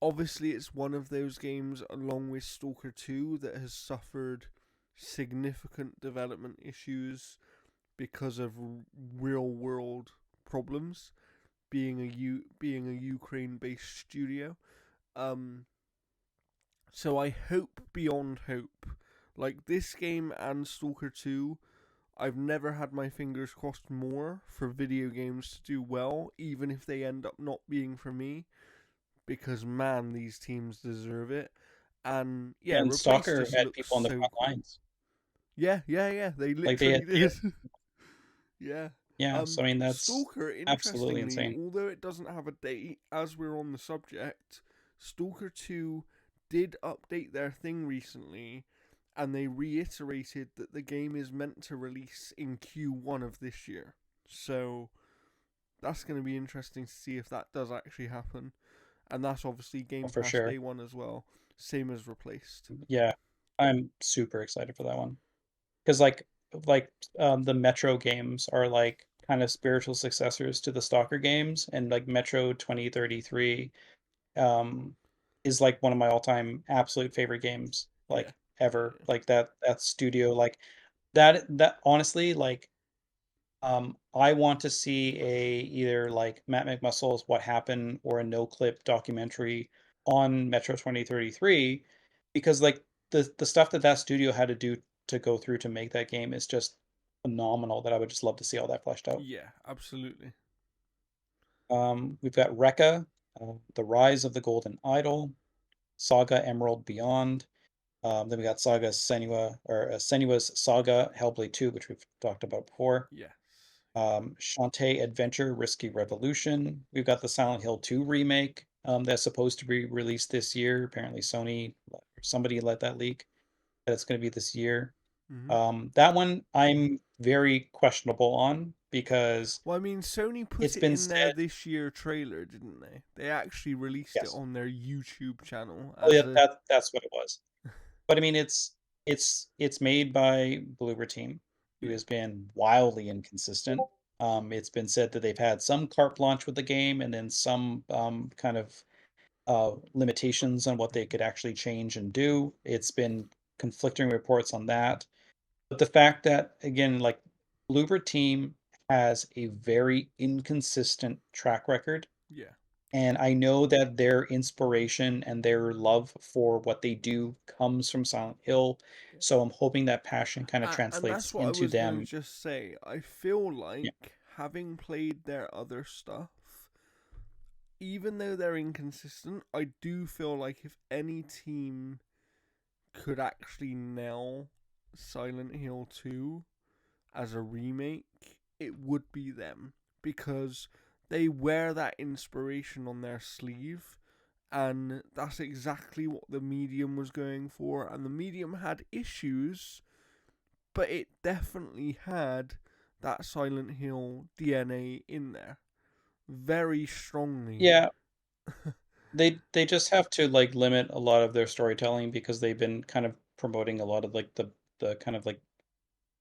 Obviously, it's one of those games, along with Stalker 2, that has suffered significant development issues because of real world problems, being a Ukraine based studio. Um, so I hope beyond hope. Like this game and Stalker 2, I've never had my fingers crossed more for video games to do well, even if they end up not being for me, because man, these teams deserve it. And yeah, and Replace Stalker just had looks people on the so front cool. lines. Yeah, they Like they literally had, did. Yeah. yeah. So I mean, that's Stalker, absolutely interestingly, insane. although it doesn't have a date, as we're on the subject, Stalker 2 did update their thing recently, and they reiterated that the game is meant to release in Q1 of this year. So that's going to be interesting to see if that does actually happen. And that's obviously Oh, Game for Pass sure. Day 1 as well, same as Replaced. Yeah, I'm super excited for that one because the Metro games are like kind of spiritual successors to the Stalker games, and like Metro 2033 um, is like one of my all-time absolute favorite games Yeah. like ever. Yeah. Like that studio, like that honestly, like I want to see a either like Matt McMuscle's What Happened or a no clip documentary on Metro 2033 because like the stuff that that studio had to do to go through to make that game is just phenomenal that I would just love to see all that fleshed out. Yeah, absolutely. We've got Rekka, The Rise of the Golden Idol, Saga Emerald Beyond. Then we got Saga Senua or Senua's Saga Hellblade 2, which we've talked about before. Yes. Shantae Adventure Risky Revolution. We've got the Silent Hill 2 remake that's supposed to be released this year. Apparently, somebody let that leak that it's going to be this year. Hmm. That one I'm very questionable on because Well, I mean, Sony put it's it been in their said, this year trailer, didn't they? They actually released it yes. on their YouTube channel Oh yeah, as a. that's what it was. But I mean, it's made by Bloober Team, who Yeah. has been wildly inconsistent. It's been said that they've had some carte blanche with the game, and then some kind of limitations on what they could actually change and do. It's been conflicting reports on that. But the fact that again, like Bloober Team has a very inconsistent track record, Yeah. and I know that their inspiration and their love for what they do comes from Silent Hill. Yeah. So I'm hoping that passion kind of And that's translates what I into was going to them. just say. I feel Yeah. like having played their other stuff, even though they're inconsistent, I do feel like if any team could actually nail Silent Hill 2 as a remake, it would be them because they wear that inspiration on their sleeve, and that's exactly what the medium was going for. And the medium had issues, but it definitely had that Silent Hill DNA in there very strongly. Yeah, they just have to like limit a lot of their storytelling because they've been kind of promoting a lot of like the kind of like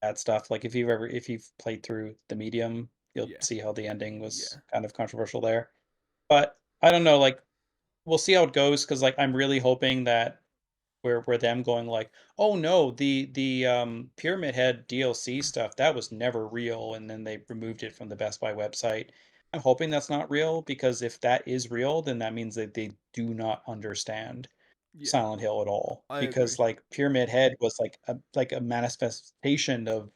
bad stuff. Like if you've played through the medium, you'll Yeah, see how the ending was yeah, kind of controversial there. But I don't know, like we'll see how it goes because like I'm really hoping that where them going like, oh no, the Pyramid Head DLC stuff that was never real, and then they removed it from the Best Buy website. I'm hoping that's not real because if that is real, then that means that they do not understand yeah. Silent Hill at all. I Because agree. like Pyramid Head was like a manifestation of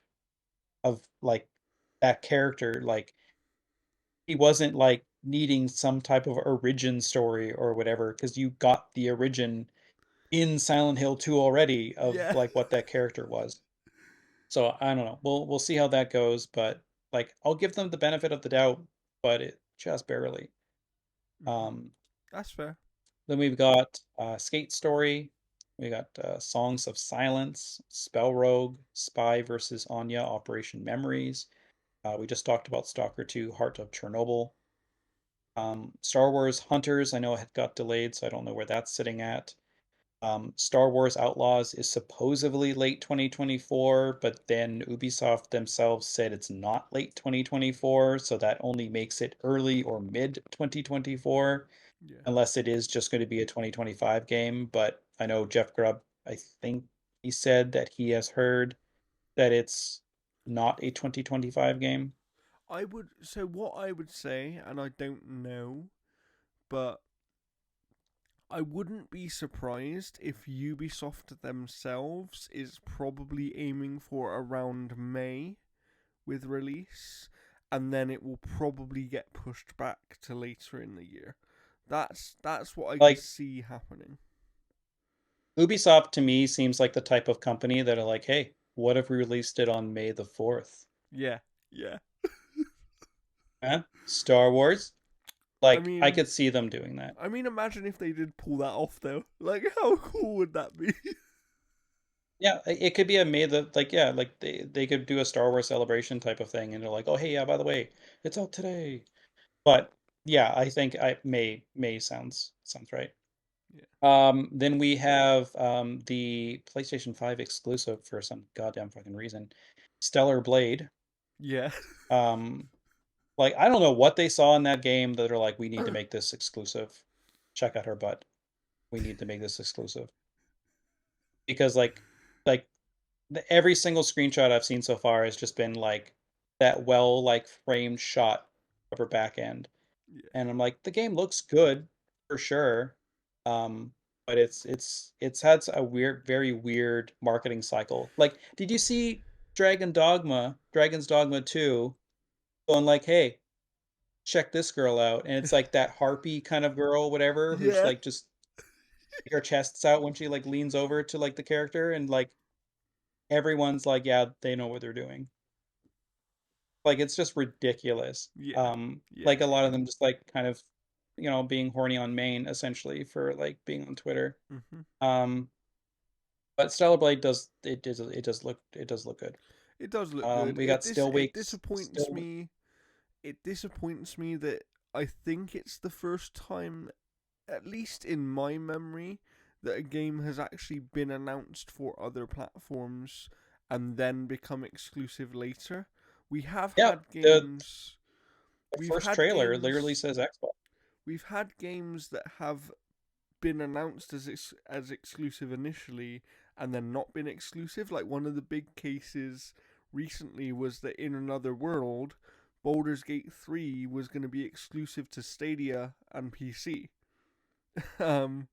like that character. Like he wasn't like needing some type of origin story or whatever because you got the origin in Silent Hill 2 already of Yeah. like what that character was. So I don't know. We'll see how that goes, but like I'll give them the benefit of the doubt, but it just barely. Hmm. Um, That's fair. then we've got Skate Story. We got Songs of Silence, Spell Rogue, Spy versus Anya, Operation Memories. We just talked about Stalker 2, Heart of Chernobyl. Star Wars Hunters, I know it got delayed, so I don't know where that's sitting at. Star Wars Outlaws is supposedly late 2024, but then Ubisoft themselves said it's not late 2024, so that only makes it early or mid 2024, Yeah. unless it is just going to be a 2025 game. But I know Jeff Grubb, I think he said that he has heard that it's not a 2025 game. So what I would say, and I don't know, but I wouldn't be surprised if Ubisoft themselves is probably aiming for around May with release, and then it will probably get pushed back to later in the year. That's what I could Like see happening. Ubisoft to me seems like the type of company that are like, hey, what if we released it on May the 4th? Yeah, yeah. Huh? Star Wars? I Like, I mean, could see them doing that. imagine if they did pull that off though. Like, how cool would that be? Yeah, it could be a May the like yeah, like they could do a Star Wars celebration type of thing, and they're like, oh hey, yeah, by the way, it's out today. But yeah, I think I May sounds right. Yeah, Then we have the PlayStation 5 exclusive for some goddamn fucking reason, Stellar Blade. yeah. Um, like I don't know what they saw in that game that are like, we need to make this exclusive. Check out her butt. We need to make this exclusive because like like every single screenshot I've seen so far has just been like that well like framed shot of her back end. Yeah. And I'm like, the game looks good for sure. Um, but it's had a weird, very weird marketing cycle. Like, did you see Dragon's Dogma 2 going like, hey, check this girl out? And it's like that harpy kind of girl, whatever, who's Yeah. like just her chest's out when she like leans over to like the character and like everyone's like, yeah, they know what they're doing. Like it's just ridiculous. Yeah. Like Yeah. a lot of Yeah. them just like kind of, being horny on main essentially for like being on Twitter. Hmm. Um, but Stellar Blade it does look good. It does look good. We got Still It Weeks, disappoints still me. It disappoints me that I think it's the first time, at least in my memory, that a game has actually been announced for other platforms and then become exclusive later. We have yeah. had The games. the We've first had trailer literally games. says Xbox. We've had games that have been announced as exclusive initially and then not been exclusive. Like one of the big cases recently was that in Another World, Baldur's Gate 3 was going to be exclusive to Stadia and PC. um,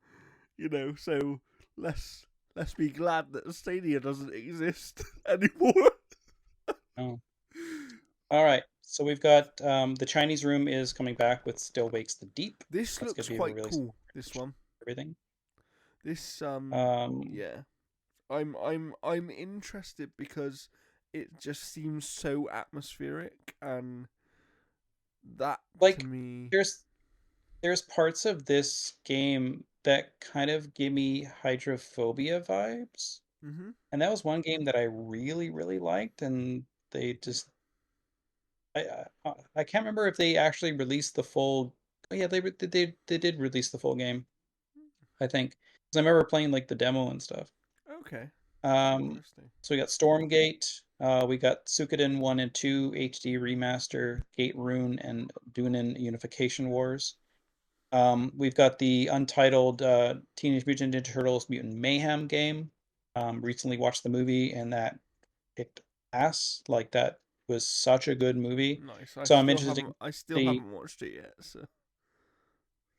so let's let's be glad that Stadia doesn't exist anymore. Oh. All right. So we've got the Chinese Room is coming back with Still Wakes the Deep. This That's gonna looks be quite released cool. This one. everything. This Um, yeah. I'm interested because it just seems so atmospheric, and that to like me. there's parts of this game that kind of give me hydrophobia vibes. Mhm. And that was one game that I really, really liked, and they Yeah. just I can't remember if they actually released the full. Oh, yeah, they did release the full game, I think, because I remember playing like the demo and stuff. Okay. Um, Interesting. so we got Stormgate, we got Suikoden 1 and 2 HD remaster, Gate Rune, and Dunin Unification Wars. We've got the untitled Teenage Mutant Ninja Turtles Mutant Mayhem game. Recently watched the movie and that kicked ass. Like that was such a good movie. Nice. So I'm interested to I still see. haven't watched it yet. So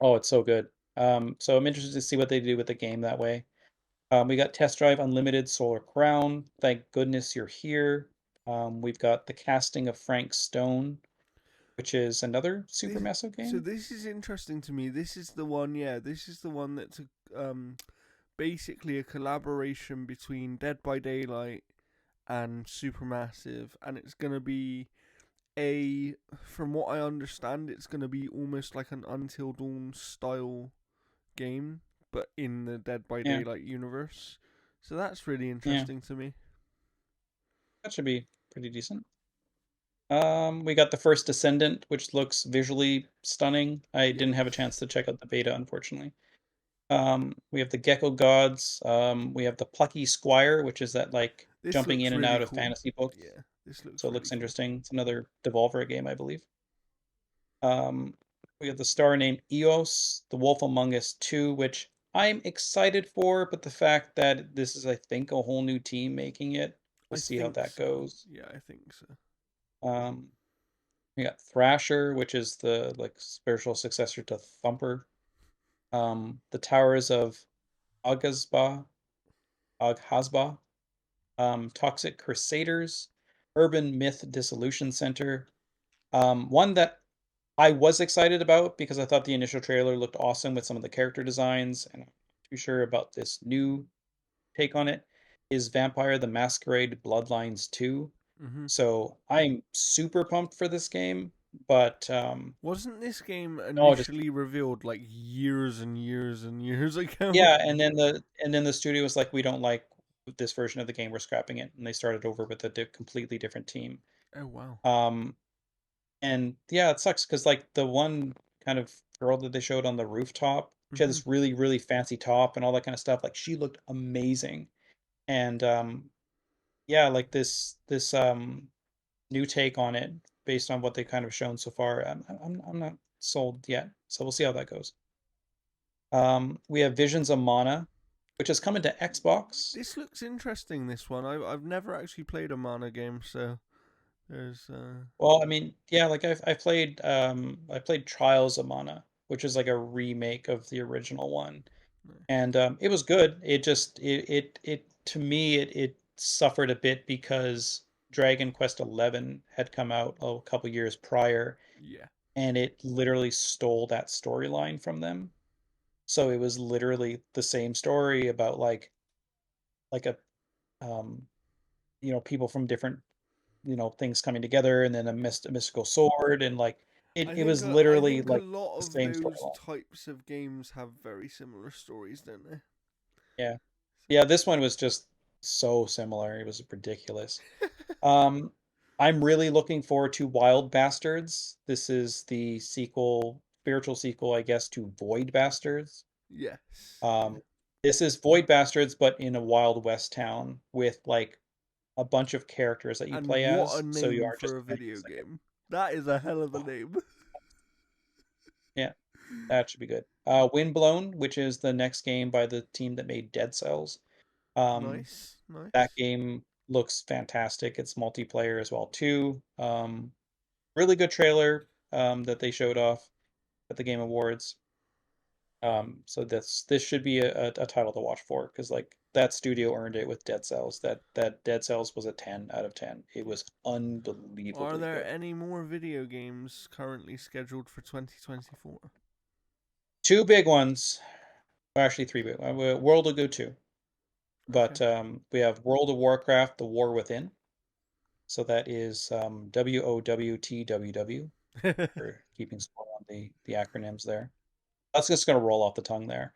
Oh, it's so good. So I'm interested to see what they do with the game that way. We got Test Drive Unlimited Solar Crown. Thank goodness you're here. We've got the casting of Frank Stone, which is another Super this Meso game. this is interesting to me. This is the one. Yeah. This is the one that's basically a collaboration between Dead by Daylight and Supermassive, and it's gonna be from what I understand, it's gonna be almost like an Until Dawn style game, but in the Dead by Yeah, Daylight universe. So that's really yeah, interesting to me. that should be pretty decent. We got the first Descendant, which looks visually stunning. I didn't have a Yes. chance to check out the beta, unfortunately. We have the Gecko Gods. We have the Plucky Squire, which is that like This jumping looks in and really out of cool. fantasy books. Yeah, this looks So it really looks cool. interesting. It's another Devolver game, I believe. Um, we have the star named Eos, The Wolf Among Us 2, which I'm excited for, but the fact that this is, I think, a whole new team making it, we'll I see how think that so. goes. Yeah, I think so. Um, we got Thrasher, which is the like spiritual successor to Thumper. The Towers of Aghasba, Aghasba, Toxic Crusaders, Urban Myth Dissolution Center. One that I was excited about because I thought the initial trailer looked awesome with some of the character designs, and I'm not too sure about this new take on it, is Vampire the Masquerade Bloodlines 2. Mhm. So I'm super pumped for this game, but Wasn't this game no, just initially revealed like years and years and years ago? yeah, and then the studio was like, we don't like this version of the game, we're scrapping it, and they started over with a completely different team. Oh wow. Um, and yeah, it sucks because like the one kind of girl that they showed on the rooftop, she had Mhm. this really, really fancy top and all that kind of stuff. Like she looked amazing. And yeah, like this new take on it based on what they've kind of shown so far, I'm not sold yet. So we'll see how that goes. We have Visions of Mana. which is coming to Xbox. This looks interesting. This one, I've never actually played a mana game, so there's Well, I mean, yeah, like I played Trials of Mana, which is like a remake of the original one. And it was good. It to me it suffered a bit because Dragon Quest 11 had come out a couple years prior, yeah, and it literally stole that storyline from them. So it was literally the same story about like a um people from different things coming together, and then a mystical sword, and like I it think was I literally think a like lot the of same those storyline. types of games have very similar stories, don't they? Yeah. So, Yeah, this one was just so similar. It was ridiculous. Um, I'm really looking forward to Wild Bastards. This is the sequel, spiritual sequel, I guess, to Void Bastards. yes, yeah. Um, this is Void Bastards, but in a Wild West town with like a bunch of characters that you And play what a as. So you name aren't for just a playing video as like game! That is a hell of a, a oh, name. yeah, that should be good. Windblown, which is the next game by the team that made Dead Cells. Um, Nice, that nice. game looks fantastic. It's multiplayer as well too. Really good trailer that they showed off at the Game Awards. So this should be a title to watch for, because like that studio earned it with Dead Cells. That Dead Cells was a 10 out of 10. It Yeah. was Are unbelievably there good. any more video games currently scheduled for 2024? Two big ones, or actually three big. World will go two, Okay. but we have World of Warcraft: The War Within. So that is WOWTWW, for keeping score on the acronyms there. That's just going to roll off the tongue there.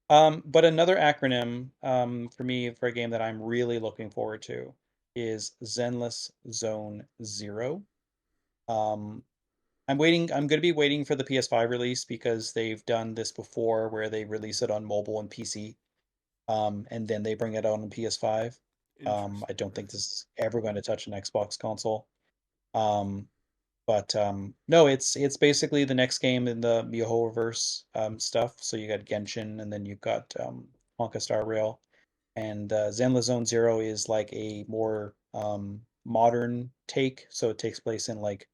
But another acronym for me for a game that I'm really looking forward to is Zenless Zone Zero. Um, I'm going to be waiting for the PS5 release, because they've done this before where they release it on mobile and PC, and then they bring it out on PS5. I Interesting. don't think Nice. this is ever going to touch an Xbox console. Um, but no, it's basically the next game in the Mihoverse stuff. So you got Genshin, and then you've got Honka Star Rail, and Zenless Zone Zero is like a more modern take. So it takes place in like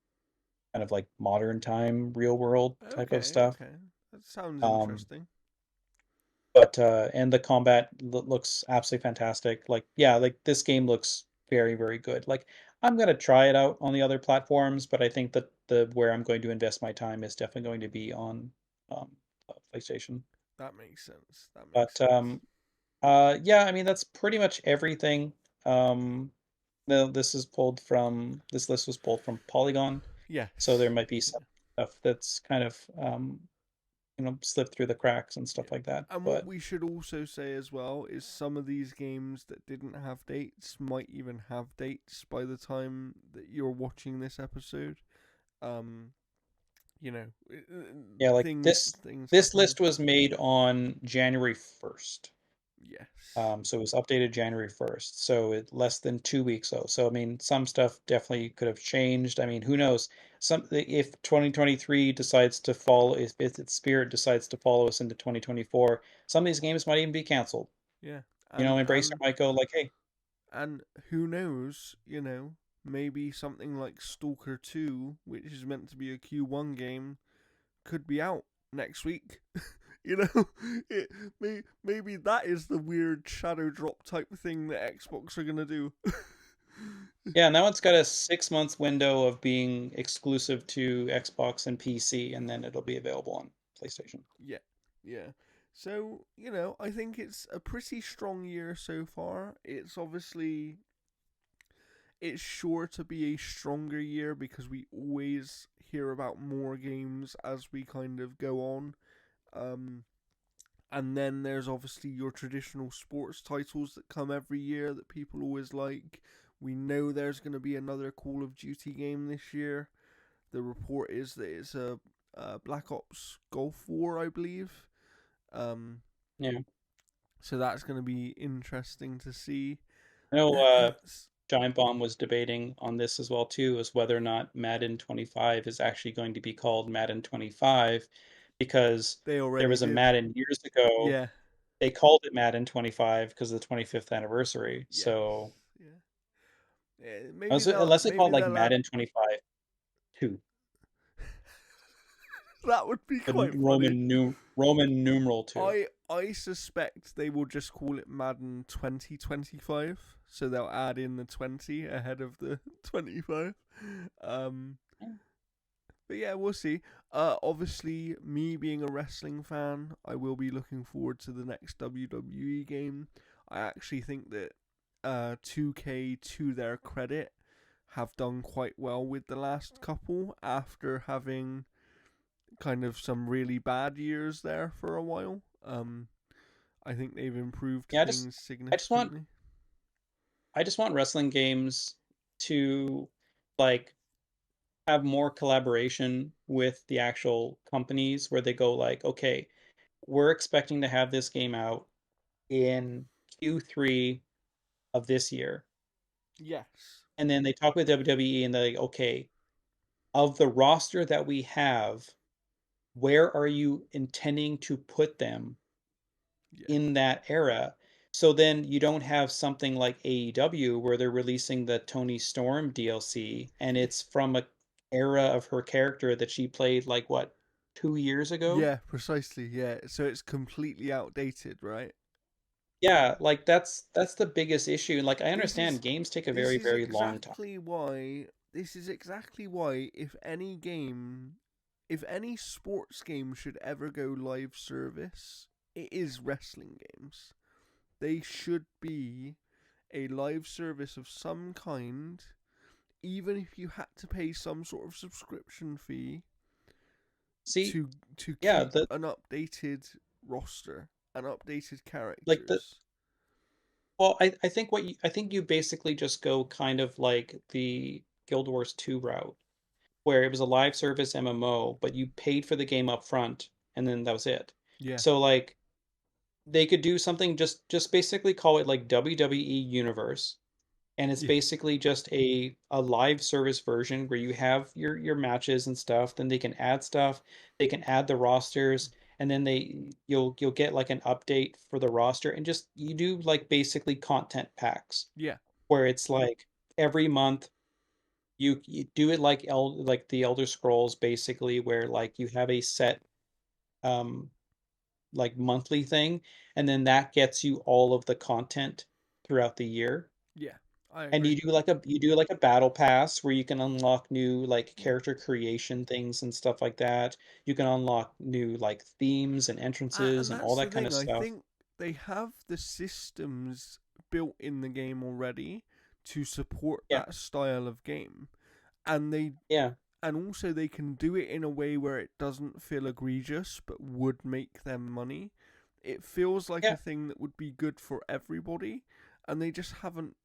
kind of like modern time, real world type of Okay, stuff. okay. That sounds Um, interesting. but and the combat looks absolutely fantastic. Like yeah, like this game looks very very good. Like I'm gonna try it out on the other platforms, but I think that the where I'm going to invest my time is definitely going to be on um, PlayStation. That makes sense. That makes But sense. yeah, I mean that's pretty much everything. No, this list was pulled from Polygon, so there Yes. might be Yeah. some stuff that's kind of slipped through the cracks and Yeah. stuff like that. And what But we should also say as well is some of these games that didn't have dates might even have dates by the time that you're watching this episode. Um, you know, yeah, like things this happen. list was made on January 1st. Yes. So it was updated January 1st. So it less than 2 weeks though. So I mean, some stuff definitely could have changed. I mean, who knows? Some if 2023 decides to follow, if its spirit decides to follow us into 2024, some of these games might even be canceled. Yeah. Embracer might go like, hey, And who knows, maybe something like Stalker 2, which is meant to be a Q1 game, could be out next week. you know, it, maybe that is the weird shadow drop type thing that Xbox are gonna do. yeah, now it's got a 6 month window of being exclusive to Xbox and PC, and then it'll be available on PlayStation. yeah, yeah. So I think it's a pretty strong year so far. It's sure to be a stronger year because we always hear about more games as we kind of go on. Um, and then there's obviously your traditional sports titles that come every year that people always like. We know there's going to be another Call of Duty game this year. The report is that it's a Black Ops Gulf War, I believe. Um, Yeah. so that's going to be interesting to see. I know Giant Bomb was debating on this as well too, as whether or not Madden 25 is actually going to be called Madden 25, because They there already was a did. Madden years ago Yeah, they called it Madden 25 because of the 25th anniversary. Yes. So Yeah. Maybe they'll unless they call it maybe like they'll add. Madden 25 2, That would be the quite funny. Roman numeral 2. I suspect they will just call it Madden 2025, so they'll add in the 20 ahead of the 25. Um, but yeah, we'll see. Obviously, me being a wrestling fan, I will be looking forward to the next WWE game. I actually think that 2K, to their credit, have done quite well with the last couple after having kind of some really bad years there for a while. I think they've improved Yeah, things I just want significantly. I just want wrestling games to like have more collaboration with the actual companies where they go like, okay, we're expecting to have this game out in Q3 of this year. Yes. And then they talk with WWE and they're like, okay, of the roster that we have, where are you intending to put them Yeah. in that era? So then you don't have something like AEW where they're releasing the Tony Storm DLC and it's from a era of her character that she played like what, 2 years ago? Yeah, precisely. Yeah. So it's completely outdated, right? Yeah, like that's the biggest issue. Like I This is understand games take a this very, is very long time. exactly why this is exactly why if any sports game should ever go live service, it is wrestling games. They should be a live service of some kind, even if you had to pay some sort of subscription fee See, to yeah, keep the an updated roster and updated like the characters. well, I think you basically just go kind of like the Guild Wars 2 route, where it was a live service MMO, but you paid for the game up front and then that was it. Yeah, So like they could do something just basically call it like WWE Universe, and it's yeah, basically just a live service version where you have your matches and stuff. Then they can add stuff, they can add the rosters, and then you'll get like an update for the roster, and just you do like basically content packs yeah, where it's like every month you do it like like the Elder Scrolls basically, where like you have a set um like monthly thing, and then that gets you all of the content throughout the year. yeah. I And agree. you do like a battle pass where you can unlock new like Yeah, character creation things and stuff like that. You can unlock new like themes and entrances and and all that's the that kind thing. of I stuff. think they have the systems built in the game already to support Yeah. that style of game, and they Yeah. and also they can do it in a way where it doesn't feel egregious but would make them money. It feels like a Yeah. thing that would be good for everybody, and they just haven't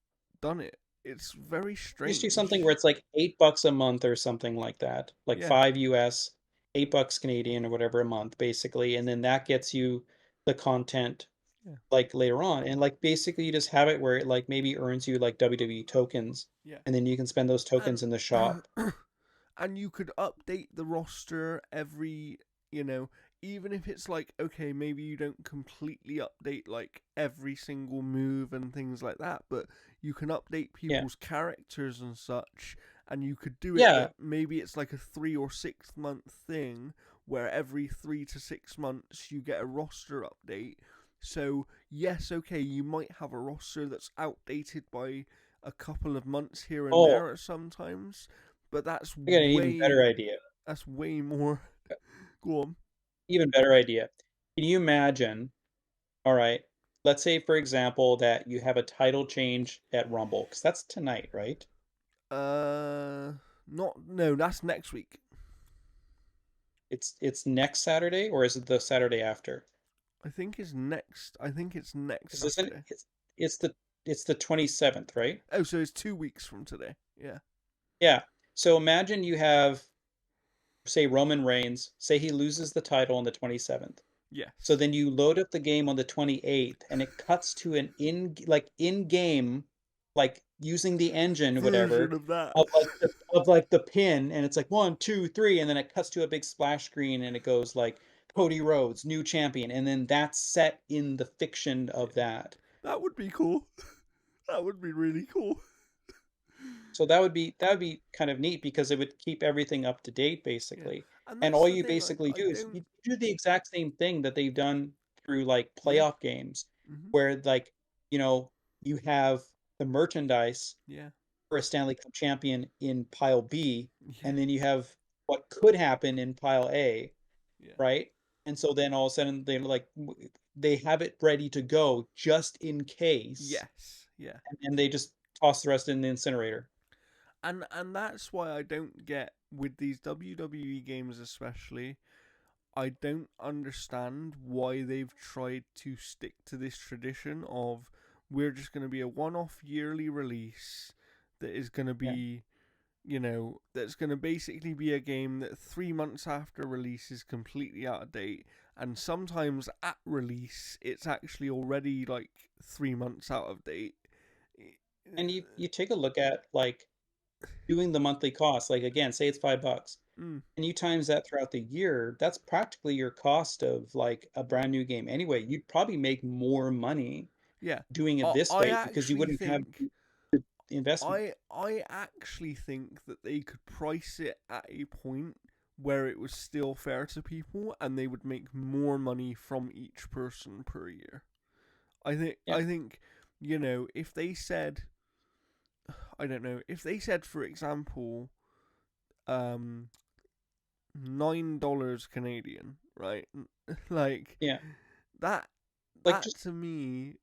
done it. It's very You just do something strange. where it's like $8 a month or something like that. Like Yeah, 5 US, $8 Canadian or whatever a month basically, and then that gets you the content yeah, like later on. And like basically you just have it where it like maybe earns you like WWE tokens, yeah. and then you can spend those And tokens in the shop. and you could update the roster every, you know, even if it's like, okay, maybe you don't completely update like every single move and things like that, but you can update Yeah. people's characters and such, and you could do it Yeah. that maybe it's like a 3 or 6 month thing where every 3 to 6 months you get a roster update. So yes, okay, you might have a roster that's outdated by a couple of months here and Oh, there at sometimes, but I got an even better idea. that's way more. Go on. Even better idea. Can you imagine, all right, let's say for example that you have a title change at Rumble, because that's tonight, right? Uh, not no. That's next week. It's next Saturday or is it the Saturday after? I think it's next. I think it's next Because isn't Saturday. it's the 27th, right? Oh, so it's 2 weeks from today. Yeah. Yeah. So imagine you have, say, Roman Reigns, say he loses the title on the 27th. So Yes. then you load up the game on the 28th and it cuts to an in game like using the engine or Version whatever of that. of like the pin, and it's like 1, 2, 3, and then it cuts to a big splash screen and it goes like Cody Rhodes, new champion, and then that's set in the fiction of Yeah. that. That would be cool. That would be really cool. So that would be kind of neat because it would keep everything up to date Yeah. basically. And And that's all the you thing, basically I do is don't. you do the exact same thing that they've done through like Yeah. playoff games Hmm. where like, you know, you have the merchandise Yeah. for a Stanley Cup champion in pile B, Yeah. and then you have what could happen in pile A, Yeah. right? And so then all of a sudden they have it ready to go just in case, Yes. Yeah. and then they just toss the rest in the incinerator. And that's why I don't get with these WWE games especially. I don't understand why they've tried to stick to this tradition of we're just going to be a one-off yearly release that is going to Yeah. be, that's going to basically be a game that 3 months after release is completely out of date, and sometimes at release it's actually already like 3 months out of date. And you take a look at like doing the monthly cost, like again, say it's $5, Mm, and you times that throughout the year, that's practically your cost of like a brand new game anyway. You'd probably make more money yeah, doing it I, this I way because you actually wouldn't have think the investment. I actually think that they could price it at a point where it was still fair to people and they would make more money from each person per year. I think Yeah, I think if they said I don't know, if they said for example um $9 Canadian, right? Like yeah. that Like that just to me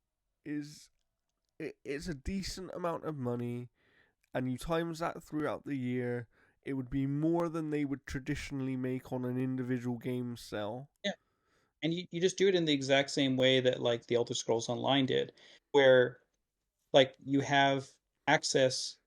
is it's a decent amount of money, and you times that throughout the year, it would be more than they would traditionally make on an individual game sell. yeah. And you just do it in the exact same way that like the Elder Scrolls Online did, where like you have access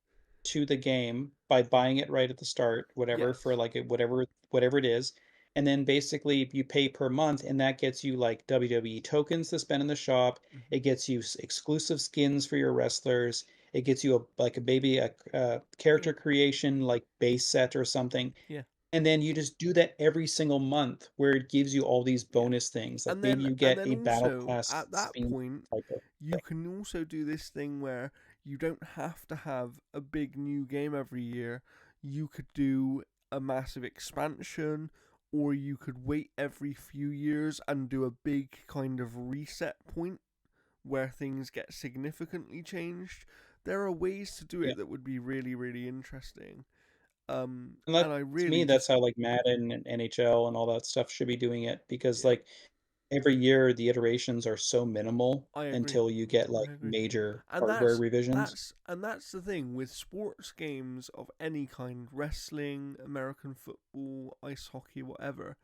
to the game by buying it right at the start, whatever for Yes. like whatever it is, and then basically you pay per month, and that gets you like WWE tokens to spend in the shop. Hmm. It gets you exclusive skins for your wrestlers. It gets you like a Yeah. character creation like base set or something, Yeah. and then you just do that every single month where it gives you all these Yeah. bonus things. Like And maybe then you and get then a battle also pass at that spin point type of you thing. can also do this thing where you don't have to have a big new game every year. You could do a massive expansion, or you could wait every few years and do a big kind of reset point where things get significantly changed. There are ways to do Yeah. it that would be really, really interesting. And that And I to me, really that's just, how like Madden and NHL and all that stuff should be doing it because yeah, like every year the iterations are so minimal I agree. until you get like I agree. major And hardware that's revisions. that's the thing with sports games of any kind, wrestling, American football, ice hockey, whatever.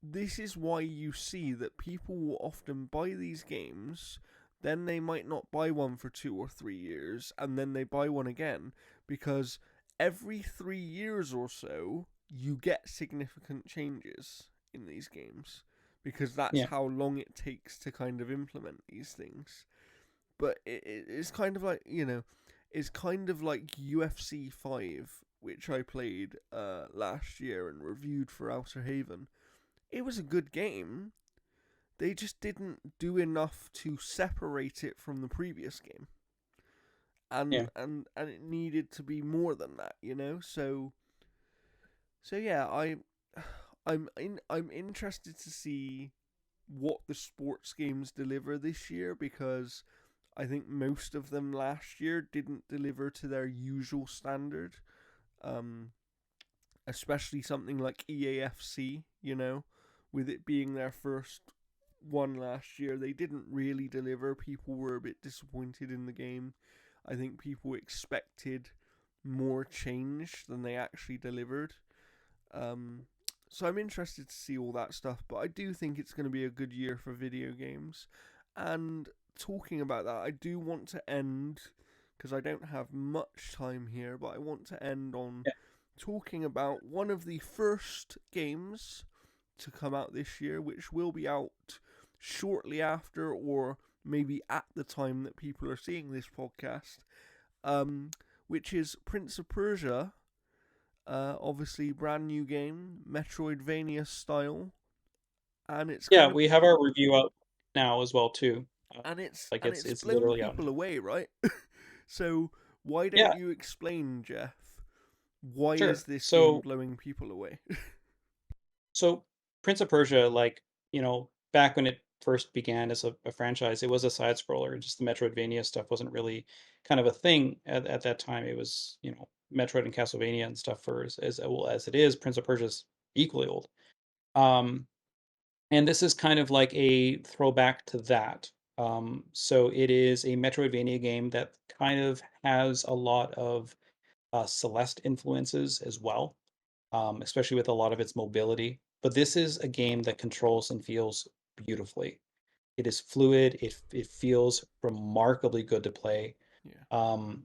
This is why you see that people will often buy these games, then they might not buy one for 2 or 3 years, and then they buy one again because every 3 years or so you get significant changes in these games because that's Yeah. how long it takes to kind of implement these things. But it's kind of like it's kind of like UFC 5, which I played last year and reviewed for Outer Haven. It was a good game. They just didn't do enough to separate it from the previous game, Yeah. and it needed to be more than that. So yeah, I'm interested to see what the sports games deliver this year because I think most of them last year didn't deliver to their usual standard. Um, Especially something like EAFC, with it being their first one last year, they didn't really deliver. People were a bit disappointed in the game. I think people expected more change than they actually delivered. Um, so I'm interested to see all that stuff, but I do think it's going to be a good year for video games. And talking about that, I do want to end because I don't have much time here, but I want to end on Yeah. talking about one of the first games to come out this year, which will be out shortly after, or maybe at the time that people are seeing this podcast, um, which is Prince of Persia. Obviously, brand new game, Metroidvania style. and it's Yeah, kind of we have our review out now as well too. Uh, like and it's it's it's blown literally out people now. away, right? So why don't Yeah, you explain, Jeff? Why is sure. this game So blowing people away? so Prince of Persia, like, back when it first began as a franchise, it was a side scroller. Just the Metroidvania stuff wasn't really kind of a thing at that time. It was, Metroid and Castlevania and stuff for as old as it is. Prince of Persia's equally old. Um, and this is kind of like a throwback to that. So it is a Metroidvania game that kind of has a lot of Celeste influences as well, especially with a lot of its mobility. But this is a game that controls and feels beautifully. It is fluid. It feels remarkably good to play. Yeah,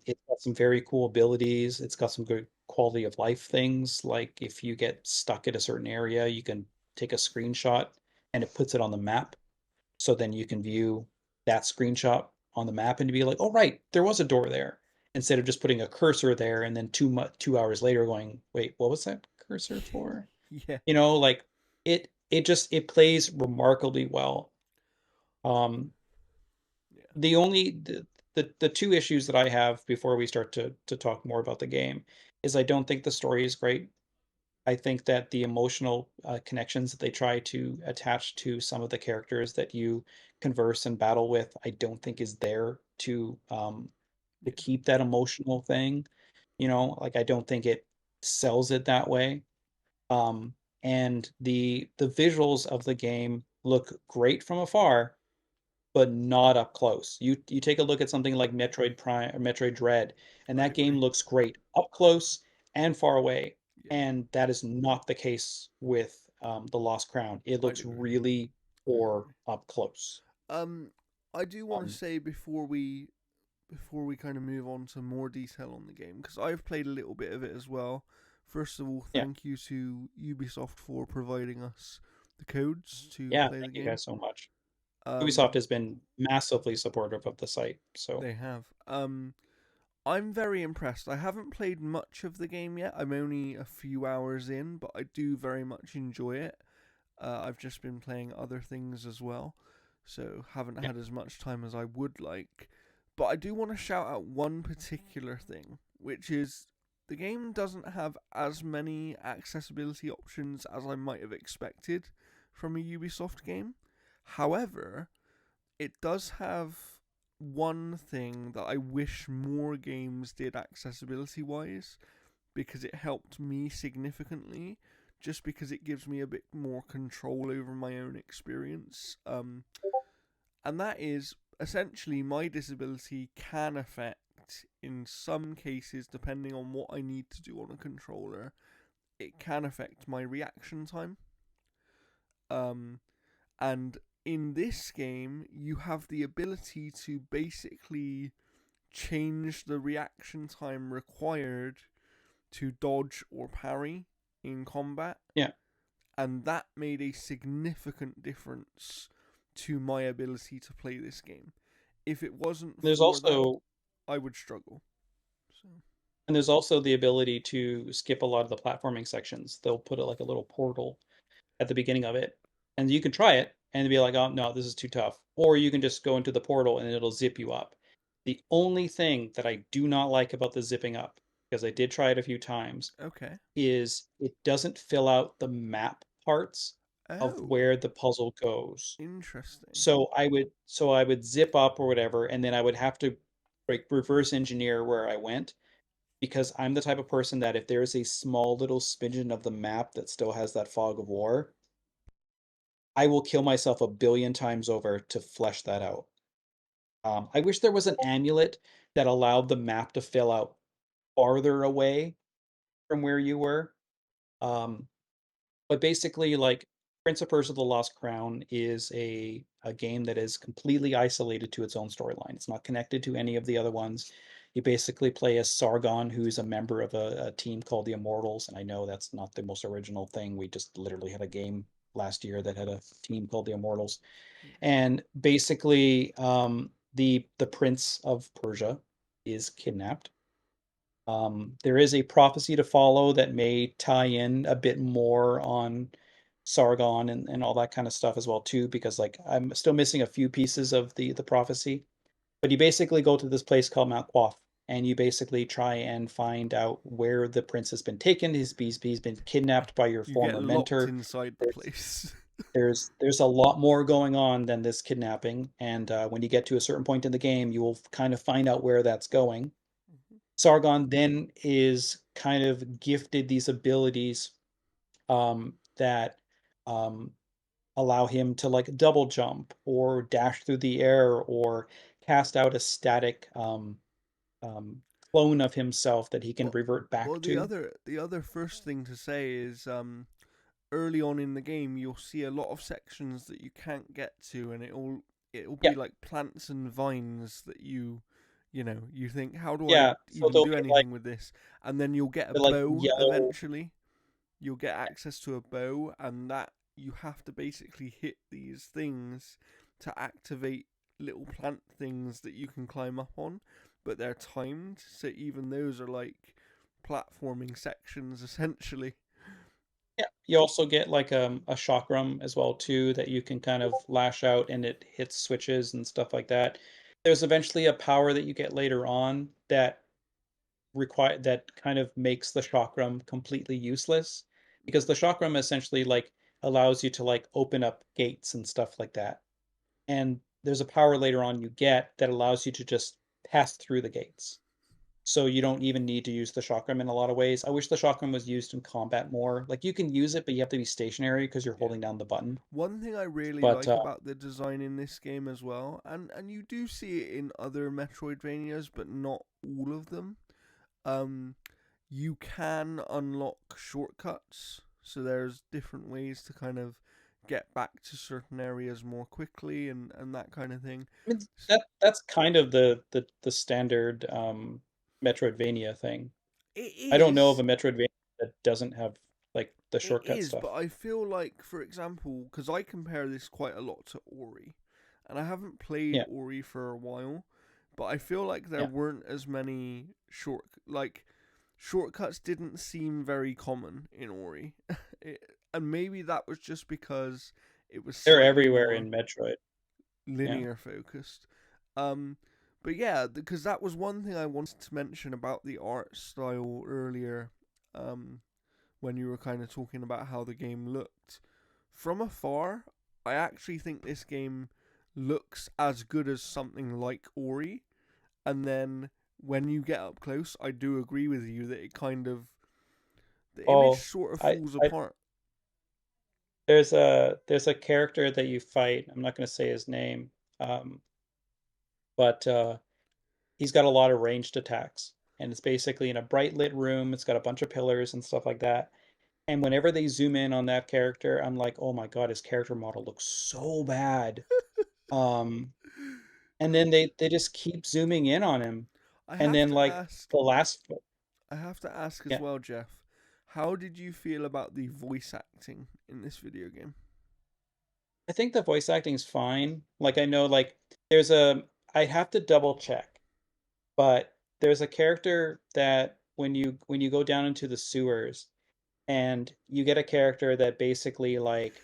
It's got some very cool abilities. It's got some good quality of life things. Like if you get stuck in a certain area, you can take a screenshot and it puts it on the map. So then you can view that screenshot on the map and be like, oh, right, there was a door there. Instead of just putting a cursor there and then 2 hours later going, wait, what was that cursor for? yeah, Like it plays remarkably well. Um, yeah. the only the two issues that I have before we start to talk more about the game is I don't think the story is great. I think that the emotional connections that they try to attach to some of the characters that you converse and battle with, I don't think is there to Yeah, keep that emotional thing. Like I don't think it sells it that way. Um, and the visuals of the game look great from afar, but not up close. You take a look at something like Metroid Prime or Metroid Dread, and I that game agree. looks great up close and far away. Yeah, And that is not the case with The Lost Crown. It I'd looks agree. really I'd poor agree. up close. Um, I do want to Um, say before we kind of move on to more detail on the game, because I've played a little bit of it as well. First of all, yeah, thank you to Ubisoft for providing us the codes to yeah. play the Thank you game. guys so much. Ubisoft Um, has been massively supportive of the site. So they have. I'm very impressed. I haven't played much of the game yet. I'm only a few hours in, but I do very much enjoy it. I've just been playing other things as well, so haven't yeah, had as much time as I would like. But I do want to shout out one particular thing, which is the game doesn't have as many accessibility options as I might have expected from a Ubisoft game. However, it does have one thing that I wish more games did accessibility wise, because it helped me significantly, just because it gives me a bit more control over my own experience. And that is essentially my disability can affect, in some cases, depending on what I need to do on a controller, it can affect my reaction time. Um, and in this game, you have the ability to basically change the reaction time required to dodge or parry in combat, yeah. and that made a significant difference to my ability to play this game. If it wasn't There's for that, also I would struggle. So and there's also the ability to skip a lot of the platforming sections. They'll put it like a little portal at the beginning of it, and you can try it and be like, "Oh no, this is too tough," or you can just go into the portal and it'll zip you up. The only thing that I do not like about the zipping up, because I did try it a few times, okay. is it doesn't fill out the map parts of Oh, where the puzzle goes. interesting. So I would zip up or whatever, and then I would have to like reverse engineer where I went because I'm the type of person that if there's a small little smidgen of the map that still has that fog of war, I will kill myself a billion times over to flesh that out. I wish there was an amulet that allowed the map to fill out farther away from where you were. Um, but basically, like Prince of Persia: The Lost Crown is a game that is completely isolated to its own storyline. It's not connected to any of the other ones. You basically play as Sargon, who's a member of a team called the Immortals. And I know that's not the most original thing. We just literally had a game last year that had a team called the Immortals. Yeah. And basically, the Prince of Persia is kidnapped. There is a prophecy to follow that may tie in a bit more on Sargon and all that kind of stuff as well too, because like I'm still missing a few pieces of the prophecy. But you basically go to this place called Mount Quaff, and you basically try and find out where the prince has been taken. He's been kidnapped by your You get former locked mentor. inside the There's place. there's a lot more going on than this kidnapping, and when you get to a certain point in the game, you will kind of find out where that's going. Sargon then is kind of gifted these abilities that um, allow him to like double jump or dash through the air or cast out a static um, clone of himself that he can well, revert well, back to. the other first thing to say is early on in the game you'll see a lot of sections that you can't get to, and it'll Yeah, be like plants and vines that you think, how do I yeah. So even there'll do be like anything with this? And then you'll get a the like bow yellow. eventually. You'll get access to a bow, and that you have to basically hit these things to activate little plant things that you can climb up on, but they're timed, so even those are like platforming sections essentially. Yeah, you also get like a chakram as well too that you can kind of lash out and it hits switches and stuff like that. There's eventually a power that you get later on that kind of makes the chakram completely useless because the chakram essentially like allows you to like open up gates and stuff like that. And there's a power later on you get that allows you to just pass through the gates. So you don't even need to use the chakram in a lot of ways. I wish the chakram was used in combat more. Like you can use it, but you have to be stationary because you're Yeah. holding down the button. One thing I really But like about the design in this game as well, and you do see it in other Metroidvanias, but not all of them. Um, you can unlock shortcuts, so there's different ways to kind of get back to certain areas more quickly and that kind of thing. I mean, that's kind of the standard Metroidvania thing. It I don't know of is, a Metroidvania that doesn't have like the it shortcut is, stuff. but I feel like, for example, because I compare this quite a lot to Ori, and I haven't played Yeah, Ori for a while, but I feel like there yeah. weren't as many shortcuts didn't seem very common in Ori, and maybe that was just because it was They're slightly everywhere more in Metroid. Yeah. linear focused. Um, but yeah, because that was one thing I wanted to mention about the art style earlier. Um, when you were kind of talking about how the game looked from afar, I actually think this game looks as good as something like Ori, and then when you get up close, I do agree with you that the image Oh, sort of I falls I apart. there's a character that you fight. I'm not going to say his name. Um, but he's got a lot of ranged attacks, and it's basically in a bright lit room. It's got a bunch of pillars and stuff like that. And whenever they zoom in on that character, I'm like, oh my god, his character model looks so bad. Um, and then they just keep zooming in on him, I and have then to like ask. the last, I have to ask as yeah, well, Jeff. How did you feel about the voice acting in this video game? I think the voice acting's fine. Like I know like there's a I have to double check, but there's a character that when you go down into the sewers and you get a character that basically like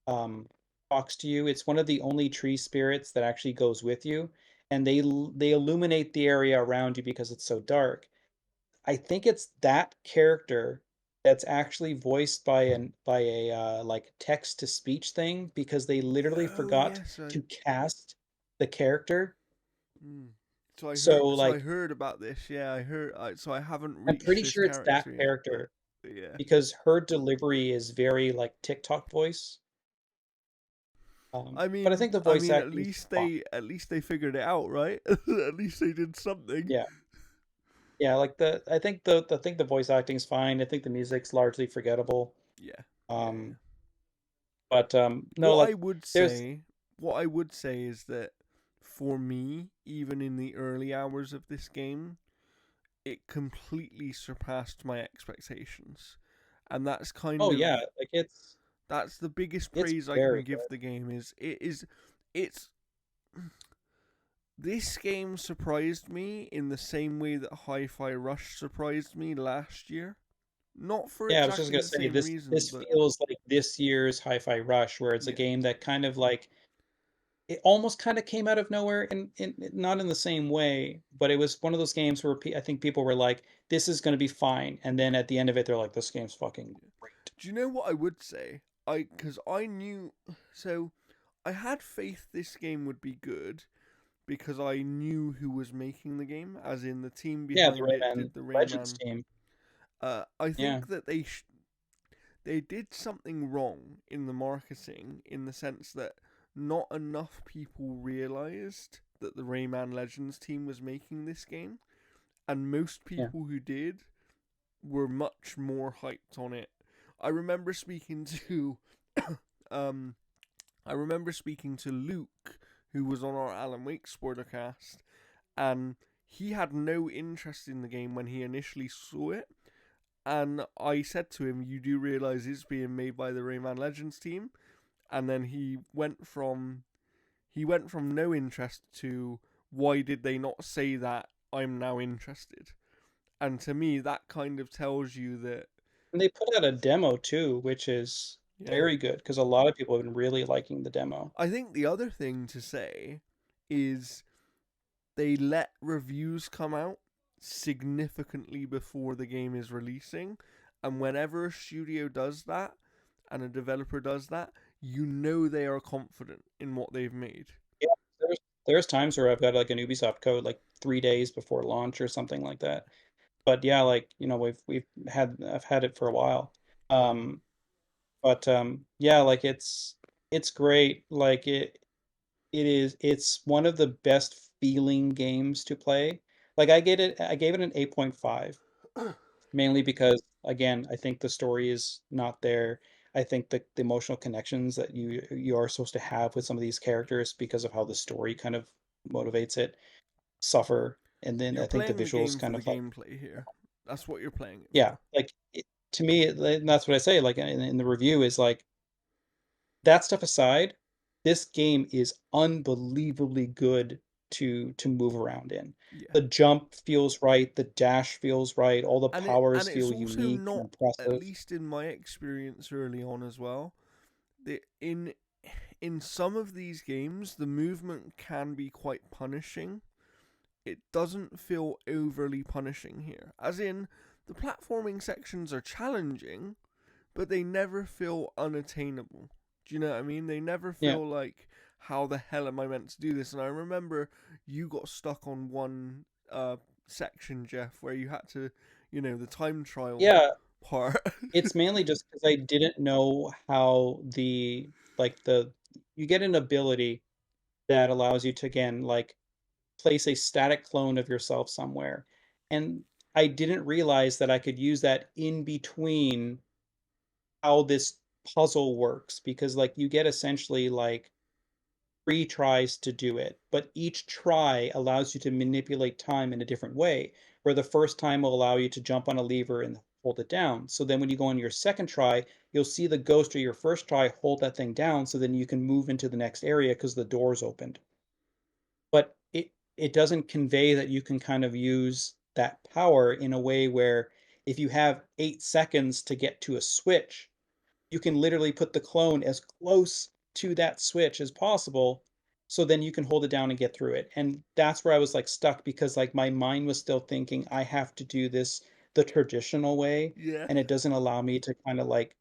um talks to you. It's one of the only tree spirits that actually goes with you, and they illuminate the area around you because it's so dark. I think it's that character that's actually voiced by a like text to speech thing because they literally Oh forgot yes, I. to cast the character. Mm. So So I like heard about this. Yeah, I heard. So I haven't I'm reached pretty this sure it's that character yet, but character yeah. because her delivery is very like TikTok voice. But I think the I voice mean, acting's fine. at least they figured it out, right? At least they did something. Yeah. Yeah, like I think the voice acting's fine. I think the music's largely forgettable. Yeah, yeah, yeah. Um, but no, What I like would there's say, what I would say is that for me, even in the early hours of this game, it completely surpassed my expectations, and that's oh kind yeah, of like that's the biggest it's praise I can very give good. the game. It's This game surprised me in the same way that Hi-Fi Rush surprised me last year. not for Yeah, I was just exactly gonna the say same this reason, this but feels like this year's Hi-Fi Rush, where it's a yeah. game that kind of like it almost kind of came out of nowhere in not in the same way, but it was one of those games where I think people were like, "This is going to be fine," and then at the end of it, they're like, "This game's fucking great." Do you know what I would say? Because I knew, so I had faith this game would be good because I knew who was making the game, as in the team Yeah, the behind it Rayman did the Legends Rayman. team. I Yeah, think that they did something wrong in the marketing in the sense that not enough people realized that the Rayman Legends team was making this game, and most yeah. people who did were much more hyped on it. I remember speaking to um I remember speaking to Luke, who was on our Alan Wake Sportercast, and he had no interest in the game when he initially saw it. And I said to him, "You do realize it's being made by the Rayman Legends team?" And then he went from no interest to, "Why did they not say that? I'm now interested." And to me, that kind of tells you that, And they put out a demo too, which is yeah. very good because a lot of people have been really liking the demo. I think the other thing to say is they let reviews come out significantly before the game is releasing. And whenever a studio does that and a developer does that, you know they are confident in what they've made. Yeah, there's times where I've got like an Ubisoft code like 3 days before launch or something like that. But yeah, like we've had I've had it for a while. Yeah. But yeah, like it's great. Like it's one of the best feeling games to play. Like I gave it an 8.5, mainly because again, I think the story is not there. I think the emotional connections that you are supposed to have with some of these characters because of how the story kind of motivates it suffer. And then You're I think the playing the visuals game for kind the of like gameplay here. That's what you're playing it yeah, for. like to me, that's what I say. Like in the review is like that stuff aside, this game is unbelievably good to move around in. Yeah. The jump feels right, the dash feels right, all the And powers it's feel also unique and not, at impressive. least in my experience early on as well, that in some of these games the movement can be quite punishing. It doesn't feel overly punishing here. As in, the platforming sections are challenging, but they never feel unattainable. Do you know what I mean? They never Yeah. feel like, how the hell am I meant to do this? And I remember you got stuck on one section, Jeff, where you had to, the time trial Yeah, part. it's mainly just because I didn't know how the like the you get an ability that allows you to again like place a static clone of yourself somewhere. And I didn't realize that I could use that in between how this puzzle works because like you get essentially like 3 tries to do it, but each try allows you to manipulate time in a different way, where the first time will allow you to jump on a lever and hold it down. So then when you go on your second try, you'll see the ghost of your first try hold that thing down so then you can move into the next area because the door's opened. But it doesn't convey that you can kind of use that power in a way where if you have 8 seconds to get to a switch, you can literally put the clone as close to that switch as possible so then you can hold it down and get through it. And that's where I was like stuck because like my mind was still thinking I have to do this the traditional way Yeah. and it doesn't allow me to kind of like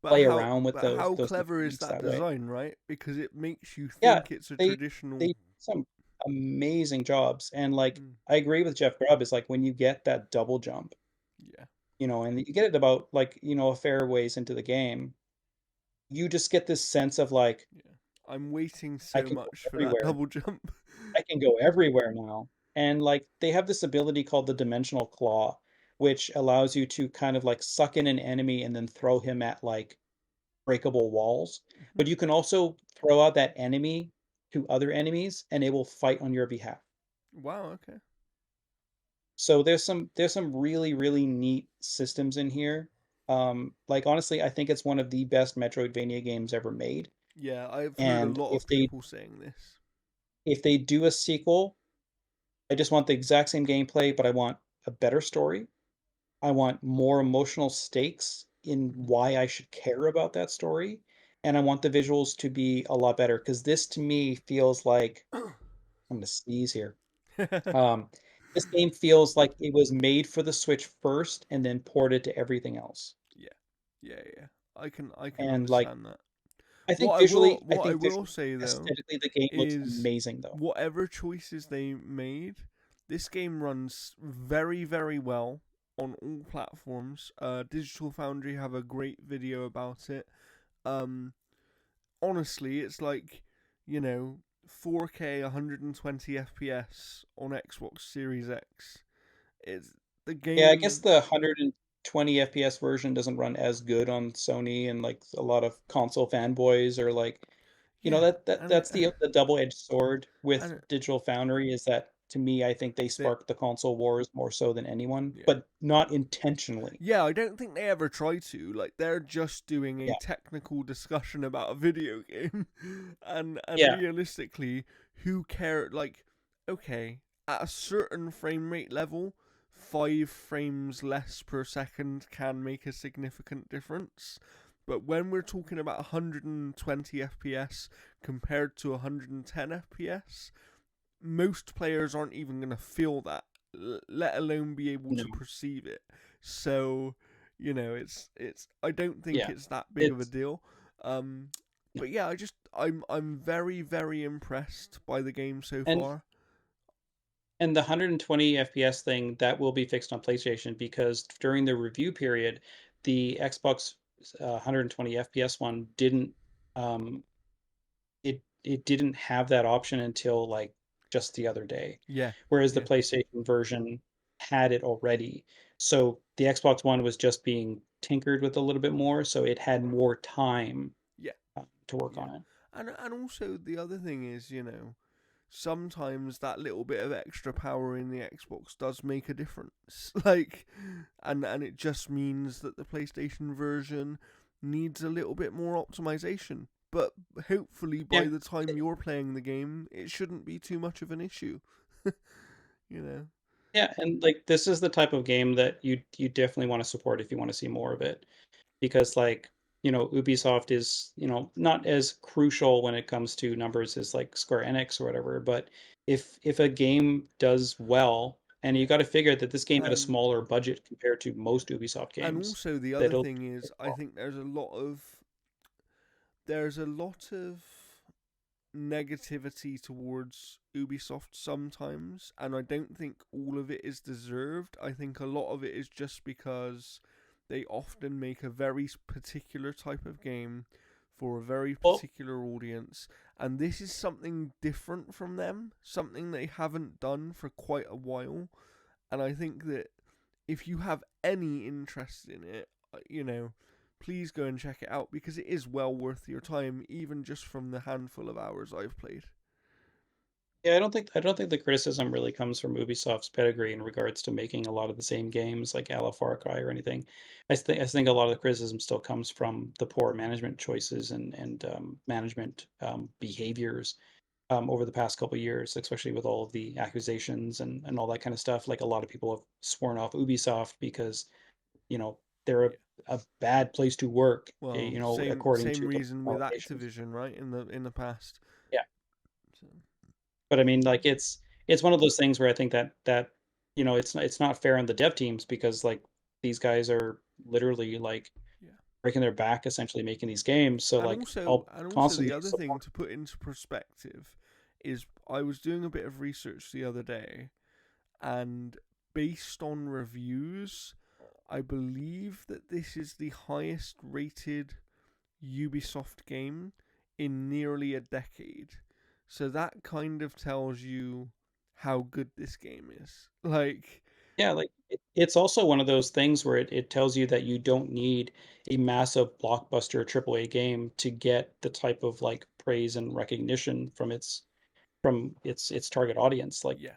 But play how around with but how those clever is techniques that that way. design, right? Because it makes you Yeah, think it's a they traditional. they did some amazing jobs and like Mm, I agree with Jeff Grubb is like when you get that double jump, yeah. and you get it about like, a fair ways into the game, you just get this sense of like Yeah. I'm waiting I so can go much for that everywhere. double jump. I can go everywhere now. And like they have this ability called the dimensional claw, which allows you to kind of like suck in an enemy and then throw him at like breakable walls. Mhm. But you can also throw out that enemy to other enemies and they will fight on your behalf. Wow, okay. So there's some really, really neat systems in here. Like honestly, I think it's one of the best Metroidvania games ever made. Yeah, I've heard a And lot of people saying this. if they do a sequel, I just want the exact same gameplay, but I want a better story. I want more emotional stakes in Mhm. why I should care about that story, and I want the visuals to be a lot better. Because this to me feels like I'm gonna sneeze here. Um, this game feels like it was made for the Switch first and then ported to everything else. Yeah, yeah, yeah. I can And, like, understand that. I think visually What I will say though aesthetically, the game looks is amazing, though. whatever choices they made, this game runs very very well on all platforms. Digital Foundry have a great video about it. Um, Honestly, it's like, you know, 4K 120 FPS on Xbox Series X. It's the Yeah, I guess game. the 120 FPS version doesn't run as good on Sony, and, like, a lot of console fanboys are like Yeah, and that's the double-edged sword with and Digital Foundry is that, to me, I think they they sparked the console wars more so than anyone, yeah. but not intentionally. Yeah, I don't think they ever try to. Like they're just doing a Yeah. technical discussion about a video game, and Yeah. realistically, who care? Like, okay, at a certain frame rate level, 5 frames less per second can make a significant difference. But when we're talking about 120 FPS compared to 110 FPS, most players aren't even going to feel that, let alone be able No. to perceive it. So, it's. I don't think Yeah. it's that big of a It's deal. Um, no. but yeah, I'm very very impressed by the game so And far. and the 120 FPS thing, that will be fixed on PlayStation because during the review period, the Xbox 120 FPS one didn't um it didn't have that option until like just the other day, Yeah, whereas the yeah, PlayStation version had it already. So the Xbox One was just being tinkered with a little bit more, so it had more time yeah, to work yeah. on it. And also the other thing is, sometimes that little bit of extra power in the Xbox does make a difference. Like, and it just means that the PlayStation version needs a little bit more optimization. But hopefully, by Yeah, the time you're playing the game, it shouldn't be too much of an issue. you know? yeah, and like this is the type of game that you definitely want to support if you want to see more of it. Because like Ubisoft is not as crucial when it comes to numbers as like Square Enix or whatever, but if a game does well, and you Yeah. got to figure that this game had a And smaller budget compared to yeah. most Ubisoft And games, also the that other it'll thing is, I think there's a lot of negativity towards Ubisoft sometimes, and I don't think all of it is deserved. I think a lot of it is just because they often make a very particular type of game for a very well, particular audience, and this is something different from them, something they haven't done for quite a while. And I think that if you have any interest in it, please go and check it out because it is well worth your time, even just from the handful of hours I've played. yeah, I don't think the criticism really comes from Ubisoft's pedigree in regards to making a lot of the same games like a la Far Cry or anything. I think a lot of the criticism still comes from the poor management choices and management behaviors over the past couple of years, especially with all of the accusations and all that kind of stuff. Like a lot of people have sworn off Ubisoft because they're Yeah. a bad place to work, Well, according same to the reason with allegations. Activision, right? In the past. Yeah. So, But I mean, like, it's one of those things where I think that it's not fair on the dev teams because like these guys are literally like yeah. breaking their back essentially making these games. So And like also, I'll and also the constantly other thing support. to put into perspective is I was doing a bit of research the other day, and based on reviews, I believe that this is the highest rated Ubisoft game in nearly a decade. So that kind of tells you how good this game is. Like, Yeah, like it's also one of those things where it tells you that you don't need a massive blockbuster AAA game to get the type of like praise and recognition from its target audience. Like yeah,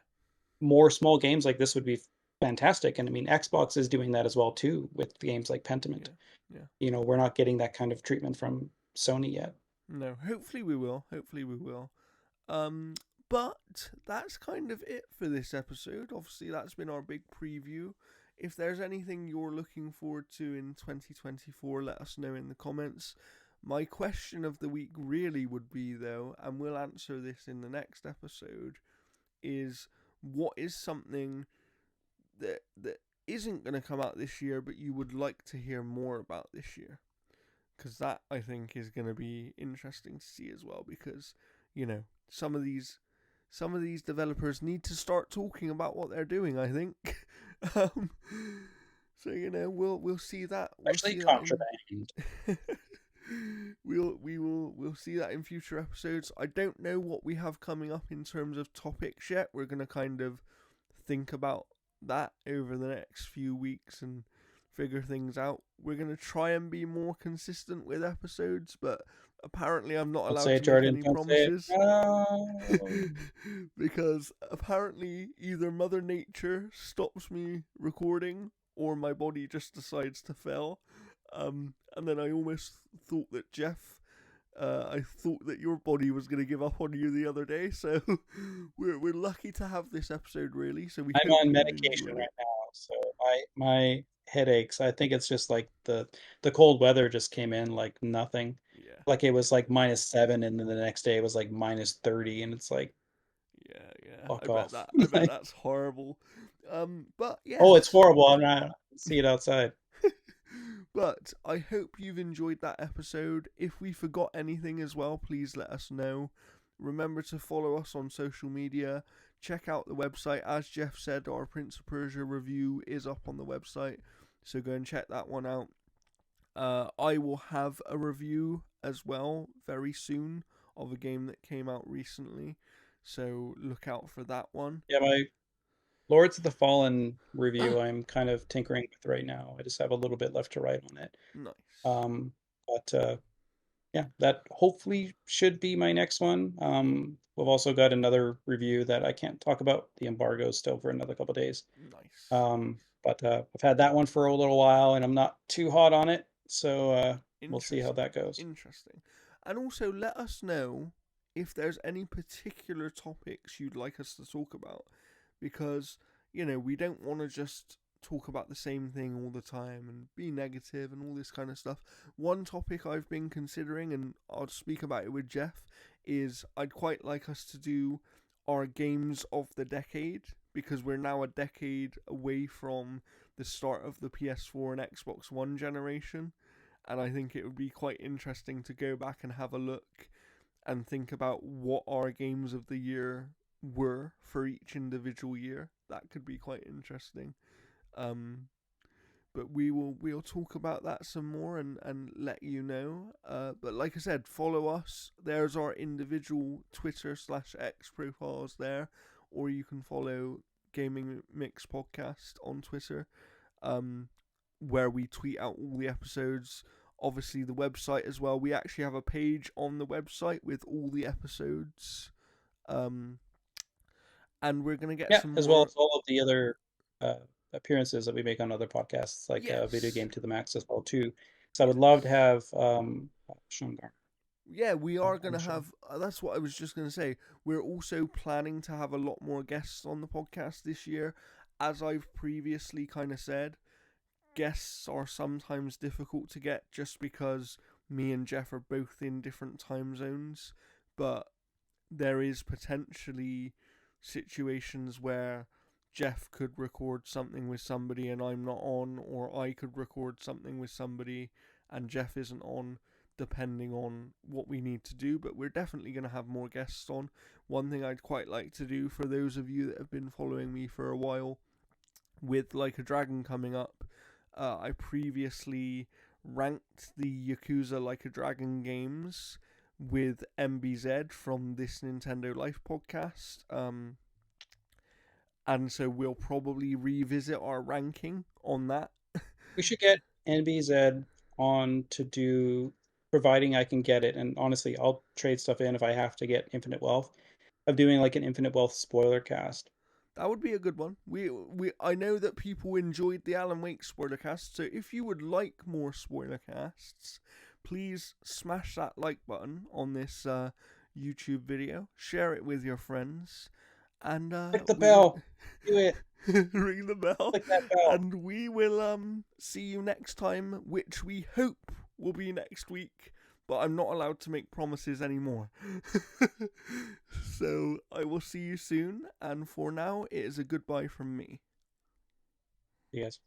more small games like this would be fantastic. And I mean, Xbox is doing that as well too with games like Pentiment. yeah, yeah. We're not getting that kind of treatment from Sony yet. No, hopefully we will. Hopefully we will. Um, but that's kind of it for this episode. Obviously, that's been our big preview if there's anything you're looking forward to in 2024, let us know in the comments. My question of the week really would be, though, and we'll answer this in the next episode, is what is something that isn't going to come out this year, but you would like to hear more about this year? Because that, I think, is going to be interesting to see as well. Because some of these developers need to start talking about what they're doing, I think. um, so we'll see that. We'll Especially see that contraband. we'll see that in future episodes. I don't know what we have coming up in terms of topics yet. We're gonna kind of think about that over the next few weeks and figure things out. We're gonna try and be more consistent with episodes, but apparently I'm not Don't allowed say it, to make Jordan. any Don't say it. promises. No. Because apparently either Mother Nature stops me recording or my body just decides to fail. And then I almost thought that I thought that your body was going to give up on you the other day. So we're lucky to have this episode, really. So we I'm hope on you medication enjoyed right it. now, so my headaches. I think it's just like the cold weather just came in like nothing. Yeah, Like it was like -7, and then the next day it was like -30, and it's like yeah. fuck I bet off. that. I bet Like, that's horrible. But oh, it's yes. horrible. I'm not I see it outside. But I hope you've enjoyed that episode. If we forgot anything as well, please let us know. Remember to follow us on social media. Check out the website. As Jeff said, our Prince of Persia review is up on the website, so go and check that one out. I will have a review as well very soon of a game that came out recently, so look out for that one. Yeah, my Lords of the Fallen review I'm kind of tinkering with right now. I just have a little bit left to write on it. Nice. Um, but yeah, that hopefully should be my next one. We've also got another review that I can't talk about. The embargo is still for another couple days. Nice. But I've had that one for a little while, and I'm not too hot on it. So we'll see how Interesting. that goes. Interesting. And also let us know if there's any particular topics you'd like us to talk about. Because, we don't want to just talk about the same thing all the time and be negative and all this kind of stuff. One topic I've been considering, and I'll speak about it with Jeff, is I'd quite like us to do our games of the decade, because we're now a decade away from the start of the PS4 and Xbox One generation. And I think it would be quite interesting to go back and have a look and think about what our games of the year were for each individual year. That could be quite interesting. Um, but we'll talk about that some more and let you know. But like I said, follow us. There's our individual Twitter/X profiles there, or you can follow Gaming Mix Podcast on Twitter, where we tweet out all the episodes. Obviously, the website as well. We actually have a page on the website with all the episodes. Um, and we're gonna get Yeah, some as well more. as all of the other uh, appearances that we make on other podcasts, like Video Yes, Game to the Max as well too. So I would love to yes. have Sean Garner Yeah, we are on going the to show. have. That's what I was just going to say. We're also planning to have a lot more guests on the podcast this year. As I've previously kind of said, guests are sometimes difficult to get just because me and Jeff are both in different time zones. But there is potentially situations where Jeff could record something with somebody and I'm not on, or I could record something with somebody and Jeff isn't on, depending on what we need to do. But we're definitely going to have more guests on. One thing I'd quite like to do, for those of you that have been following me for a while, with Like a Dragon coming up, I previously ranked the Yakuza Like a Dragon games with MBZ from This Nintendo Life podcast. And so we'll probably revisit our ranking on that. We should get NBZ on to do, providing I can get it. And honestly, I'll trade stuff in if I have to get Infinite Wealth. Of doing like an Infinite Wealth spoiler cast. That would be a good one. We I know that people enjoyed the Alan Wake spoiler cast, so if you would like more spoiler casts, please smash that like button on this YouTube video, share it with your friends, and Click the bell. Do it. Ring the bell, Click that bell. and we will see you next time, which we hope will be next week. But I'm not allowed to make promises anymore. So I will see you soon, and for now, it is a goodbye from me. You guys.